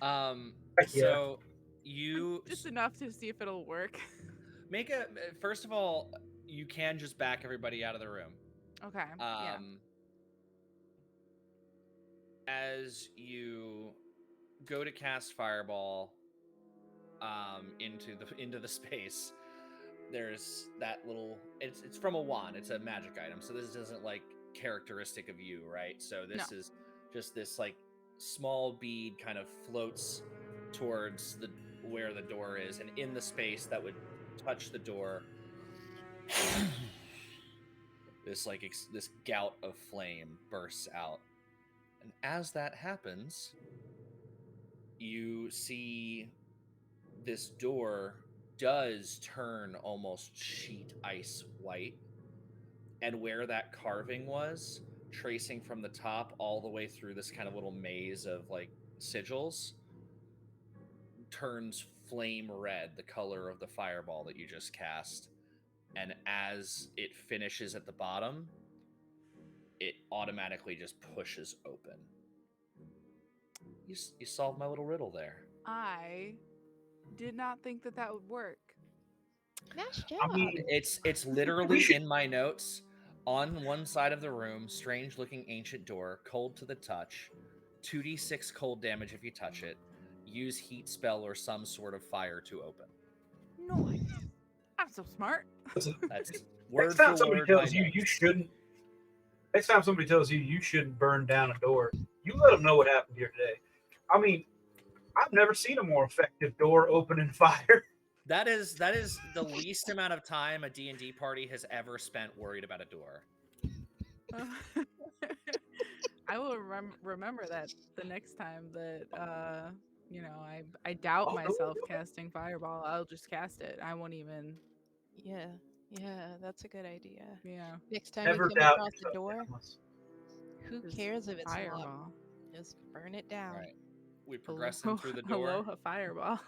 Speaker 2: Heck yeah.
Speaker 1: So you
Speaker 3: Just enough to see if it'll work.
Speaker 1: make a first of all, you can just back everybody out of the room.
Speaker 3: Okay. Yeah.
Speaker 1: As you go to cast fireball into the space, there's that little it's from a wand. It's a magic item, so this isn't like characteristic of you, right? So this
Speaker 3: No.
Speaker 1: is just this like small bead kind of floats towards the where the door is, and in the space that would touch the door, this like this gout of flame bursts out. And as that happens, you see this door does turn almost sheet ice white. And where that carving was, tracing from the top all the way through this kind of little maze of like sigils, turns flame red, the color of the fireball that you just cast. And as it finishes at the bottom, it automatically just pushes open. You solved my little riddle there.
Speaker 3: I did not think that would work.
Speaker 5: Nice job.
Speaker 2: I mean,
Speaker 1: It's literally in my notes. On one side of the room, strange looking ancient door, cold to the touch, 2d6 cold damage if you touch it. Use heat spell or some sort of fire to open.
Speaker 3: Nice. I'm so smart.
Speaker 2: listen,
Speaker 1: That's
Speaker 2: next
Speaker 1: word
Speaker 2: time
Speaker 1: for
Speaker 2: somebody
Speaker 1: word my
Speaker 2: tells you you
Speaker 1: notes.
Speaker 2: shouldn't. Next time somebody tells you you shouldn't burn down a door, you let them know what happened here today. I mean, I've never seen a more effective door opening fire.
Speaker 1: That is the least amount of time a D&D party has ever spent worried about a door.
Speaker 3: I will remember that the next time that I doubt
Speaker 2: Oh, no,
Speaker 3: myself
Speaker 2: no.
Speaker 3: casting fireball. I'll just cast it. I won't even.
Speaker 5: Yeah, that's a good idea.
Speaker 3: Yeah.
Speaker 5: Next time
Speaker 2: Never
Speaker 5: you come
Speaker 2: doubt
Speaker 5: across a
Speaker 2: yourself,
Speaker 5: door,
Speaker 2: Thomas.
Speaker 5: who
Speaker 3: Just
Speaker 5: cares if it's locked?
Speaker 3: fireball.
Speaker 5: Just burn it down.
Speaker 1: Right. We progress in through the door.
Speaker 3: Aloha fireball.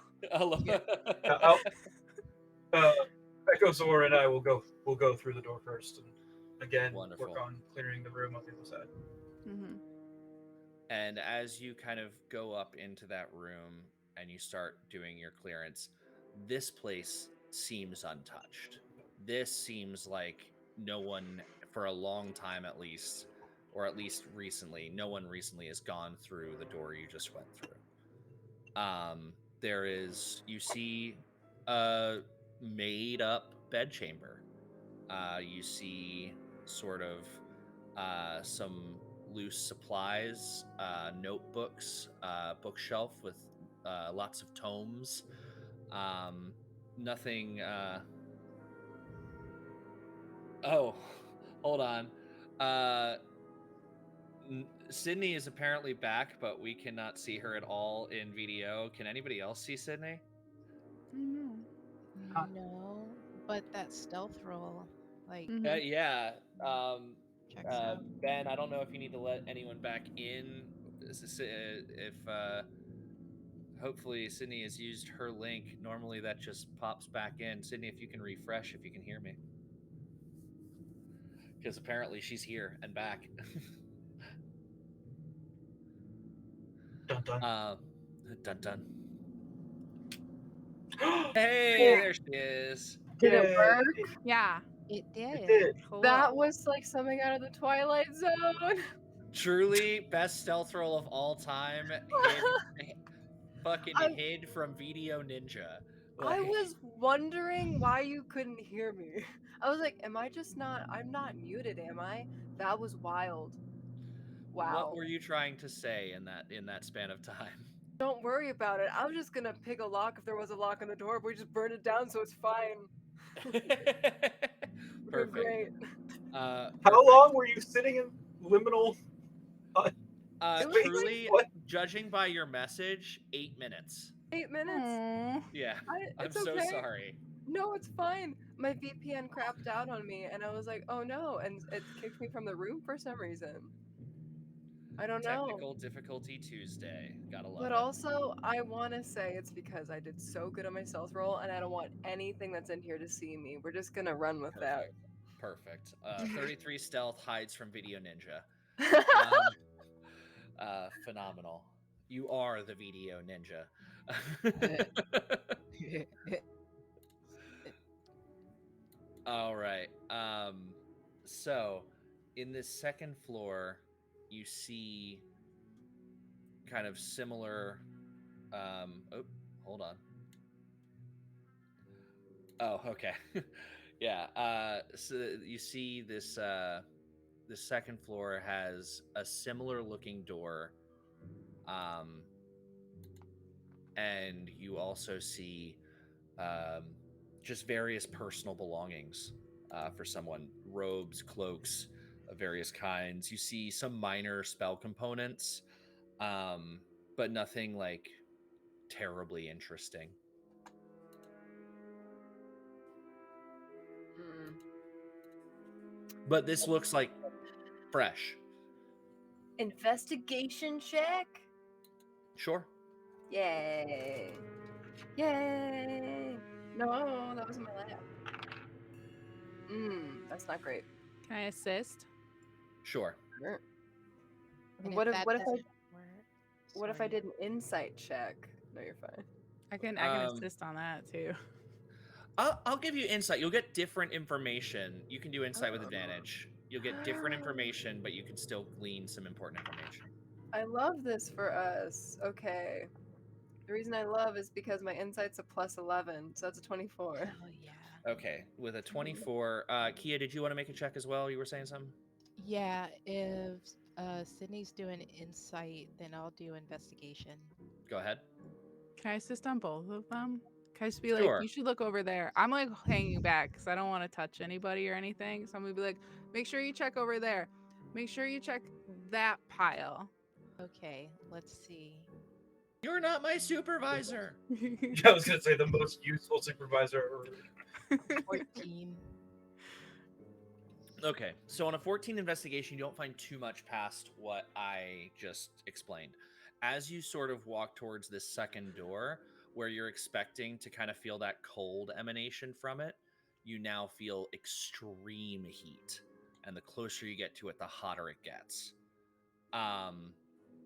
Speaker 5: Yeah.
Speaker 2: I'll, Echo Zora and I will go through the door first, and again
Speaker 1: Wonderful.
Speaker 2: work on clearing the room on the other side.
Speaker 3: Mm-hmm.
Speaker 1: And as you kind of go up into that room and you start doing your clearance, this place seems untouched. This seems like no one, for a long time at least, or at least recently, no one recently has gone through the door you just went through. You see a made up bedchamber. You see sort of some loose supplies, notebooks, bookshelf with lots of tomes. Nothing. Oh, hold on. Sydney is apparently back, but we cannot see her at all in VDO. Can anybody else see Sydney?
Speaker 3: No.
Speaker 5: No, but that stealth roll, like,
Speaker 3: Mhm.
Speaker 1: Yeah.
Speaker 5: checks out.
Speaker 1: Ben, I don't know if you need to let anyone back in. If hopefully Sydney has used her link. Normally that just pops back in. Sydney, if you can refresh, if you can hear me, because apparently she's here and back.
Speaker 2: Dun dun.
Speaker 1: Dun dun. Hey, there she is.
Speaker 4: Did it
Speaker 2: Yay.
Speaker 4: work?
Speaker 3: Yeah.
Speaker 5: It
Speaker 2: It
Speaker 5: did.
Speaker 2: did.
Speaker 3: Cool.
Speaker 4: That was like something out of the Twilight Zone.
Speaker 1: Truly, best stealth roll of all time. Fucking
Speaker 4: I,
Speaker 1: hid from Video Ninja.
Speaker 4: I
Speaker 1: Like,
Speaker 4: was wondering why you couldn't hear me. I was like, am I just not? I'm not muted, am I? That was wild.
Speaker 1: what
Speaker 4: Wow.
Speaker 1: were you trying to say in that span of time?
Speaker 4: Don't worry about it. I was just gonna pick a lock if there was a lock on the door, but we just burned it down, so it's fine. We're
Speaker 1: Perfect.
Speaker 4: great.
Speaker 2: How
Speaker 1: Perfect.
Speaker 2: long were you sitting in liminal?
Speaker 4: It was
Speaker 1: Truly,
Speaker 2: What?
Speaker 1: judging by your message, 8 minutes.
Speaker 4: 8 minutes.
Speaker 3: Aw.
Speaker 1: Yeah, I'm
Speaker 4: It's
Speaker 1: so
Speaker 4: okay.
Speaker 1: sorry.
Speaker 4: No, it's fine. My VPN crapped out on me, and I was like, oh no, and it kicked me from the room for some reason. I don't know.
Speaker 1: Technical difficulty Tuesday. Gotta love
Speaker 4: But
Speaker 1: it.
Speaker 4: also, I want to say it's because I did so good on my stealth roll, and I don't want anything that's in here to see me. We're just gonna run with that.
Speaker 1: Perfect. 33 stealth hides from Video Ninja. Phenomenal. You are the Video Ninja. All right. So in this second floor, you see kind of similar. Oh, hold on. Oh, okay. Yeah. So you see this. The second floor has a similar looking door, um, and you also see just various personal belongings for someone: robes, cloaks of various kinds. You see some minor spell components, but nothing like terribly interesting.
Speaker 4: Hmm.
Speaker 1: But this looks like fresh.
Speaker 4: Investigation check.
Speaker 1: Sure.
Speaker 4: Yay! Yay! No, that wasn't my lab. That's not great.
Speaker 3: Can I assist?
Speaker 1: Sure.
Speaker 4: Sure.
Speaker 5: And
Speaker 4: What if
Speaker 5: that
Speaker 4: what if I
Speaker 5: doesn't work,
Speaker 4: what if I
Speaker 5: sorry.
Speaker 4: did an insight check? No, you're fine.
Speaker 3: I can
Speaker 1: Um,
Speaker 3: assist on that too.
Speaker 1: I'll give you insight. You'll get different information. You can do insight with
Speaker 4: Oh.
Speaker 1: advantage. You'll get different information, but you can still glean some important information.
Speaker 4: I love this for us. Okay. The reason I love is because my insight's a plus 11, so that's a 24.
Speaker 5: Hell yeah.
Speaker 1: Okay, with a 24, Kia, did you want to make a check as well? You were saying something?
Speaker 5: Yeah, if Sydney's doing insight, then I'll do investigation.
Speaker 1: Go ahead.
Speaker 3: Can I assist on both of them? Can I just be like,
Speaker 1: Sure.
Speaker 3: you should look over there? I'm like hanging back because I don't want to touch anybody or anything. So I'm gonna be like, make sure you check over there. Make sure you check that pile.
Speaker 5: Okay, let's see.
Speaker 1: You're not my supervisor.
Speaker 2: I was gonna say the most useful supervisor ever.
Speaker 5: 14.
Speaker 1: Okay, so on a 14 investigation, you don't find too much past what I just explained. As you sort of walk towards this second door, where you're expecting to kind of feel that cold emanation from it, you now feel extreme heat. And the closer you get to it, the hotter it gets.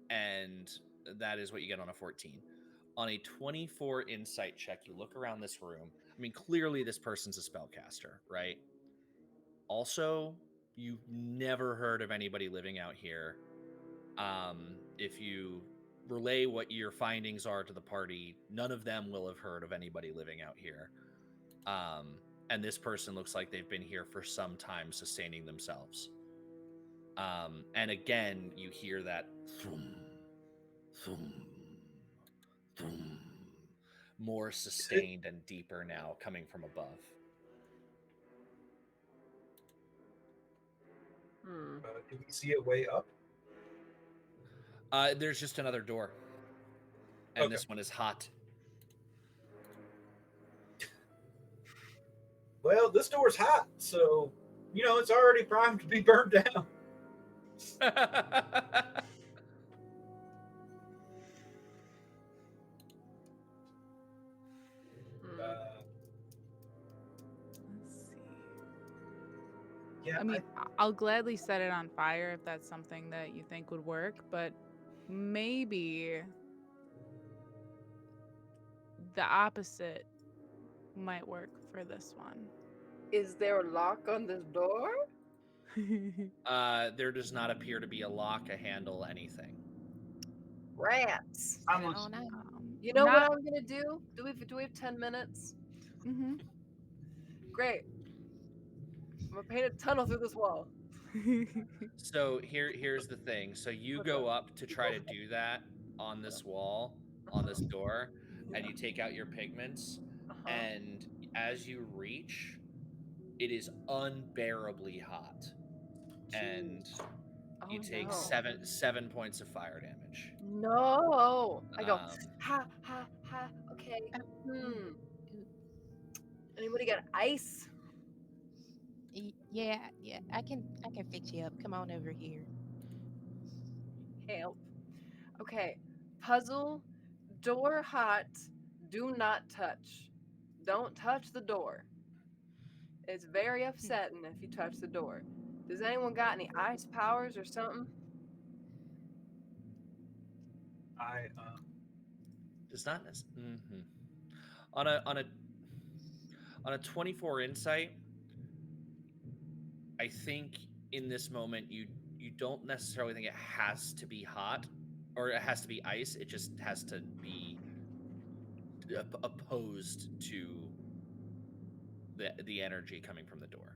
Speaker 1: And that is what you get on a 14. On a 24 insight check, you look around this room. I mean, clearly this person's a spellcaster, right? Also, you've never heard of anybody living out here. If you relay what your findings are to the party, none of them will have heard of anybody living out here. And this person looks like they've been here for some time, sustaining themselves. And again, you hear that thum, thum, thum, more sustained and deeper now, coming from above.
Speaker 2: Do we see a way up?
Speaker 1: There's just another door, and
Speaker 2: Okay.
Speaker 1: this one is hot.
Speaker 2: Well, this door's hot, so it's already primed to be burned down. Uh,
Speaker 3: Let's see.
Speaker 2: yeah,
Speaker 3: I mean, I'll gladly set it on fire if that's something that you think would work, but maybe the opposite might work for this one.
Speaker 4: Is there a lock on this door?
Speaker 1: There does not appear to be a lock, a handle, anything.
Speaker 4: Rats.
Speaker 2: I'm
Speaker 5: Oh no.
Speaker 4: You know what
Speaker 3: Not.
Speaker 4: I'm gonna do? Do we have 10 minutes?
Speaker 3: Mm-hmm.
Speaker 4: Great. I'm gonna paint a tunnel through this wall.
Speaker 1: So here's the thing. So you
Speaker 4: What the?
Speaker 1: go up to try to do that on this wall, on this door, and
Speaker 4: Yeah.
Speaker 1: you take out your pigments,
Speaker 4: Uh-huh.
Speaker 1: and as you reach, it is unbearably hot, and
Speaker 4: Oh
Speaker 1: you take
Speaker 4: no.
Speaker 1: seven points of fire damage.
Speaker 4: No. I go,
Speaker 1: Um,
Speaker 4: ha, ha, ha. Okay.
Speaker 5: Ooh,
Speaker 4: Hmm.
Speaker 5: ooh.
Speaker 4: Anybody got ice?
Speaker 5: Yeah, yeah. I can fix you up. Come on over here.
Speaker 4: Help. Okay. Puzzle. Door hot. Do not touch. Don't touch the door. It's very
Speaker 5: Hmm.
Speaker 4: upsetting if you touch the door. Does anyone got any ice powers or something?
Speaker 2: I
Speaker 1: does not on a 24 insight. I think in this moment you don't necessarily think it has to be hot or it has to be ice. It just has to be opposed to the energy coming from the door.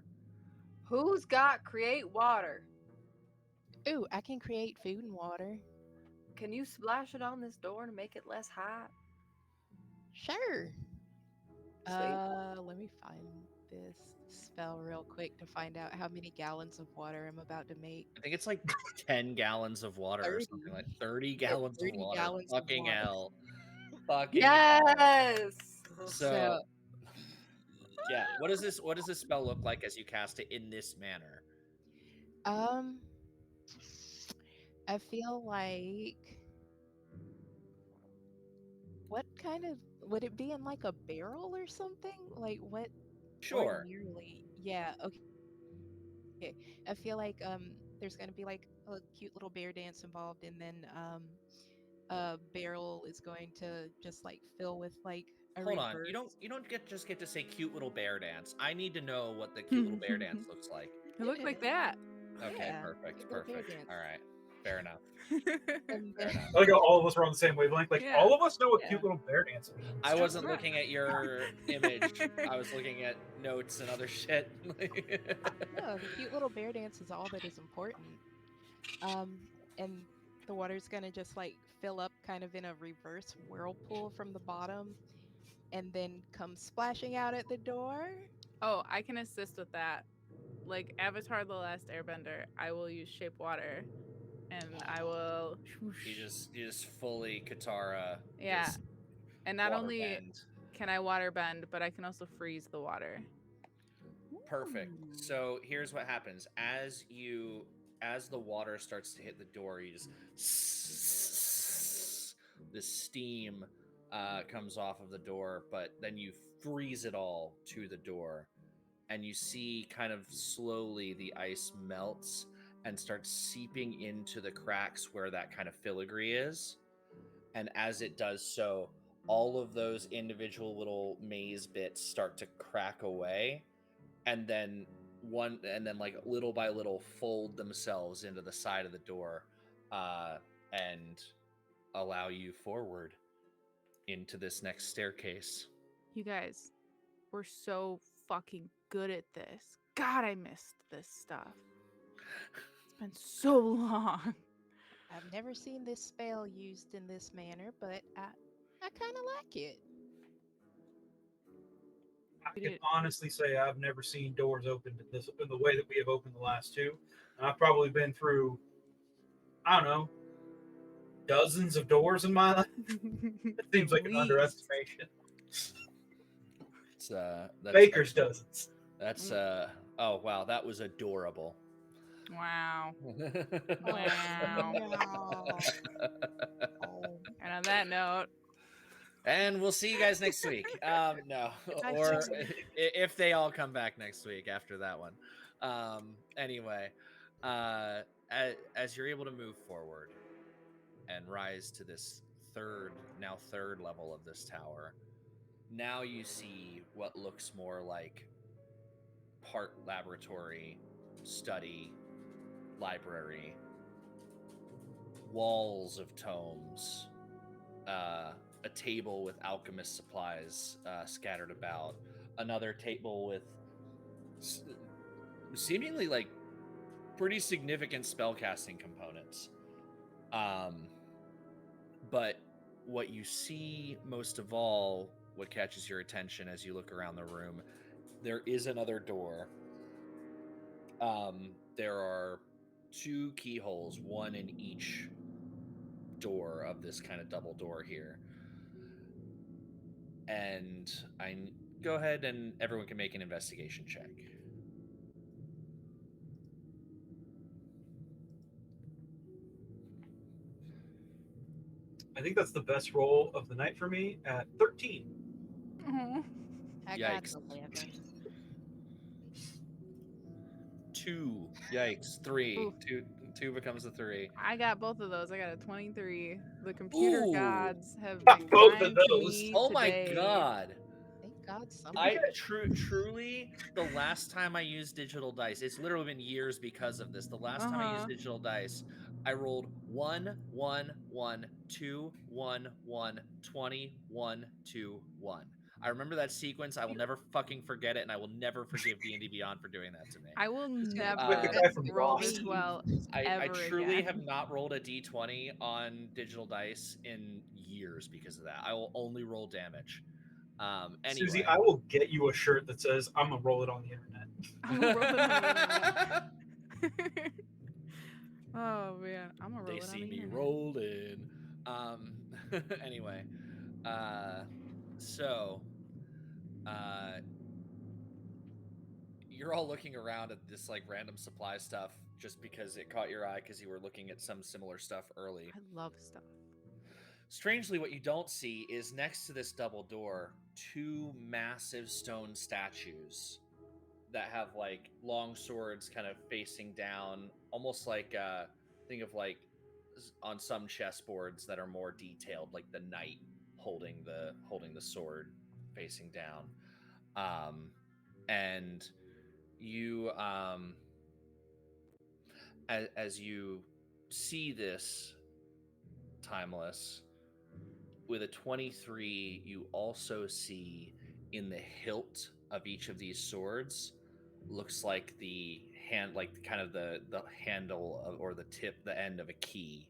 Speaker 4: Who's got create water?
Speaker 5: Ooh, I can create food and water.
Speaker 4: Can you splash it on this door to make it less hot?
Speaker 5: Sure.
Speaker 4: Sweet.
Speaker 5: Let me find this spell real quick to find out how many gallons of water I'm about to make.
Speaker 1: I think it's like 10 gallons of water or
Speaker 5: 30.
Speaker 1: something like 30
Speaker 5: Yeah,
Speaker 1: gallons of
Speaker 5: 30
Speaker 1: water.
Speaker 5: gallons of
Speaker 1: Fucking
Speaker 5: water.
Speaker 1: hell. Fucking hell.
Speaker 4: Yes.
Speaker 1: So,
Speaker 5: So,
Speaker 1: yeah, what does this spell look like as you cast it in this manner?
Speaker 5: um, I feel like what kind of would it be in like a barrel or something? Like what
Speaker 1: Sure.
Speaker 5: ordinarily? Yeah, okay. I feel like there's gonna be like a cute little bear dance involved, and then a barrel is going to just like fill with like a
Speaker 1: Hold on. You
Speaker 5: reverse.
Speaker 1: don't you don't get to say cute little bear dance. I need to know what the cute little bear dance looks like.
Speaker 3: It looked like
Speaker 5: Yeah,
Speaker 3: that.
Speaker 1: Okay,
Speaker 5: yeah,
Speaker 1: perfect,
Speaker 5: cute little bear
Speaker 1: perfect.
Speaker 5: dance.
Speaker 1: All right. Fair enough.
Speaker 5: And
Speaker 1: Fair
Speaker 5: then
Speaker 1: enough.
Speaker 2: I like how all of us were on the same wavelength. Like
Speaker 3: Yeah.
Speaker 2: all of us know what
Speaker 5: yeah,
Speaker 2: cute little bear dance means.
Speaker 1: I wasn't
Speaker 3: Right.
Speaker 1: looking at your image. I was looking at notes and other shit.
Speaker 5: no, the cute little bear dance is all that is important. Um, and the water's gonna just like fill up kind of in a reverse whirlpool from the bottom and then come splashing out at the door.
Speaker 3: Oh, I can assist with that. Like Avatar: The Last Airbender, I will use shape water, and I will.
Speaker 1: You just fully Katara
Speaker 3: Yeah,
Speaker 1: just
Speaker 3: and not
Speaker 1: water
Speaker 3: only
Speaker 1: bend.
Speaker 3: can I water bend, but I can also freeze the water.
Speaker 1: Perfect.
Speaker 5: Ooh.
Speaker 1: So here's what happens. As the water starts to hit the door, you just the steam comes off of the door, but then you freeze it all to the door, and you see kind of slowly the ice melts and starts seeping into the cracks where that kind of filigree is. And as it does so, all of those individual little maze bits start to crack away, and then like little by little fold themselves into the side of the door, uh, and allow you forward into this next staircase.
Speaker 3: You guys, we're so fucking good at this. God, I missed this stuff. It's been so long.
Speaker 5: I've never seen this spell used in this manner, but I kind of like it.
Speaker 2: I
Speaker 3: We
Speaker 2: can
Speaker 3: did.
Speaker 2: honestly say I've never seen doors opened in the way that we have opened the last two. And I've probably been through, I don't know, dozens of doors in my life. It
Speaker 3: At
Speaker 2: seems like an
Speaker 3: least.
Speaker 2: underestimation.
Speaker 1: It's that's
Speaker 2: Baker's dozens.
Speaker 1: that's oh wow, that was adorable.
Speaker 3: Wow.
Speaker 5: Oh
Speaker 3: Wow.
Speaker 5: no. Oh,
Speaker 3: And on that note,
Speaker 1: And we'll see you guys next week. No,
Speaker 5: I
Speaker 1: or
Speaker 5: see.
Speaker 1: if they all come back next week after that one. Anyway, as you're able to move forward and rise to this third level of this tower, now you see what looks more like part laboratory, study, library, walls of tomes, a table with alchemist supplies scattered about, another table with seemingly like pretty significant spellcasting components. But what you see most of all, what catches your attention as you look around the room, there is another door. There are 2 keyholes, one in each door of this kind of double door here. And go ahead and everyone can make an investigation check.
Speaker 2: I think that's the best roll of the night for me at 13.
Speaker 3: Oh.
Speaker 5: I got
Speaker 1: Yikes.
Speaker 5: 11.
Speaker 1: 2. Yikes. 3.
Speaker 3: Oof.
Speaker 1: 2 becomes a 3.
Speaker 3: I got both of those. I got a 23. The computer
Speaker 1: Ooh.
Speaker 3: gods have
Speaker 2: Got
Speaker 3: been
Speaker 2: both of
Speaker 3: kind to
Speaker 2: those.
Speaker 3: me
Speaker 1: Oh my
Speaker 3: today.
Speaker 1: god.
Speaker 5: Thank God some.
Speaker 1: I truly, the last time I used digital dice, it's literally been years because of this. The last time I used digital dice, I rolled 1 1 1 2 1 1 20 1 2 1. I remember that sequence. I will never fucking forget it, and I will never forgive D&D Beyond for doing that to me.
Speaker 3: I will
Speaker 5: Who's gonna
Speaker 3: never
Speaker 2: Like the guy from
Speaker 3: roll
Speaker 2: Lost.
Speaker 3: this well
Speaker 1: I
Speaker 3: ever
Speaker 1: truly
Speaker 3: again.
Speaker 1: have not rolled a d20 on digital dice in years because of that. I will only roll damage. Anyway.
Speaker 2: Susie, I will get you a shirt that says "I'm gonna roll it on the internet."
Speaker 3: I'm gonna roll it on the internet. Oh man, I'm gonna roll
Speaker 1: They
Speaker 3: it on
Speaker 1: see
Speaker 3: the
Speaker 1: me
Speaker 3: internet.
Speaker 1: rolling. Anyway, so you're all looking around at this like random supply stuff just because it caught your eye because you were looking at some similar stuff early.
Speaker 3: I love stuff.
Speaker 1: Strangely, what you don't see is next to this double door, 2 massive stone statues that have like long swords kind of facing down, almost like think of like on some chessboards that are more detailed, like the knight holding the sword facing down. And you as you see this, Timeless, with a 23, you also see in the hilt of each of these swords looks like the hand, like kind of the handle of, or the tip, the end of a key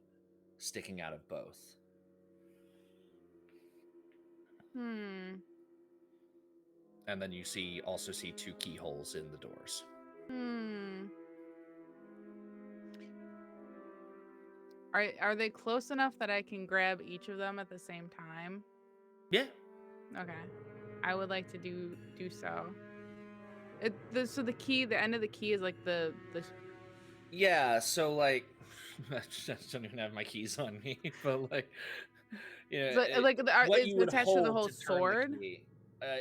Speaker 1: sticking out of both.
Speaker 3: Hmm.
Speaker 1: And then you also see 2 keyholes in the doors.
Speaker 3: Hmm. Are they close enough that I can grab each of them at the same time?
Speaker 1: Yeah.
Speaker 3: Okay. I would like to do so. So the key, the end of the key is like the
Speaker 1: Yeah, so like I just don't even have my keys on me, but like yeah, what
Speaker 3: it's
Speaker 1: you would
Speaker 3: attached to the
Speaker 1: hold
Speaker 3: whole
Speaker 1: to turn the
Speaker 3: sword.
Speaker 1: key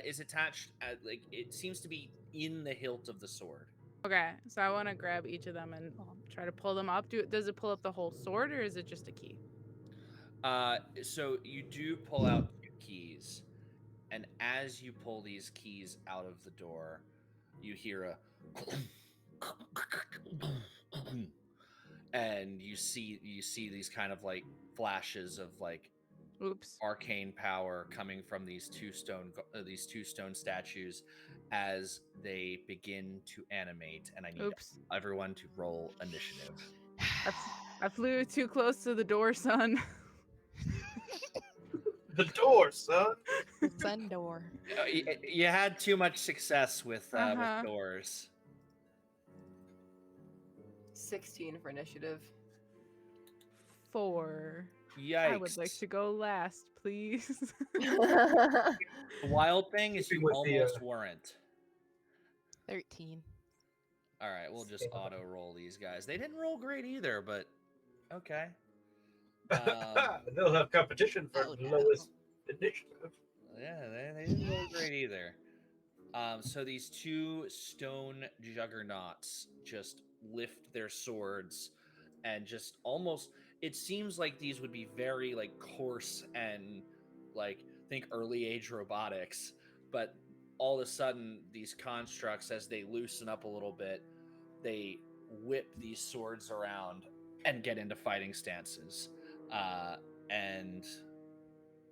Speaker 1: is attached at, like, it seems to be in the hilt of the sword.
Speaker 3: Okay, so I want to grab each of them and try to pull them up. Does it pull up the whole sword or is it just a key?
Speaker 1: So you do pull out 2 keys, and as you pull these keys out of the door, you hear a and you see these kind of like flashes of like
Speaker 3: Oops.
Speaker 1: arcane power coming from these two stone statues as they begin to animate, and I need
Speaker 3: Oops.
Speaker 1: everyone to roll initiative.
Speaker 3: I flew too close to the door, son.
Speaker 2: The door, son.
Speaker 5: The sun door.
Speaker 1: You had too much success with
Speaker 3: Uh-huh.
Speaker 1: doors.
Speaker 4: 16 for initiative.
Speaker 3: 4.
Speaker 1: Yikes.
Speaker 3: I would like to go last, please.
Speaker 1: The wild thing is
Speaker 2: Keeping
Speaker 1: you
Speaker 2: with the,
Speaker 1: almost weren't.
Speaker 5: 13.
Speaker 1: All right, we'll just auto roll these guys. They didn't roll great either, but okay.
Speaker 2: They'll have competition for
Speaker 5: Oh,
Speaker 2: the
Speaker 5: no.
Speaker 2: lowest initiative.
Speaker 1: Yeah, they didn't roll great either. So these 2 stone juggernauts just lift their swords and just almost, it seems like these would be very like coarse and like think early age robotics, but all of a sudden, these constructs, as they loosen up a little bit, they whip these swords around and get into fighting stances. And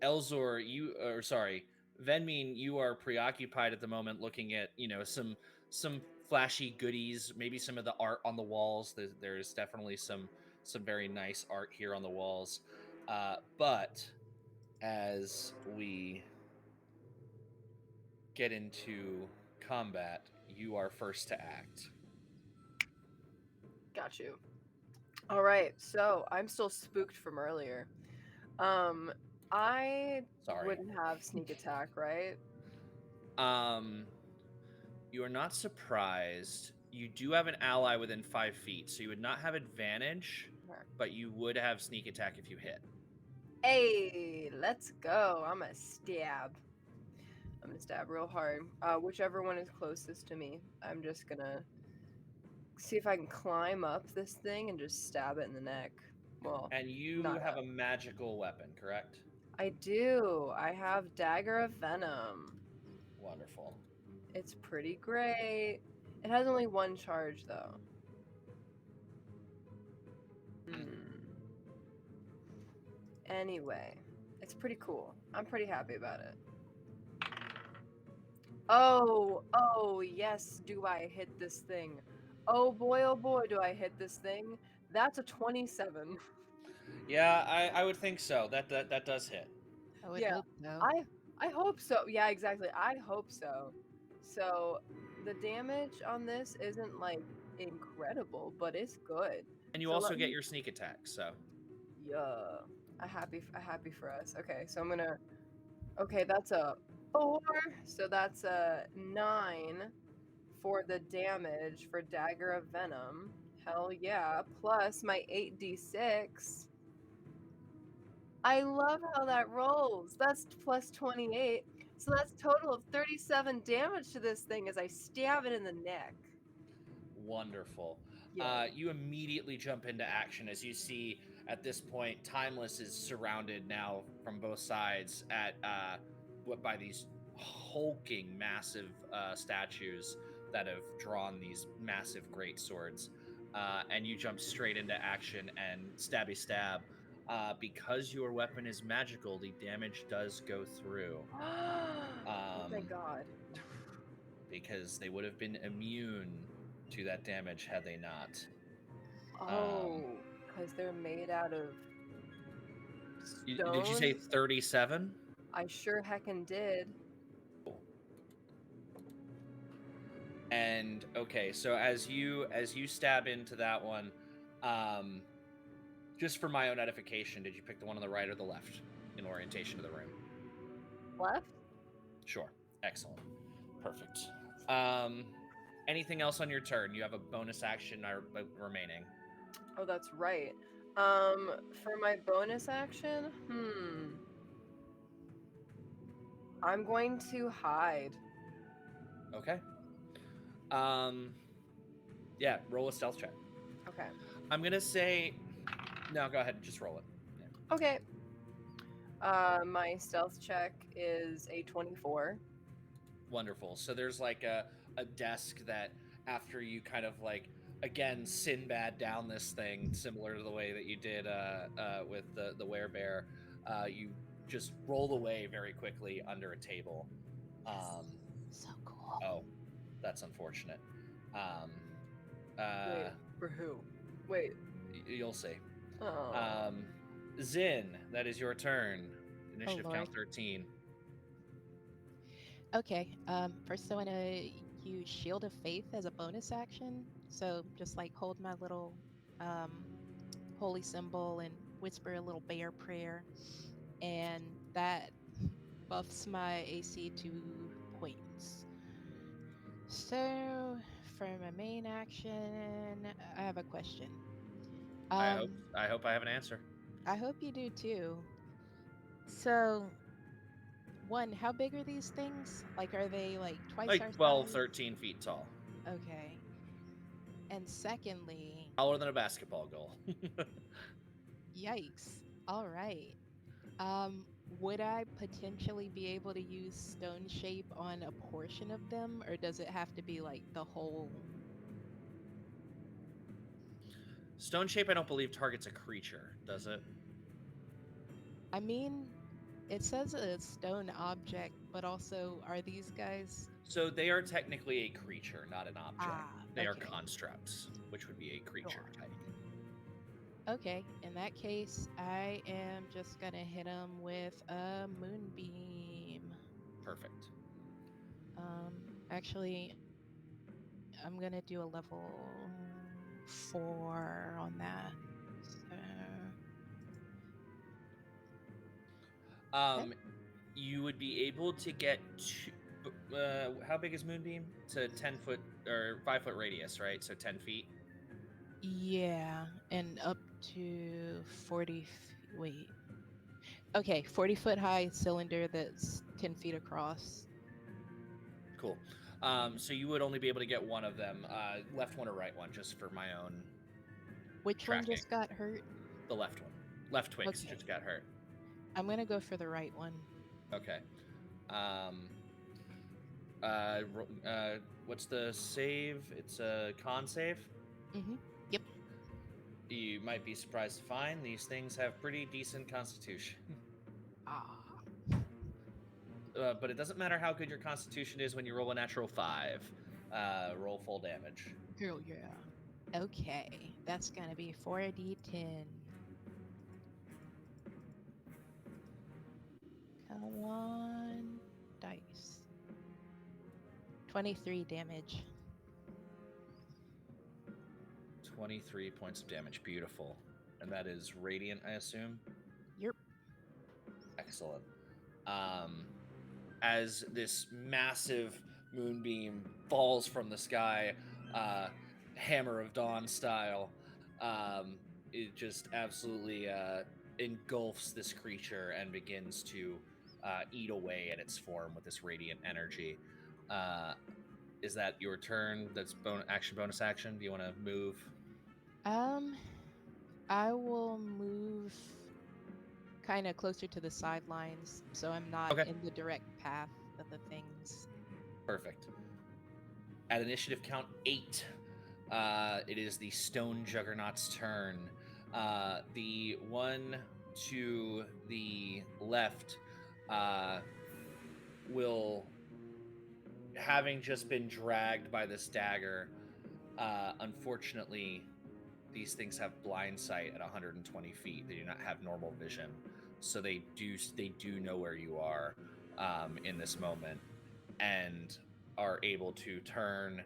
Speaker 1: Elzor, Venmin, you are preoccupied at the moment, looking at some flashy goodies, maybe some of the art on the walls. There's definitely some very nice art here on the walls, but as we get into combat, you are first to act.
Speaker 4: Got you. All right, so I'm still spooked from earlier. I
Speaker 1: Sorry.
Speaker 4: wouldn't have sneak attack, right?
Speaker 1: Um, you are not surprised. You do have an ally within 5 feet, so you would not have advantage,
Speaker 4: Okay.
Speaker 1: but you would have sneak attack if you hit.
Speaker 4: Hey, let's go. I'm gonna stab. I'm gonna stab real hard. Whichever one is closest to me. I'm just gonna see if I can climb up this thing and just stab it in the neck. Well,
Speaker 1: And you
Speaker 4: not
Speaker 1: have
Speaker 4: up.
Speaker 1: a magical weapon, correct?
Speaker 4: I do. I have Dagger of Venom.
Speaker 1: Wonderful.
Speaker 4: It's pretty great. It has only one charge though. Anyway, it's pretty cool. I'm pretty happy about it. Oh, yes, do I hit this thing? Oh boy, do I hit this thing. That's a 27.
Speaker 1: Yeah, I would think so. That does hit.
Speaker 5: I would
Speaker 4: Yeah,
Speaker 5: hope so.
Speaker 4: I hope so. Yeah, exactly. I hope so. So the damage on this isn't like incredible, but it's good.
Speaker 1: And you
Speaker 4: So
Speaker 1: also
Speaker 4: let
Speaker 1: get
Speaker 4: me.
Speaker 1: your sneak attack, so
Speaker 4: Yeah, a happy for us. Okay, so I'm gonna. Okay, that's a 4. So that's a 9 for the damage for Dagger of Venom. Hell yeah! Plus my 8d6. I love how that rolls. That's plus 28. So that's total of 37 damage to this thing as I stab it in the neck.
Speaker 1: wonderful.
Speaker 4: Yeah.
Speaker 1: You immediately jump into action as you see at this point Timeless is surrounded now from both sides by these hulking massive statues that have drawn these massive great swords. And you jump straight into action and stabby stab. Because your weapon is magical, the damage does go through.
Speaker 4: Oh, thank
Speaker 1: Um,
Speaker 4: God.
Speaker 1: because they would have been immune to that damage had they not.
Speaker 4: Oh, because they're made out of
Speaker 1: Did you say
Speaker 4: stone?
Speaker 1: 37?
Speaker 4: I sure heckin' did.
Speaker 1: And okay, so as you stab into that one, um, just for my own edification, did you pick the one on the right or the left in orientation of the room?
Speaker 4: Left?
Speaker 1: Sure. Excellent. Perfect. Um, anything else on your turn? You have a bonus action remaining.
Speaker 4: Oh, that's right. For my bonus action, I'm going to hide.
Speaker 1: Okay. Um, yeah, roll a stealth check.
Speaker 4: Okay.
Speaker 1: I'm gonna say no. Go ahead and just roll it. Yeah.
Speaker 4: Okay. My stealth check is a 24.
Speaker 1: Wonderful. So there's like a desk that after you kind of like again Sinbad down this thing, similar to the way that you did with the werebear, you just rolled away very quickly under a table.
Speaker 5: So cool.
Speaker 1: Oh, that's unfortunate.
Speaker 4: Wait, for who? Wait.
Speaker 1: You'll see.
Speaker 4: Oh.
Speaker 1: Zin, that is your turn. Initiative
Speaker 5: Lord.
Speaker 1: count 13.
Speaker 5: Okay. First I want to use Shield of Faith as a bonus action. So just like hold my little holy symbol and whisper a little bear prayer, and that buffs my AC 2 points. So for my main action, I have a question.
Speaker 1: I hope I have an answer.
Speaker 5: I hope you do too. So, one, how big are these things? Like, are they like twice
Speaker 1: Like
Speaker 5: our
Speaker 1: 12,
Speaker 5: size?
Speaker 1: 13 feet tall.
Speaker 5: Okay. And secondly,
Speaker 1: Taller than a basketball goal.
Speaker 5: yikes. All right. Would I potentially be able to use stone shape on a portion of them, or does it have to be like the whole?
Speaker 1: Stone shape, I don't believe targets a creature, does it?
Speaker 5: I mean, it says a stone object, but also are these guys?
Speaker 1: So they are technically a creature, not an object.
Speaker 5: Ah,
Speaker 1: They are
Speaker 5: okay.
Speaker 1: constructs, which would be a creature
Speaker 5: Sure.
Speaker 1: type.
Speaker 5: Okay, in that case, I am just gonna hit him with a moonbeam.
Speaker 1: Perfect.
Speaker 5: Actually, I'm gonna do a level 4 on that. So, okay.
Speaker 1: Um, you would be able to get two. How big is Moonbeam? It's a 10 foot or 5 foot radius, right? So 10 feet.
Speaker 5: Yeah, and up to 40. Wait. Okay, 40-foot high cylinder that's 10 feet across.
Speaker 1: Cool. So you would only be able to get one of them, left one or right one, just for my own
Speaker 5: Which one
Speaker 1: tracking.
Speaker 5: just got hurt?
Speaker 1: The left one. Left Twix
Speaker 5: Okay,
Speaker 1: just got hurt.
Speaker 5: I'm gonna go for the right one.
Speaker 1: Okay. Um, what's the save? It's a con save.
Speaker 5: Mm-hmm. Yep.
Speaker 1: You might be surprised to find these things have pretty decent constitution.
Speaker 5: Ah.
Speaker 1: But it doesn't matter how good your constitution is when you roll a natural 5. Roll full damage.
Speaker 5: Girl, yeah. Okay, that's gonna be 4d10. Come on, dice. 23 damage.
Speaker 1: 23 points of damage. Beautiful. And that is radiant, I assume?
Speaker 5: Yep.
Speaker 1: Excellent. As this massive moonbeam falls from the sky, Hammer of Dawn style, it just absolutely engulfs this creature and begins to eat away at its form with this radiant energy. Is that your turn? That's bonus action. Do you want to move?
Speaker 5: I will move kind of closer to the sidelines so I'm not
Speaker 1: Okay.
Speaker 5: in the direct path of the things.
Speaker 1: Perfect. At initiative count 8, it is the Stone Juggernaut's turn. The one to the left will, having just been dragged by this dagger, unfortunately, these things have blind sight at 120 feet. They do not have normal vision, so they do know where you are in this moment, and are able to turn.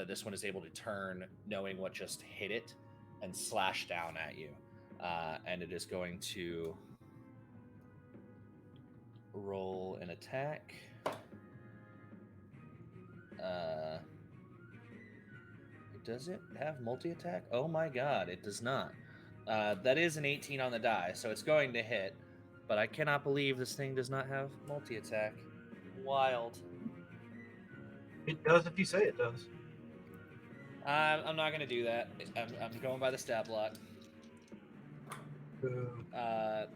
Speaker 1: This one is able to turn, knowing what just hit it, and slash down at you. And it is going to roll an attack. Does it have multi-attack? Oh my god, it does not. That is an 18 on the die, so it's going to hit. But I cannot believe this thing does not have multi-attack. Wild.
Speaker 2: It does if you say it does.
Speaker 1: I'm not going to do that. I'm going by the stat block.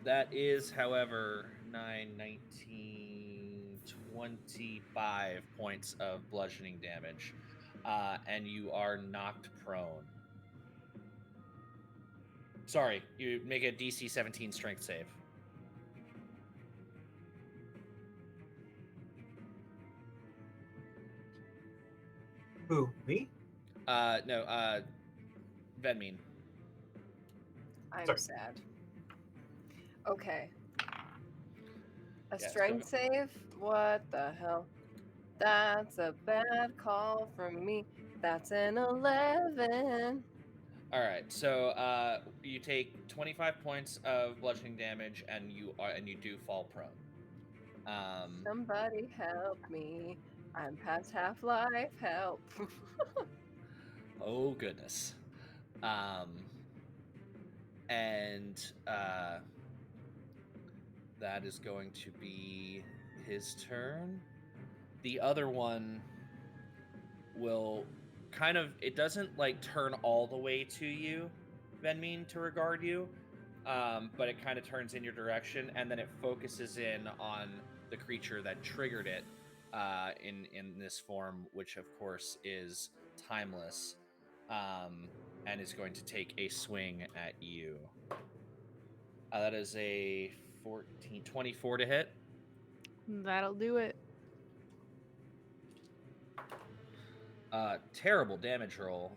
Speaker 1: That is, however, 9, 19, 25 points of bludgeoning damage. And you are knocked prone. Sorry, you make a DC 17 strength save.
Speaker 2: Who, me?
Speaker 1: No, Venmean.
Speaker 4: I'm
Speaker 2: Sorry.
Speaker 4: sad. Okay. A
Speaker 1: Yeah,
Speaker 4: strength save? What the hell? That's a bad call from me. That's an 11.
Speaker 1: All right, so you take 25 points of bludgeoning damage, and you do fall prone.
Speaker 4: Somebody help me. I'm past half-life. Help.
Speaker 1: Oh goodness. And that is going to be his turn. The other one will kind of, it doesn't like turn all the way to you, Venmean, to regard you. but it kind of turns in your direction, and then it focuses in on the creature that triggered it in this form, which of course is timeless, and is going to take a swing at you. That is a 24 to hit.
Speaker 3: That'll do it.
Speaker 1: Terrible damage roll.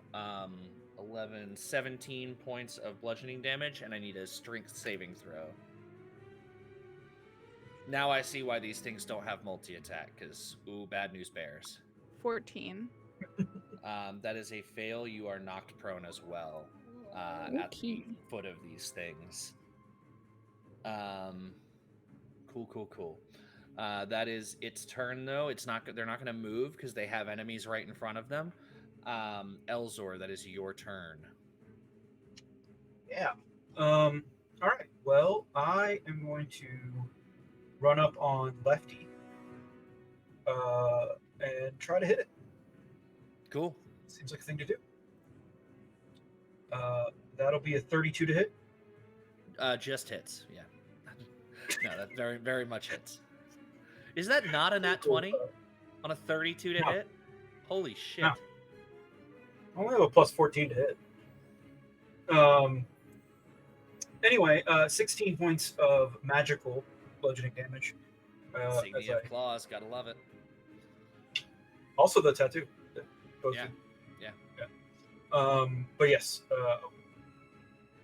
Speaker 1: 11, 17 points of bludgeoning damage, and I need a strength saving throw. Now I see why these things don't have multi-attack, because, ooh, bad news bears.
Speaker 3: 14.
Speaker 1: That is a fail. You are knocked prone as well at the foot of these things. Cool. That is its turn, though. They're not going to move because they have enemies right in front of them. Elzor, that is your turn.
Speaker 2: Yeah. All right. Well, I am going to run up on Lefty and try to hit it.
Speaker 1: Cool.
Speaker 2: Seems like a thing to do. That'll be a 32 to hit.
Speaker 1: Just hits. Yeah. No, that very, very much hits. Is that not a nat 20 on a 32 to hit? Holy shit.
Speaker 2: No. I only have a plus 14 to hit. Anyway, 16 points of magical bludgeoning damage.
Speaker 1: Insignia of claws, gotta love it.
Speaker 2: Also the tattoo.
Speaker 1: Yeah.
Speaker 2: But yes,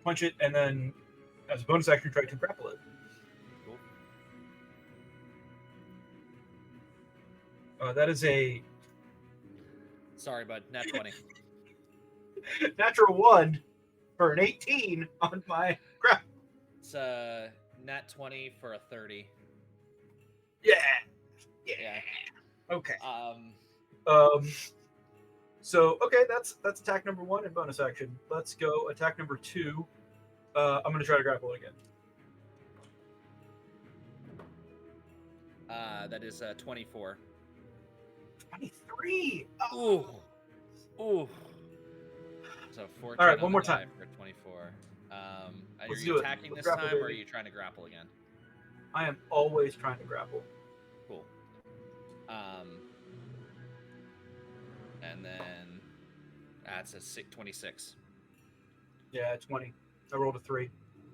Speaker 2: punch it, and then as a bonus action, try to grapple it.
Speaker 1: Cool.
Speaker 2: That is a...
Speaker 1: Sorry, bud. Nat 20.
Speaker 2: Natural 1 for an 18 on my grapple.
Speaker 1: It's a nat 20 for a 30.
Speaker 2: Yeah. Okay. So okay, that's attack number 1 and bonus action. Let's go attack number 2. I'm gonna try to grapple it again.
Speaker 1: That is 24.
Speaker 2: 23.
Speaker 1: Oh. Ooh. So 14.
Speaker 2: All right, one more time
Speaker 1: for 24. Are
Speaker 2: Let's
Speaker 1: you
Speaker 2: do it.
Speaker 1: attacking
Speaker 2: Let's
Speaker 1: this
Speaker 2: grapple,
Speaker 1: time, or are
Speaker 2: baby.
Speaker 1: you trying to grapple again?
Speaker 2: I am always trying to grapple.
Speaker 1: Cool. And then that's a 26.
Speaker 2: Yeah, 20. I rolled a 3.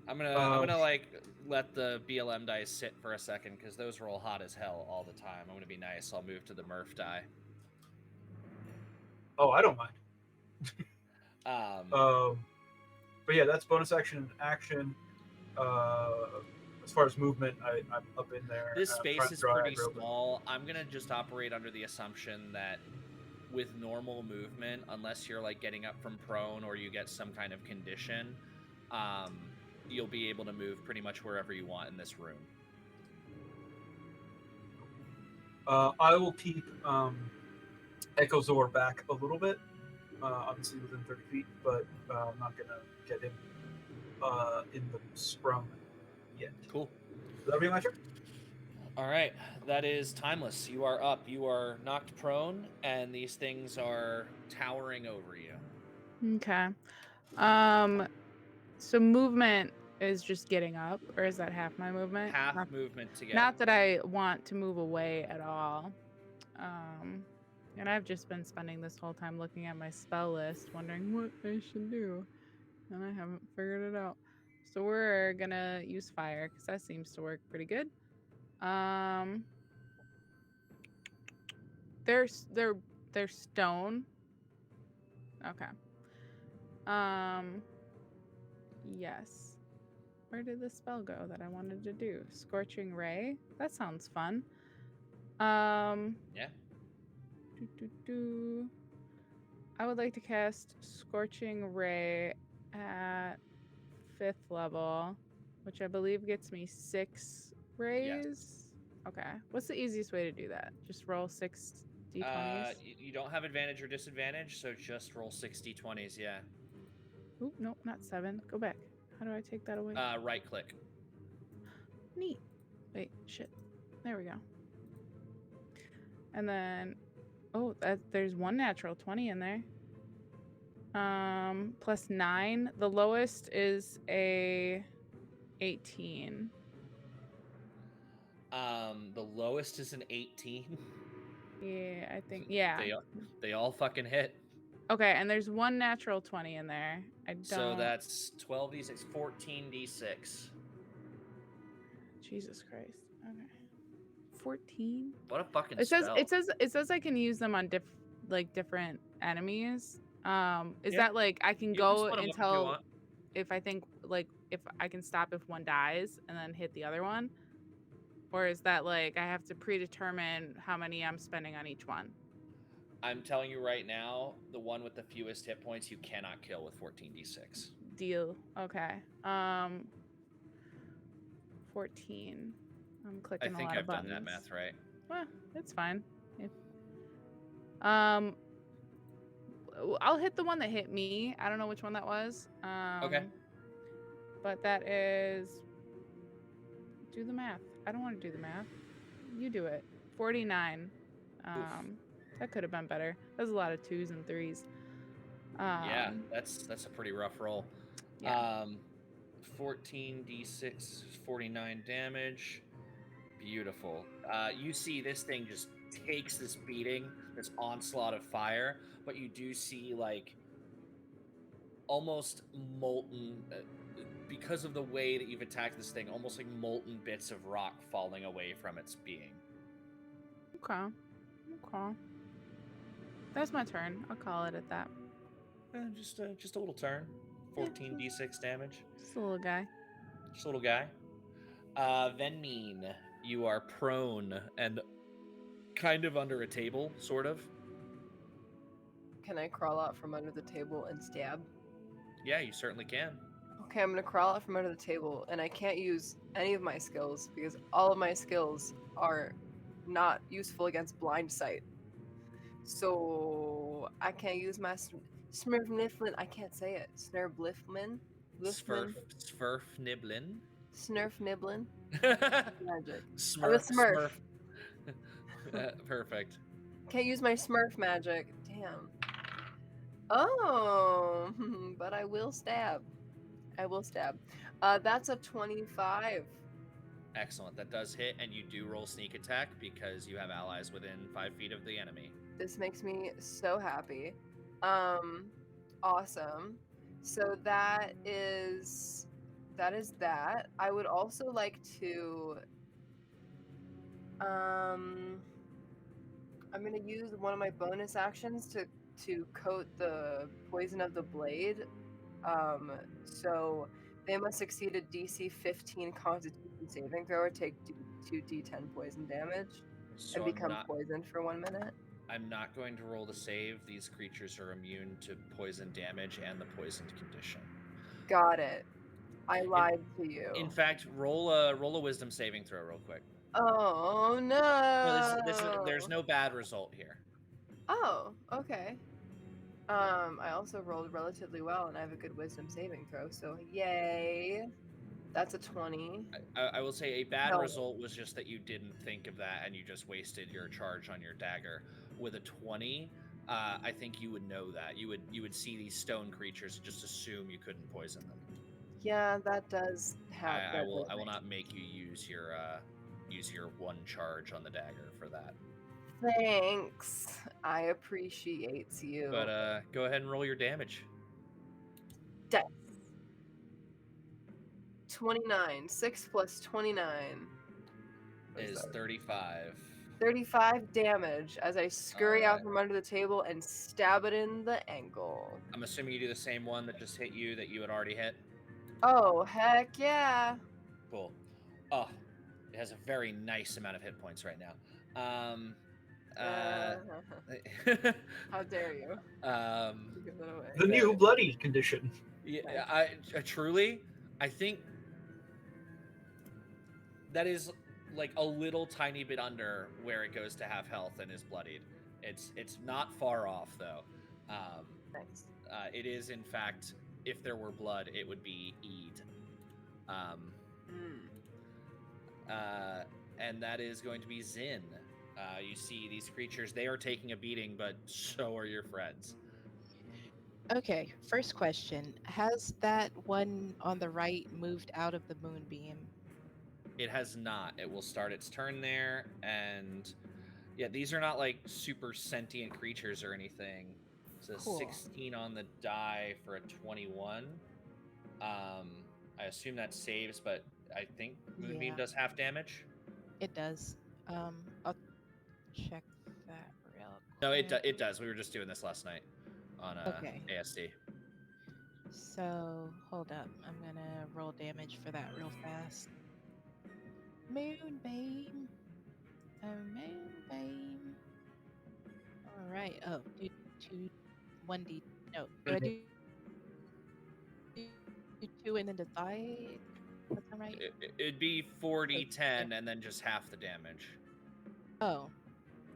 Speaker 1: I'm gonna like let the BLM dice sit for a second because those roll hot as hell all the time. I'm gonna be nice. I'll move to the Murph die.
Speaker 2: Oh, I don't mind.
Speaker 1: Um,
Speaker 2: But yeah, that's bonus action and action. As far as movement, I'm up in there.
Speaker 1: This
Speaker 2: I'm
Speaker 1: space
Speaker 2: trying to
Speaker 1: is
Speaker 2: draw
Speaker 1: pretty
Speaker 2: aggro, but-
Speaker 1: small. I'm gonna just operate under the assumption that with normal movement, unless you're like getting up from prone or you get some kind of condition, you'll be able to move pretty much wherever you want in this room.
Speaker 2: I will keep Echo Zor back a little bit, obviously within 30 feet, but I'm not going to get him in the sprung yet.
Speaker 1: Cool.
Speaker 2: That'll be my turn.
Speaker 1: All right, that is timeless. You are up. You are knocked prone, and these things are towering over you.
Speaker 3: Okay. So movement is just getting up, or is that half my movement?
Speaker 1: Half movement to get.
Speaker 3: Not that I want to move away at all. And I've just been spending this whole time looking at my spell list, wondering what I should do, and I haven't figured it out. So we're gonna use fire because that seems to work pretty good. They're stone. Okay. Yes. Where did the spell go that I wanted to do? Scorching Ray? That sounds fun.
Speaker 1: Yeah.
Speaker 3: I would like to cast Scorching Ray at 5th level, which I believe gets me 6 rays.
Speaker 1: Yes.
Speaker 3: Okay. What's the easiest way to do that? Just roll 6 d20s?
Speaker 1: You don't have advantage or disadvantage, so just roll 6 d20s, yeah.
Speaker 3: Oop, nope, not 7. Go back. How do I take that away?
Speaker 1: Right click.
Speaker 3: Neat. Wait, shit. There we go. And then, oh, there's one natural 20 in there. Plus 9. The lowest is a 18.
Speaker 1: The lowest is an 18.
Speaker 3: Yeah, I think. Yeah.
Speaker 1: They all fucking hit.
Speaker 3: Okay, and there's one natural 20 in there. I don't.
Speaker 1: So that's 12d6, 14d6.
Speaker 3: Jesus Christ. Okay. 14.
Speaker 1: What a fucking
Speaker 3: It says
Speaker 1: spell.
Speaker 3: it says I can use them on different enemies. Is
Speaker 1: Yeah.
Speaker 3: that like I can
Speaker 1: You can
Speaker 3: go
Speaker 1: split 'em up if you
Speaker 3: until
Speaker 1: want.
Speaker 3: if I think like if I can stop if one dies and then hit the other one? Or is that like I have to predetermine how many I'm spending on each one?
Speaker 1: I'm telling you right now, the one with the fewest hit points you cannot kill with 14d6.
Speaker 3: Deal. Okay. 14. I'm
Speaker 1: I
Speaker 3: clicking a
Speaker 1: think
Speaker 3: lot of
Speaker 1: I've done
Speaker 3: buttons.
Speaker 1: that math right.
Speaker 3: Well, it's fine. I'll hit the one that hit me. I don't know which one that was.
Speaker 1: Okay.
Speaker 3: But that is. Do the math. I don't want to do the math. You do it. 49. That could have been better. That was a lot of 2s and 3s.
Speaker 1: Yeah, that's a pretty rough roll.
Speaker 3: Yeah.
Speaker 1: 14d6, 49 damage. Beautiful. You see this thing just takes this beating, this onslaught of fire, but you do see like almost molten, because of the way that you've attacked this thing, almost like molten bits of rock falling away from its being.
Speaker 3: Okay. That's my turn. I'll call it at that.
Speaker 1: Just a little turn. 14d6 damage.
Speaker 3: Just a little guy.
Speaker 1: Just a little guy. Venmeen, you are prone and kind of under a table, sort of.
Speaker 4: Can I crawl out from under the table and stab?
Speaker 1: Yeah, you certainly can.
Speaker 4: Okay, I'm gonna crawl out from under the table, and I can't use any of my skills because all of my skills are not useful against blind sight. So I can't use my Smurfniflin. I can't say it. Snurbliflin.
Speaker 1: Sfurf Niblin.
Speaker 4: Snurf Niblin. Magic.
Speaker 1: Smurf.
Speaker 4: I'm a Smurf.
Speaker 1: Perfect.
Speaker 4: Can't use my Smurf magic. Damn. Oh, but I will stab. That's a 25.
Speaker 1: Excellent. That does hit, and you do roll sneak attack because you have allies within 5 feet of the enemy.
Speaker 4: This makes me so happy. Awesome. So that is that. I would also like to I'm gonna use one of my bonus actions to coat the poison of the blade. So they must succeed a DC 15 Constitution saving throw or take 2d10 poison damage
Speaker 1: So
Speaker 4: and become poisoned for 1 minute.
Speaker 1: I'm not going to roll the save. These creatures are immune to poison damage and the poisoned condition.
Speaker 4: Got it. I lied to you.
Speaker 1: In fact, roll a wisdom saving throw real quick.
Speaker 4: Oh no!
Speaker 1: No, there's no bad result here.
Speaker 4: Oh, okay. I also rolled relatively well, and I have a good wisdom saving throw, so yay! That's a 20.
Speaker 1: I will say a bad result was just that you didn't think of that and you just wasted your charge on your dagger. With a 20, I think you would know that. You would see these stone creatures and just assume you couldn't poison them.
Speaker 4: Yeah, that does happen.
Speaker 1: I will not make you use your one charge on the dagger for that.
Speaker 4: Thanks. I appreciate you.
Speaker 1: But go ahead and roll your damage.
Speaker 4: Death. 29. 6 plus 29
Speaker 1: is 35.
Speaker 4: 35 damage as I scurry out from under the table and stab it in the ankle.
Speaker 1: I'm assuming you do the same one that just hit you that you had already hit.
Speaker 4: Oh, heck yeah.
Speaker 1: Cool. Oh, it has a very nice amount of hit points right now.
Speaker 4: How dare you?
Speaker 2: The new bloody condition.
Speaker 1: Yeah, I truly, I think that is like a little tiny bit under where it goes to half health and is bloodied. It's not far off though.
Speaker 4: Nice.
Speaker 1: It is in fact, if there were blood, it would be Eid. And that is going to be Zin. You see these creatures, they are taking a beating, but so are your friends.
Speaker 5: Okay, first question. Has that one on the right moved out of the moonbeam?
Speaker 1: It has not. It will start its turn there, and yeah, these are not like super sentient creatures or anything. So
Speaker 5: Cool.
Speaker 1: 16 on the die for a 21. I assume that saves, but I think Moonbeam
Speaker 5: Yeah,
Speaker 1: does half damage.
Speaker 5: it does. I'll check that real
Speaker 1: No,
Speaker 5: quick.
Speaker 1: it does. We were just doing this last night on
Speaker 5: Okay,
Speaker 1: ASD.
Speaker 5: so hold up. I'm gonna roll damage for that real fast. Moonbeam. A moonbeam. All right. Oh, do two, 1d. No, do I
Speaker 2: Mhm.
Speaker 5: do two and then divide? That's not right.
Speaker 1: It'd be 40,
Speaker 5: Yeah.
Speaker 1: 10, and then just half the damage.
Speaker 5: Oh,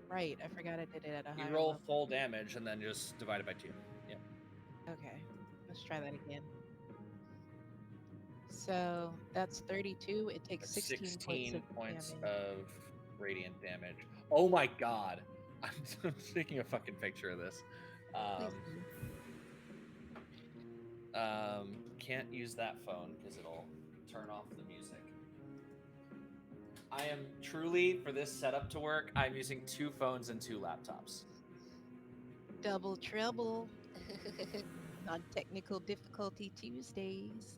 Speaker 5: right. I forgot I did it at a
Speaker 1: You
Speaker 5: higher
Speaker 1: roll
Speaker 5: level.
Speaker 1: full damage and then just divide it by 2. Yep.
Speaker 5: Okay, let's try that again. So that's 32. It takes
Speaker 1: That's
Speaker 5: 16 points
Speaker 1: 16
Speaker 5: of
Speaker 1: points
Speaker 5: damage.
Speaker 1: of radiant damage. Oh my god. I'm taking a fucking picture of this.
Speaker 5: Please
Speaker 1: Um,
Speaker 5: do.
Speaker 1: can't use that phone because it'll turn off the music. I am truly, for this setup to work, I'm using 2 phones and 2 laptops.
Speaker 5: Double trouble on technical difficulty Tuesdays.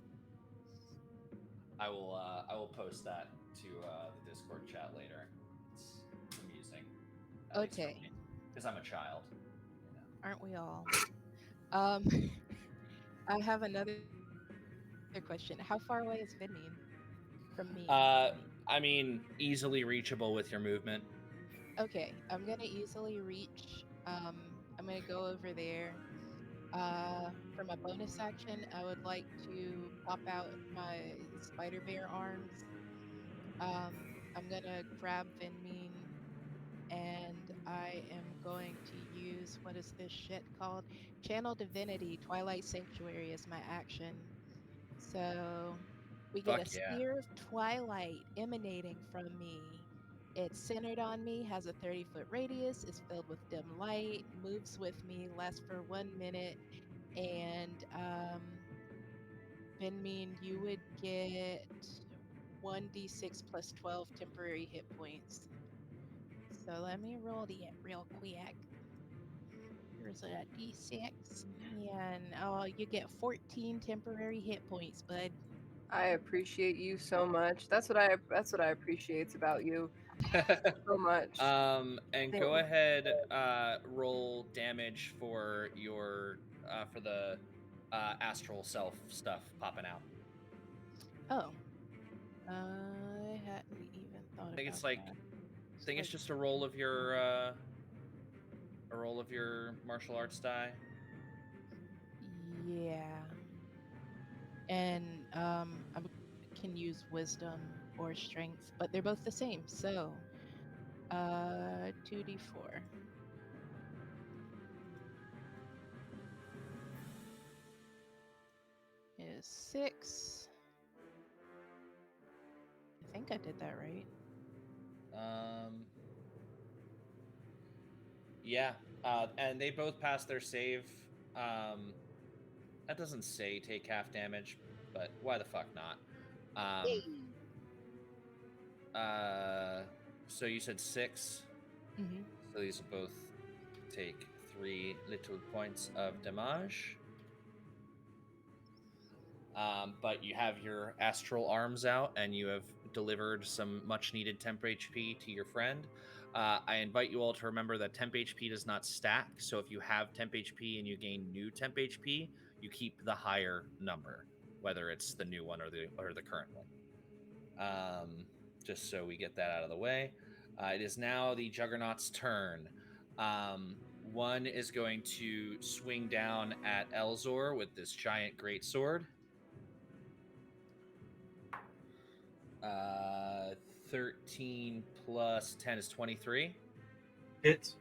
Speaker 1: I will post that to the Discord chat later. It's amusing, at least for
Speaker 5: Okay,
Speaker 1: me, because I'm a child. You
Speaker 5: aren't we all? Um, I have another question. How far away is Vinmean from
Speaker 1: know.
Speaker 5: me?
Speaker 1: I mean, easily reachable with your movement.
Speaker 5: Okay, I'm gonna easily reach. I'm gonna go over there. For my bonus action, I would like to pop out my spider bear arms. I'm gonna grab Vinmean and I am going to use what is this shit called? Channel Divinity Twilight Sanctuary as my action. So we get a
Speaker 1: Fuck yeah.
Speaker 5: sphere of twilight emanating from me. It's centered on me, has a 30-foot radius, is filled with dim light, moves with me, lasts for 1 minute, and Vinmean, you would get 1d6 plus 12 temporary hit points. So let me roll it real quick. Here's a d6, and oh, you get 14 temporary hit points, bud.
Speaker 4: I appreciate you so much. That's what I appreciate about you so much.
Speaker 1: And
Speaker 5: There
Speaker 1: go
Speaker 5: we
Speaker 1: ahead, roll damage for your for the astral self stuff popping out.
Speaker 5: Oh, I hadn't even thought
Speaker 1: I think
Speaker 5: about
Speaker 1: it's like
Speaker 5: that.
Speaker 1: I
Speaker 5: It's
Speaker 1: think it's
Speaker 5: like,
Speaker 1: just a roll of your martial arts die.
Speaker 5: yeah, and I can use wisdom or strength, but they're both the same. So, 2d4 is 6. I think I did that right.
Speaker 1: Um, yeah, and they both passed their save. Um, that doesn't say take half damage, but why the fuck not? Um,
Speaker 5: Yay!
Speaker 1: uh, so you said 6.
Speaker 5: Mm-hmm.
Speaker 1: So these will both take 3 little points of damage. But you have your astral arms out and you have delivered some much needed temp HP to your friend. I invite you all to remember that temp HP does not stack. So if you have temp HP and you gain new temp HP, you keep the higher number, whether it's the new one or the current one. Just so we get that out of the way. It is now the Juggernaut's turn. One is going to swing down at Elzor with this giant great sword. 13 plus 10 is 23.
Speaker 2: Hits.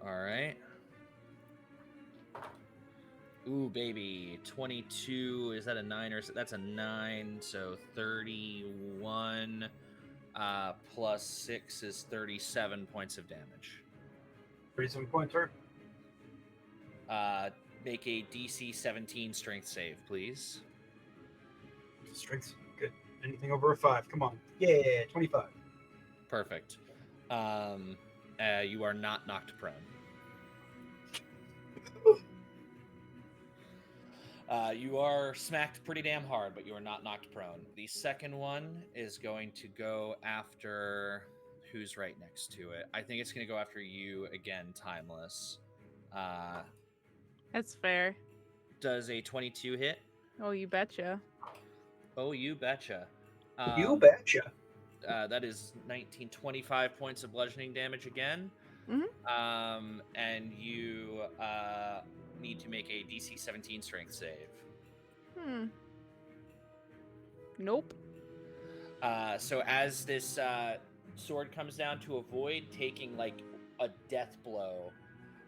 Speaker 1: All right. Ooh, baby. 22. Is that a 9 or that's a 9? So 31 plus 6 is 37 points of damage.
Speaker 2: 37 points hurt.
Speaker 1: make a DC 17 strength save, please.
Speaker 2: Strength. Good. Anything over a 5. Come on. Yeah, 25.
Speaker 1: Perfect. You are not knocked prone. You are smacked pretty damn hard, but you are not knocked prone. The second one is going to go after who's right next to it. I think it's going to go after you again, Timeless.
Speaker 3: That's fair.
Speaker 1: Does a 22 hit?
Speaker 3: Oh, you betcha.
Speaker 1: Oh, you betcha.
Speaker 2: You betcha.
Speaker 1: That is 25 points of bludgeoning damage again. And you need to make a DC 17 strength save.
Speaker 3: Nope.
Speaker 1: So as this sword comes down, to avoid taking like a death blow,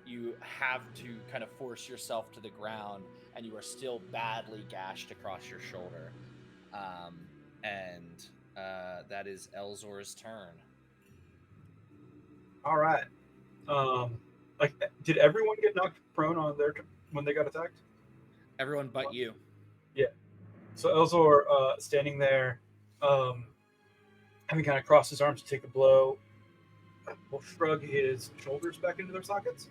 Speaker 1: you have to kind of force yourself to the ground, and you are still badly gashed across your shoulder. And that is Elzor's turn.
Speaker 2: All right. Like, did everyone get knocked prone on their when they got attacked?
Speaker 1: Everyone but you.
Speaker 2: Yeah. So Elzor, standing there, having kind of crossed his arms to take the blow, will shrug his shoulders back into their sockets.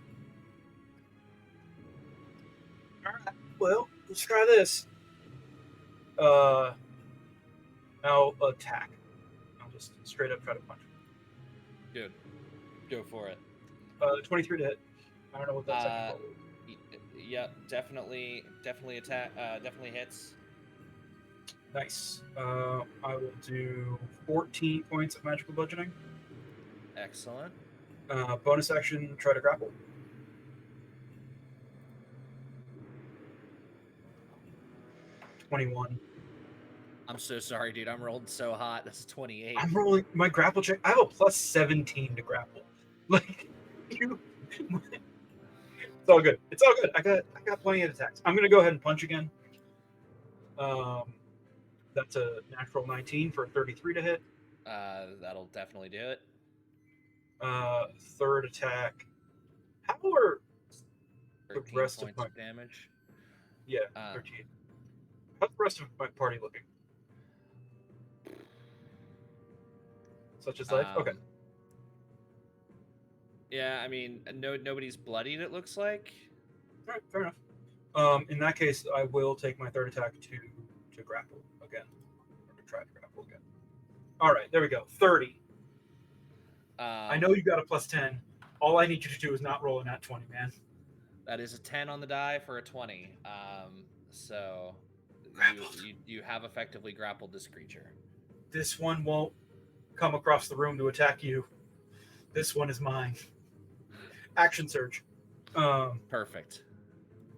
Speaker 2: All right. Well, let's try this. I'll attack. I'll just straight up try to punch him.
Speaker 1: Good. Go for it.
Speaker 2: 23 to hit. I don't know what that second roll is.
Speaker 1: Yeah, definitely attack. Definitely hits.
Speaker 2: Nice. I will do 14 points of magical bludgeoning.
Speaker 1: Excellent.
Speaker 2: Bonus action, try to grapple. 21.
Speaker 1: I'm so sorry, dude. I'm rolling so hot. That's a 28.
Speaker 2: I'm rolling my grapple check. I have a plus 17 to grapple. Like, you. It's all good. It's all good. I got plenty of attacks. I'm gonna go ahead and punch again. That's a natural 19 for a 33 to hit.
Speaker 1: That'll definitely do it.
Speaker 2: Third attack. How are the
Speaker 1: 13
Speaker 2: rest
Speaker 1: points
Speaker 2: of my
Speaker 1: damage?
Speaker 2: Yeah, 13. How's the rest of my party looking? Such as life? Okay.
Speaker 1: Yeah, I mean, nobody's bloodied, it looks like.
Speaker 2: All right, fair enough. In that case, I will take my third attack to grapple again, or to try to grapple again. All right, there we go. 30. I know you got a plus 10. All I need you to do is not roll a nat 20, man.
Speaker 1: That is a 10 on the die for a 20. So you have effectively grappled this creature.
Speaker 2: This one won't come across the room to attack you. This one is mine. Action surge.
Speaker 1: Perfect.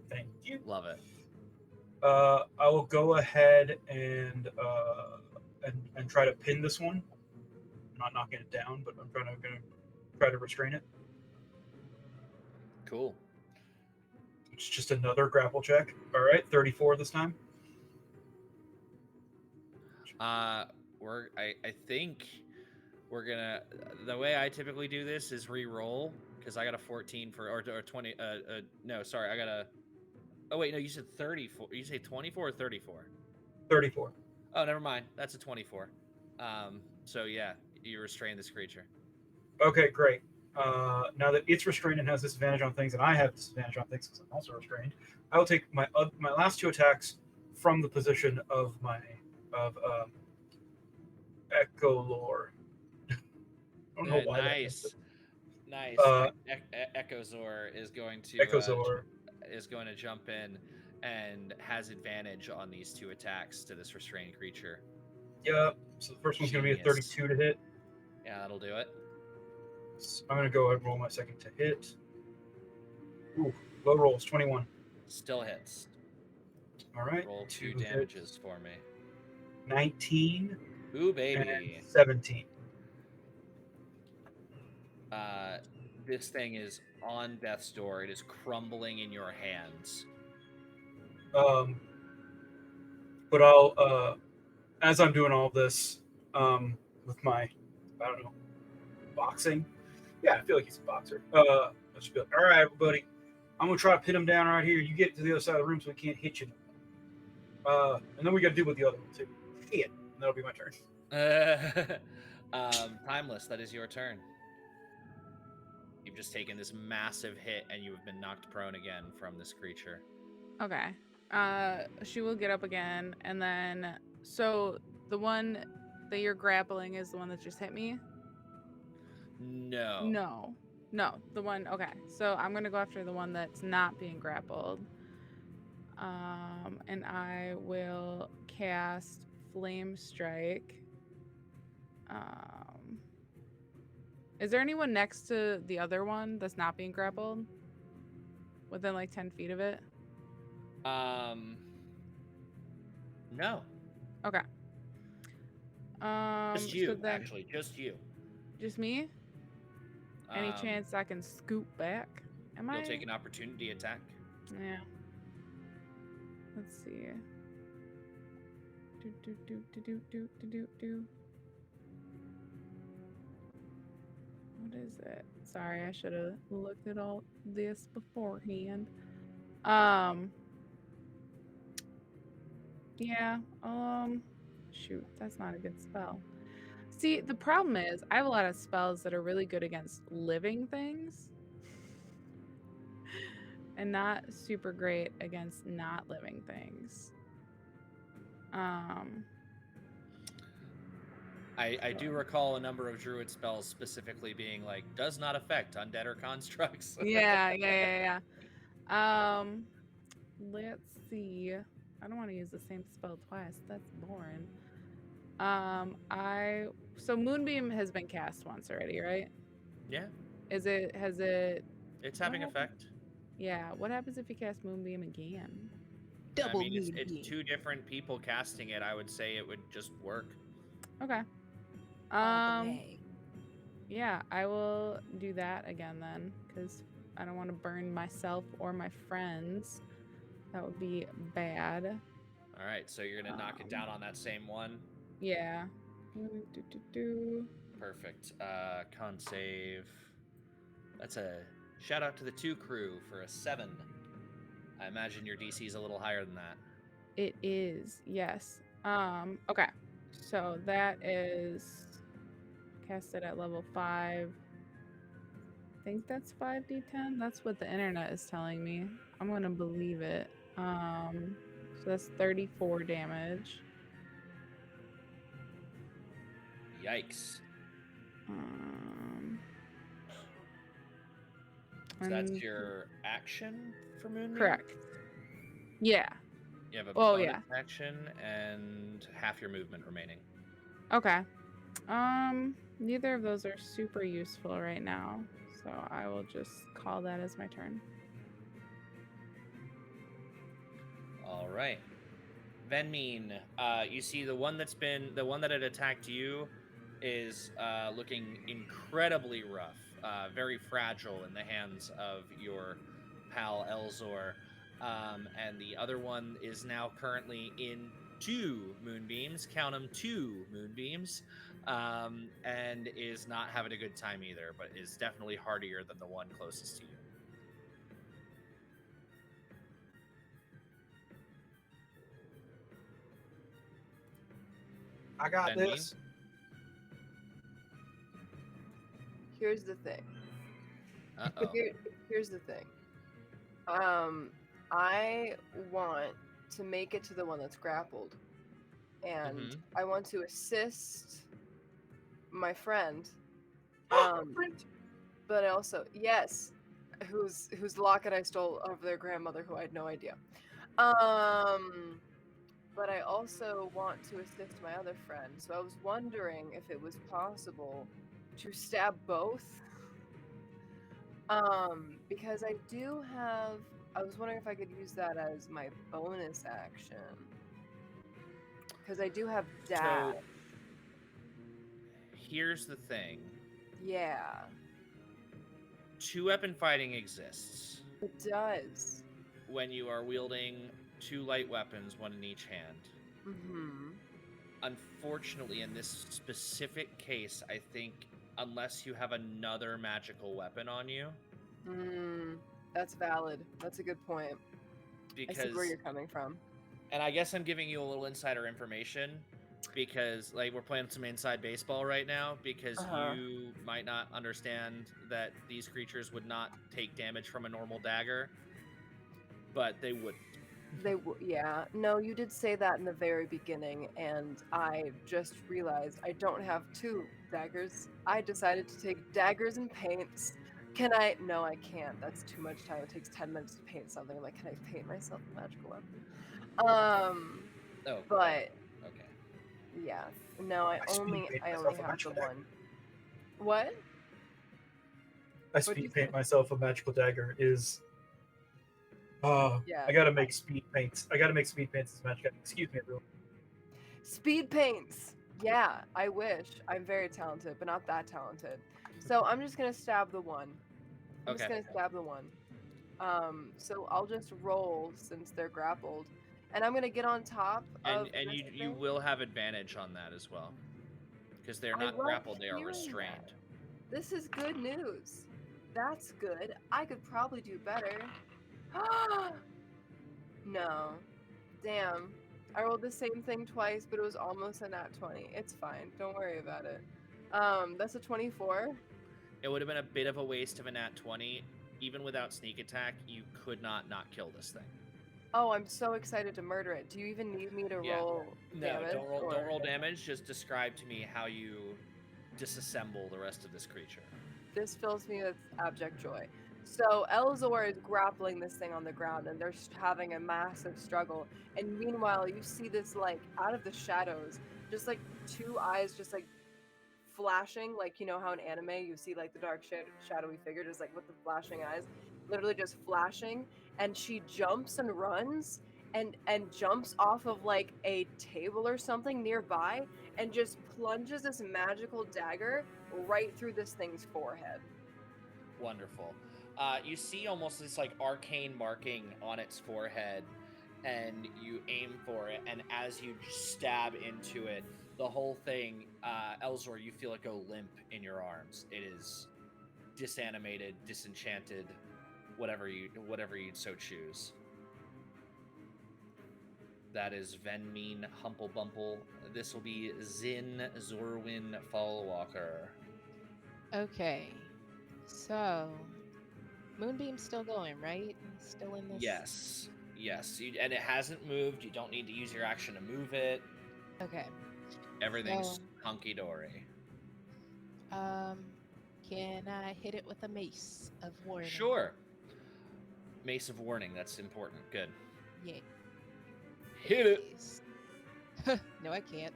Speaker 2: Thank you.
Speaker 1: Love it.
Speaker 2: I will go ahead and try to pin this one. I'm not knocking it down, but I'm gonna try to restrain it.
Speaker 1: Cool.
Speaker 2: It's just another grapple check. All right, 34 this time.
Speaker 1: I think we're gonna. The way I typically do this is re-roll, because I got a 14 for or 20. No, sorry, I got a. Oh wait, no, you said 34. You say 24 or 34?
Speaker 2: 34.
Speaker 1: Oh, never mind. That's a 24. So yeah, you restrain this creature.
Speaker 2: Okay, great. Now that it's restrained and has disadvantage on things, and I have disadvantage on things because I'm also restrained, I will take my last two attacks from the position of my Echolore. I don't know why.
Speaker 1: Nice. Echozor is going to jump in and has advantage on these two attacks to this restrained creature.
Speaker 2: Yeah. So the first one's going to be a 32 to hit.
Speaker 1: Yeah, that'll do it.
Speaker 2: So I'm going to go ahead and roll my second to hit. Ooh, low rolls, 21.
Speaker 1: Still hits.
Speaker 2: All right.
Speaker 1: Roll two damages for me.
Speaker 2: 19.
Speaker 1: Ooh, baby.
Speaker 2: And 17.
Speaker 1: This thing is on death's door. It is crumbling in your hands.
Speaker 2: But I'll, as I'm doing all this, with my, I don't know, boxing. Yeah, I feel like he's a boxer. I should be like, all right, everybody, I'm gonna try to pin him down right here. You get to the other side of the room so he can't hit you. And then we got to deal with the other one too. Shit, that'll be my turn.
Speaker 1: Timeless, that is your turn. You've just taken this massive hit and you have been knocked prone again from this creature.
Speaker 3: Okay. She will get up again, and then so the one that you're grappling is the one that just hit me.
Speaker 1: No.
Speaker 3: No, the one. Okay, so I'm gonna go after the one that's not being grappled. And I will cast Flame Strike. Is there anyone next to the other one that's not being grappled? Within like 10 feet of it?
Speaker 1: No.
Speaker 3: Okay.
Speaker 1: Just you,
Speaker 3: so then,
Speaker 1: actually. Just you.
Speaker 3: Just me? Any chance I can scoop back?
Speaker 1: You'll take an opportunity attack.
Speaker 3: Yeah. Let's see. Do. What is it? Sorry, I should have looked at all this beforehand. Yeah. Shoot, that's not a good spell. See, the problem is I have a lot of spells that are really good against living things and not super great against not living things.
Speaker 1: I do recall a number of druid spells specifically being like, does not affect undead or constructs.
Speaker 3: Yeah. Let's see. I don't want to use the same spell twice. That's boring. So Moonbeam has been cast once already, right?
Speaker 1: Yeah.
Speaker 3: Has it?
Speaker 1: It's having effect.
Speaker 3: Yeah. What happens if you cast Moonbeam again?
Speaker 5: Double
Speaker 1: I mean, it's
Speaker 5: Moonbeam.
Speaker 1: two different people casting it. I would say it would just work.
Speaker 3: Okay.
Speaker 5: All the way.
Speaker 3: Yeah, I will do that again then, because I don't want to burn myself or my friends. That would be bad.
Speaker 1: All right, so you're gonna knock it down on that same one.
Speaker 3: Yeah.
Speaker 1: Perfect. Con save. That's a shout out to the 2 crew for a 7. I imagine your DC is a little higher than that.
Speaker 3: It is, yes. Okay. So that is casted at level 5. I think that's 5d10. That's what the internet is telling me. I'm gonna believe it. So that's 34 damage.
Speaker 1: Yikes. So that's your action for Moonbeam?
Speaker 3: Correct. Yeah.
Speaker 1: You have a bonus action and half your movement remaining.
Speaker 3: Okay. Neither of those are super useful right now, so I will just call that as my turn.
Speaker 1: All right. Venmeen, you see the one that had attacked you is looking incredibly rough, very fragile in the hands of your pal Elzor. And the other one is now currently in 2 moonbeams, count them, 2 moonbeams, and is not having a good time either, but is definitely hardier than the one closest to you.
Speaker 2: I got this.
Speaker 4: Here's the thing.
Speaker 1: Uh-oh.
Speaker 4: Here's the thing. I want to make it to the one that's grappled, and I want to assist my friend. But I also, yes, whose locket I stole of their grandmother, who I had no idea. But I also want to assist my other friend. So I was wondering if it was possible to stab both. Because I was wondering if I could use that as my bonus action. Because I do have dash.
Speaker 1: So, here's the thing.
Speaker 4: Yeah.
Speaker 1: 2-weapon fighting exists.
Speaker 4: It does.
Speaker 1: When you are wielding 2 light weapons, one in each hand.
Speaker 4: Mm-hmm.
Speaker 1: Unfortunately, in this specific case, I think unless you have another magical weapon on you,
Speaker 4: That's valid. That's a good point. I see where
Speaker 1: because,
Speaker 4: you're coming from.
Speaker 1: and I guess I'm giving you a little insider information because like we're playing some inside baseball right now because
Speaker 4: Uh-huh.
Speaker 1: you might not understand that these creatures would not take damage from a normal dagger, but they wouldn't.
Speaker 4: Yeah. No, you did say that in the very beginning, and I just realized I don't have two daggers. I decided to take daggers and paints. Can I? No, I can't. That's too much time. It takes 10 minutes to paint something. I'm like, can I paint myself a magical weapon?
Speaker 1: Oh,
Speaker 4: But
Speaker 1: okay.
Speaker 4: yeah. No,
Speaker 2: I speed paint
Speaker 4: I only
Speaker 2: myself a
Speaker 4: have the
Speaker 2: magical dagger.
Speaker 4: one. What?
Speaker 2: I
Speaker 4: What'd you
Speaker 2: speed
Speaker 4: say?
Speaker 2: paint myself a magical dagger is.
Speaker 4: Yeah.
Speaker 2: I gotta make speed paints. I gotta make speed paints as magic. Excuse me, everyone.
Speaker 4: Speed paints. Yeah, I wish. I'm very talented, but not that talented. So I'm just gonna stab the one. I'm just
Speaker 1: Okay.
Speaker 4: gonna stab the one. So I'll just roll since they're grappled, and I'm gonna get on top of
Speaker 1: And
Speaker 4: this
Speaker 1: you
Speaker 4: thing.
Speaker 1: will have advantage on that as well because they're
Speaker 4: I
Speaker 1: not
Speaker 4: love
Speaker 1: grappled, they are
Speaker 4: hearing that.
Speaker 1: restrained.
Speaker 4: This is good news. That's good. I could probably do better. No. Damn. I rolled the same thing twice, but it was almost a nat 20. It's fine. Don't worry about it. That's a 24.
Speaker 1: It would have been a bit of a waste of a nat 20. Even without sneak attack, you could not kill this thing.
Speaker 4: Oh, I'm so excited to murder it. Do you even need me to
Speaker 1: Yeah.
Speaker 4: roll
Speaker 1: No,
Speaker 4: damage?
Speaker 1: don't roll damage. Just describe to me how you disassemble the rest of this creature.
Speaker 4: This fills me with abject joy. So Elzor is grappling this thing on the ground, and they're having a massive struggle. And meanwhile, you see this like out of the shadows, just like two eyes, just like flashing, like you know how in anime you see like the dark shadowy figure, just like with the flashing eyes, literally just flashing. And she jumps and runs, and jumps off of like a table or something nearby, and just plunges this magical dagger right through this thing's forehead.
Speaker 1: Wonderful. You see almost this like arcane marking on its forehead, and you aim for it. And as you stab into it, the whole thing, Elzor, you feel it go limp in your arms. It is disanimated, disenchanted, whatever you'd so choose. That is Venmean Humple. This will be Zin Zorwin Fallwalker.
Speaker 5: Okay. So, Moonbeam's still going, right? Still in this.
Speaker 1: Yes. And it hasn't moved. You don't need to use your action to move it.
Speaker 5: Okay.
Speaker 1: Everything's
Speaker 5: So,
Speaker 1: hunky dory.
Speaker 5: Can I hit it with a mace of warning?
Speaker 1: Sure. Mace of warning. That's important. Good.
Speaker 5: Yeah.
Speaker 1: Hit it.
Speaker 5: No, I can't.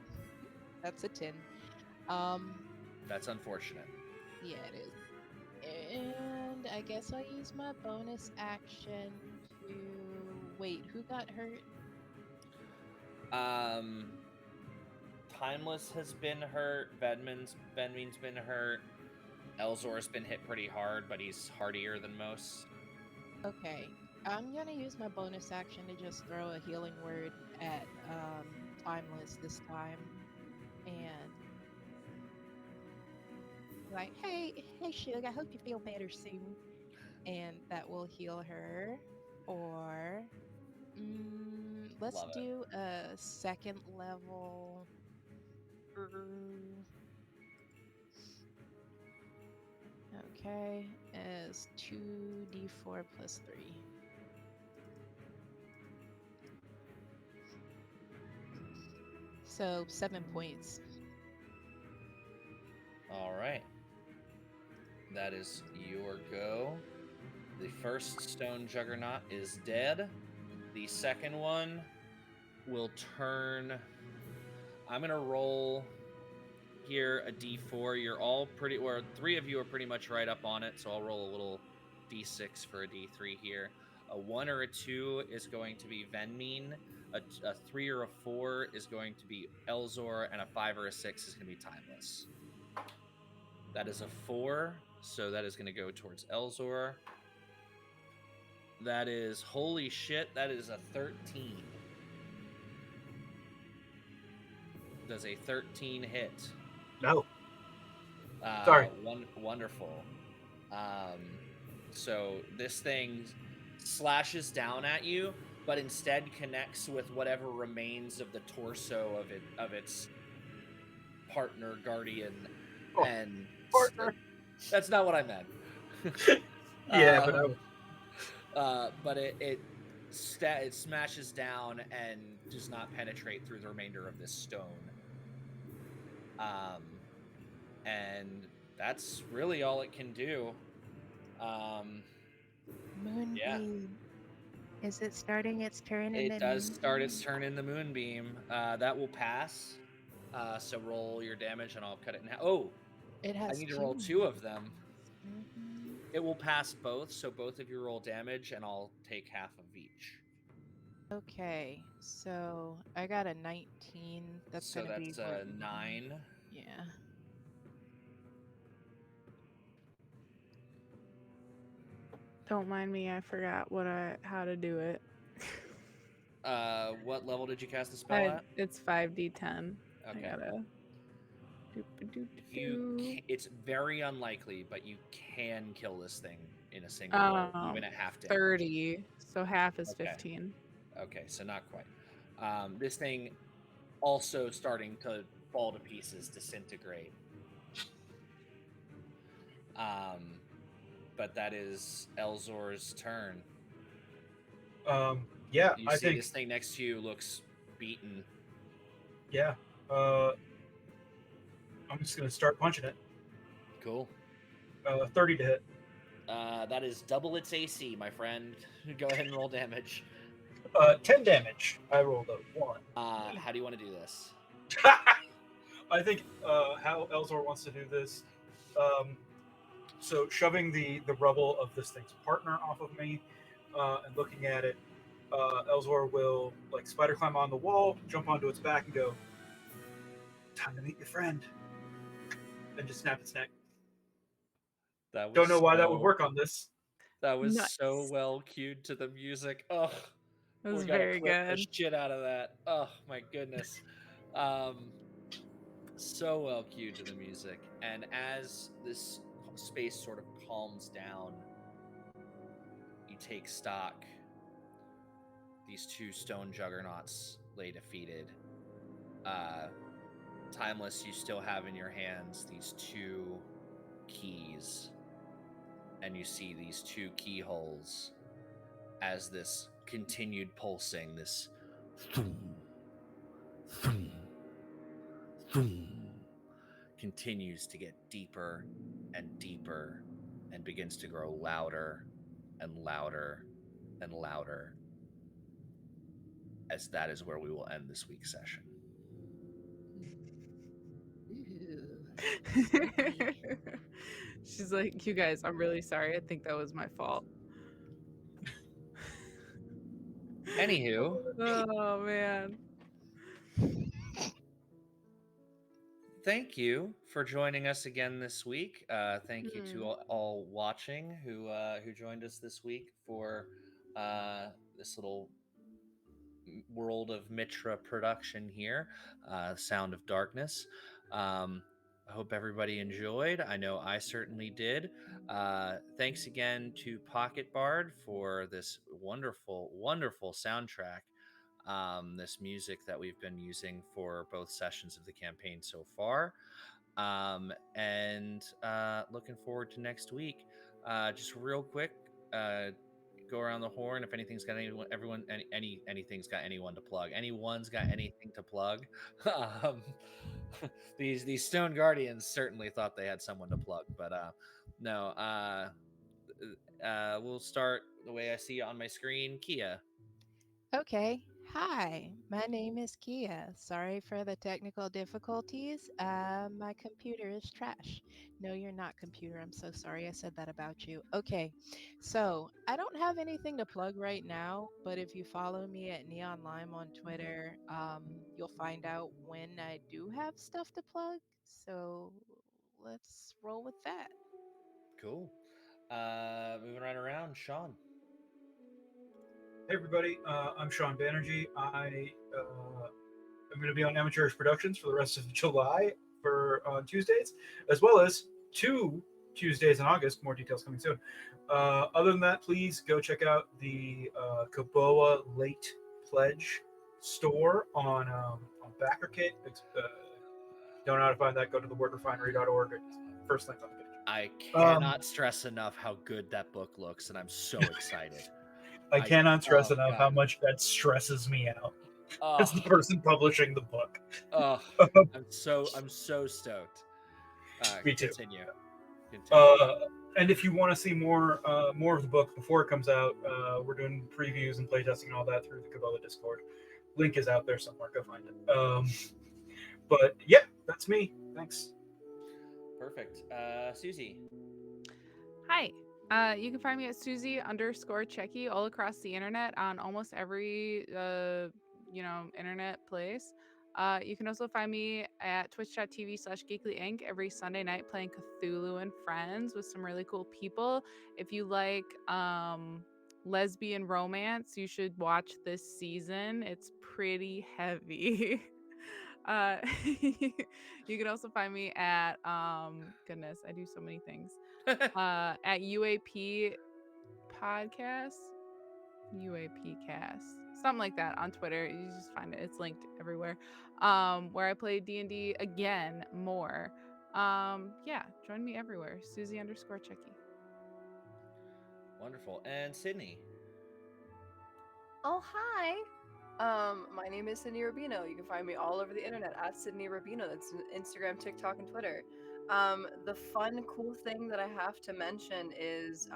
Speaker 5: That's a 10.
Speaker 1: That's unfortunate.
Speaker 5: Yeah, it is. And I guess I'll use my bonus action to wait. Who got hurt?
Speaker 1: Timeless has been hurt. Venmean's been hurt. Elzor's been hit pretty hard, but he's hardier than most.
Speaker 5: Okay. I'm gonna use my bonus action to just throw a healing word at Timeless this time. And like, hey, Shug, I hope you feel better soon. And that will heal her. Or let's do a second level. Okay, as 2d4 plus 3. So 7 points.
Speaker 1: All right. That is your go. The first stone juggernaut is dead. The second one will turn. I'm going to roll here a d4. You're all pretty, or three of you are pretty much right up on it, so I'll roll a little d6 for a d3 here. A 1 or a 2 is going to be Venmean. A 3 or a 4 is going to be Elzor, and a 5 or a 6 is going to be Timeless. That is a 4, so that is going to go towards Elzor. That is, holy shit, that is a 13. Does a 13 hit?
Speaker 2: No. Sorry.
Speaker 1: Wonderful. So this thing slashes down at you, but instead connects with whatever remains of the torso of its partner guardian,
Speaker 2: Oh,
Speaker 1: and
Speaker 2: partner.
Speaker 1: that's not what I meant.
Speaker 2: Yeah, but I
Speaker 1: um, but it smashes down and does not penetrate through the remainder of this stone. Um, and that's really all it can do. Um, yeah,
Speaker 5: Moonbeam. Is it starting its turn in
Speaker 1: it
Speaker 5: the
Speaker 1: does start its
Speaker 5: moonbeam?
Speaker 1: turn in the moonbeam. That will pass. So roll your damage, and I'll cut it in half. Oh,
Speaker 5: It
Speaker 1: I
Speaker 5: has
Speaker 1: need to
Speaker 5: two
Speaker 1: roll two of them.
Speaker 5: moonbeams.
Speaker 1: It will pass both, so both of you roll damage, and I'll take half of each.
Speaker 5: Okay, so I got a 19. That's
Speaker 1: So
Speaker 5: gonna be
Speaker 1: that's
Speaker 5: what?
Speaker 1: a 9.
Speaker 5: Yeah.
Speaker 3: Don't mind me. I forgot how to do it.
Speaker 1: What level did you cast the spell at?
Speaker 3: It's 5d10. I
Speaker 1: Okay.
Speaker 3: gotta.
Speaker 1: It's very unlikely, but you can kill this thing in a single roll, even
Speaker 3: Um,
Speaker 1: at half damage.
Speaker 3: 30. So half is
Speaker 1: Okay.
Speaker 3: 15.
Speaker 1: Okay, so not quite. This thing also starting to fall to pieces, disintegrate. Um, but that is Elzor's turn.
Speaker 2: Yeah,
Speaker 1: You
Speaker 2: I
Speaker 1: see
Speaker 2: think
Speaker 1: this thing next to you looks beaten.
Speaker 2: yeah. Uh, I'm just gonna start punching it.
Speaker 1: Cool.
Speaker 2: 30 to hit.
Speaker 1: That is double its AC, my friend. Go ahead and roll damage.
Speaker 2: 10 damage. I rolled a 1.
Speaker 1: How do you want to do this?
Speaker 2: I think how Elzor wants to do this. So shoving the rubble of this thing's partner off of me and looking at it, Elzor will like spider climb on the wall, jump onto its back, and go, "Time to meet your friend," and just snap its neck.
Speaker 1: That
Speaker 2: Don't
Speaker 1: was
Speaker 2: know why that would work on this.
Speaker 1: so
Speaker 3: Nice.
Speaker 1: well cued to the music. Oh,
Speaker 3: That
Speaker 1: we
Speaker 3: was
Speaker 1: gotta
Speaker 3: very
Speaker 1: clip the
Speaker 3: good.
Speaker 1: shit out of that. Oh my goodness. Um, so well cued to the music. And as this space sort of calms down, you take stock. These two stone juggernauts lay defeated. Timeless, you still have in your hands these two keys, and you see these two keyholes as this continued pulsing, this thum, thum, thum, continues to get deeper and deeper and begins to grow louder and louder and louder, as that is where we will end this week's session.
Speaker 5: Ooh, spooky.
Speaker 3: She's like, you guys, I'm really sorry. I think that was my fault.
Speaker 1: Anywho,
Speaker 3: Oh man.
Speaker 1: thank you for joining us again this week. Thank you to
Speaker 3: Hmm.
Speaker 1: all watching who joined us this week for this little world of Mitra production here, Sound of Darkness. Um, I hope everybody enjoyed. I know I certainly did. Thanks again to Pocket Bard for this wonderful, wonderful soundtrack. This music that we've been using for both sessions of the campaign so far. And looking forward to next week. Just real quick, go around the horn if anything's got anyone, everyone, anything's got anyone to plug. Anyone's got anything to plug. um, these stone guardians certainly thought they had someone to plug, but no. We'll start the way I see it on my screen. Kia.
Speaker 5: Okay. Hi, my name is Kia. Sorry for the technical difficulties. My computer is trash. No, you're not, computer. I'm so sorry I said that about you. Okay, so I don't have anything to plug right now, but if you follow me at Neon Lime on Twitter, you'll find out when I do have stuff to plug. So let's roll with that.
Speaker 1: Cool. Moving right around, Sean.
Speaker 2: Hey everybody, I'm Sean Banerjee. I am going to be on Amateurish Productions for the rest of July for on Tuesdays, as well as two Tuesdays in August. More details coming soon. Other than that, please go check out the Kaboa Late Pledge store on BackerKit. Don't know how to find that. Go to thewordrefinery.org. It's first link on the page.
Speaker 1: I
Speaker 2: Um,
Speaker 1: cannot stress enough how good that book looks, and I'm so excited.
Speaker 2: I cannot stress
Speaker 1: oh,
Speaker 2: enough how
Speaker 1: God.
Speaker 2: much that stresses me out as the
Speaker 1: Oh,
Speaker 2: person publishing the book.
Speaker 1: oh, I'm so stoked.
Speaker 2: Me too.
Speaker 1: Continue.
Speaker 2: Uh, and if you want to see more of the book before it comes out, we're doing previews and playtesting and all that through the Cabela Discord. Link is out there somewhere. Go find it. But yeah, that's me. Thanks.
Speaker 1: Perfect. Susie.
Speaker 3: Hi. You can find me at Susie_Checky all across the internet on almost every internet place. You can also find me at twitch.tv/Geekly Inc. every Sunday night playing Cthulhu and Friends with some really cool people. If you like lesbian romance, you should watch this season. It's pretty heavy. You can also find me at goodness, I do so many things. At UAP podcast, UAP cast, something like that on Twitter. You just find it. It's linked everywhere. Where I play D&D again more. Yeah, join me everywhere. Susie_Checky.
Speaker 1: Wonderful. And Sydney.
Speaker 4: Oh, hi. My name is Sydney Rubino. You can find me all over the internet at Sydney Rubino. That's Instagram, TikTok, and Twitter. The fun, cool thing that I have to mention is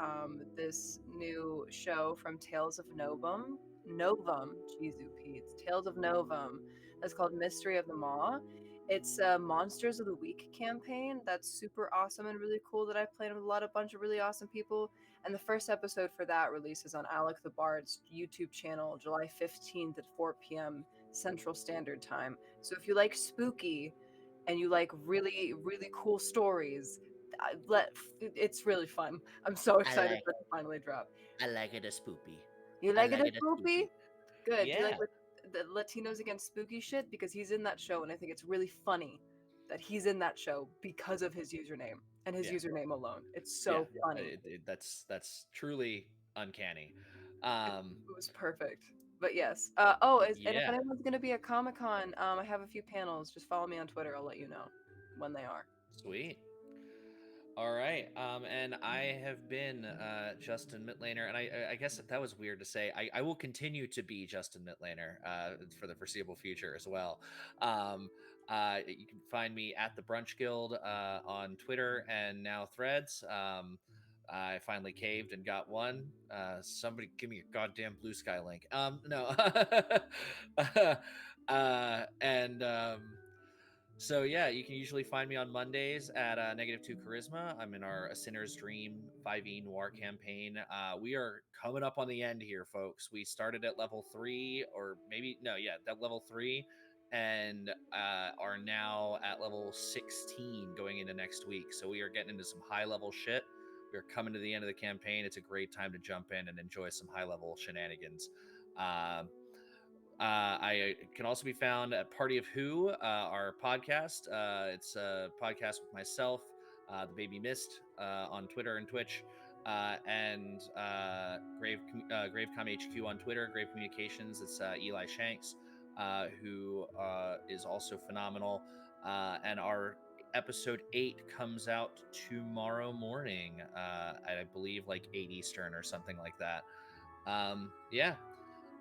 Speaker 4: this new show from Tales of Novum. Novum, Jesu Pete's. Tales of Novum. That's called Mystery of the Maw. It's a Monsters of the Week campaign that's super awesome and really cool that I've played with a bunch of really awesome people. And the first episode for that releases on Alec the Bard's YouTube channel July 15th at 4 p.m. Central Standard Time. So if you like spooky and you like really, really cool stories, it's really fun. I'm so excited for it to finally drop.
Speaker 1: I like it a spoopy.
Speaker 4: You like it a spoopy? Good. Do you like
Speaker 1: Yeah.
Speaker 4: the Latinos against spooky shit? Because he's in that show, and I think it's really funny that he's in that show because of his username and his
Speaker 1: Yeah.
Speaker 4: username alone. It's so funny.
Speaker 1: That's truly uncanny.
Speaker 4: It was perfect. But yes. And if
Speaker 1: Yeah.
Speaker 4: anyone's going to be at Comic Con, I have a few panels. Just follow me on Twitter. I'll let you know when they are.
Speaker 1: Sweet. All right. And I have been Justin Mitlaner, and I guess that was weird to say. I will continue to be Justin Mitlaner for the foreseeable future as well. You can find me at the Brunch Guild on Twitter and now Threads. I finally caved and got one. Somebody give me a goddamn Blue Sky link. No. And So yeah, you can usually find me on Mondays at -2 Charisma. I'm in our A Sinner's Dream 5e Noir campaign. We are coming up on the end here, folks. We started at level 3, or maybe no, yeah, that level 3, and are now at level 16 going into next week. So we are getting into some high level shit. We are coming to the end of the campaign. It's a great time to jump in and enjoy some high level shenanigans. I can also be found at Party of Who, our podcast. It's a podcast with myself, the Baby Mist, on Twitter and Twitch, and Gravecom HQ on Twitter, Grave Communications. It's Eli Shanks, who is also phenomenal. And our episode 8 comes out tomorrow morning, I believe like 8 Eastern or something like that. Yeah.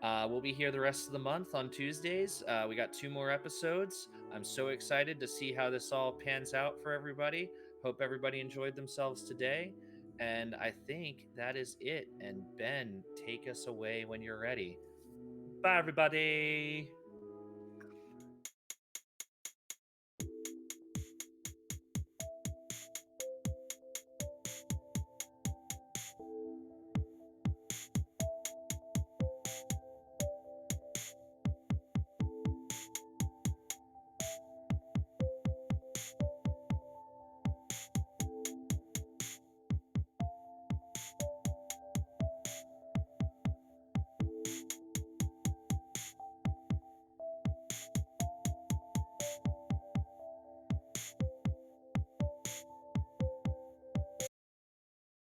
Speaker 1: We'll be here the rest of the month on Tuesdays. We got 2 more episodes. I'm so excited to see how this all pans out for everybody. Hope everybody enjoyed themselves today. And I think that is it. And Ben, take us away when you're ready. Bye, everybody.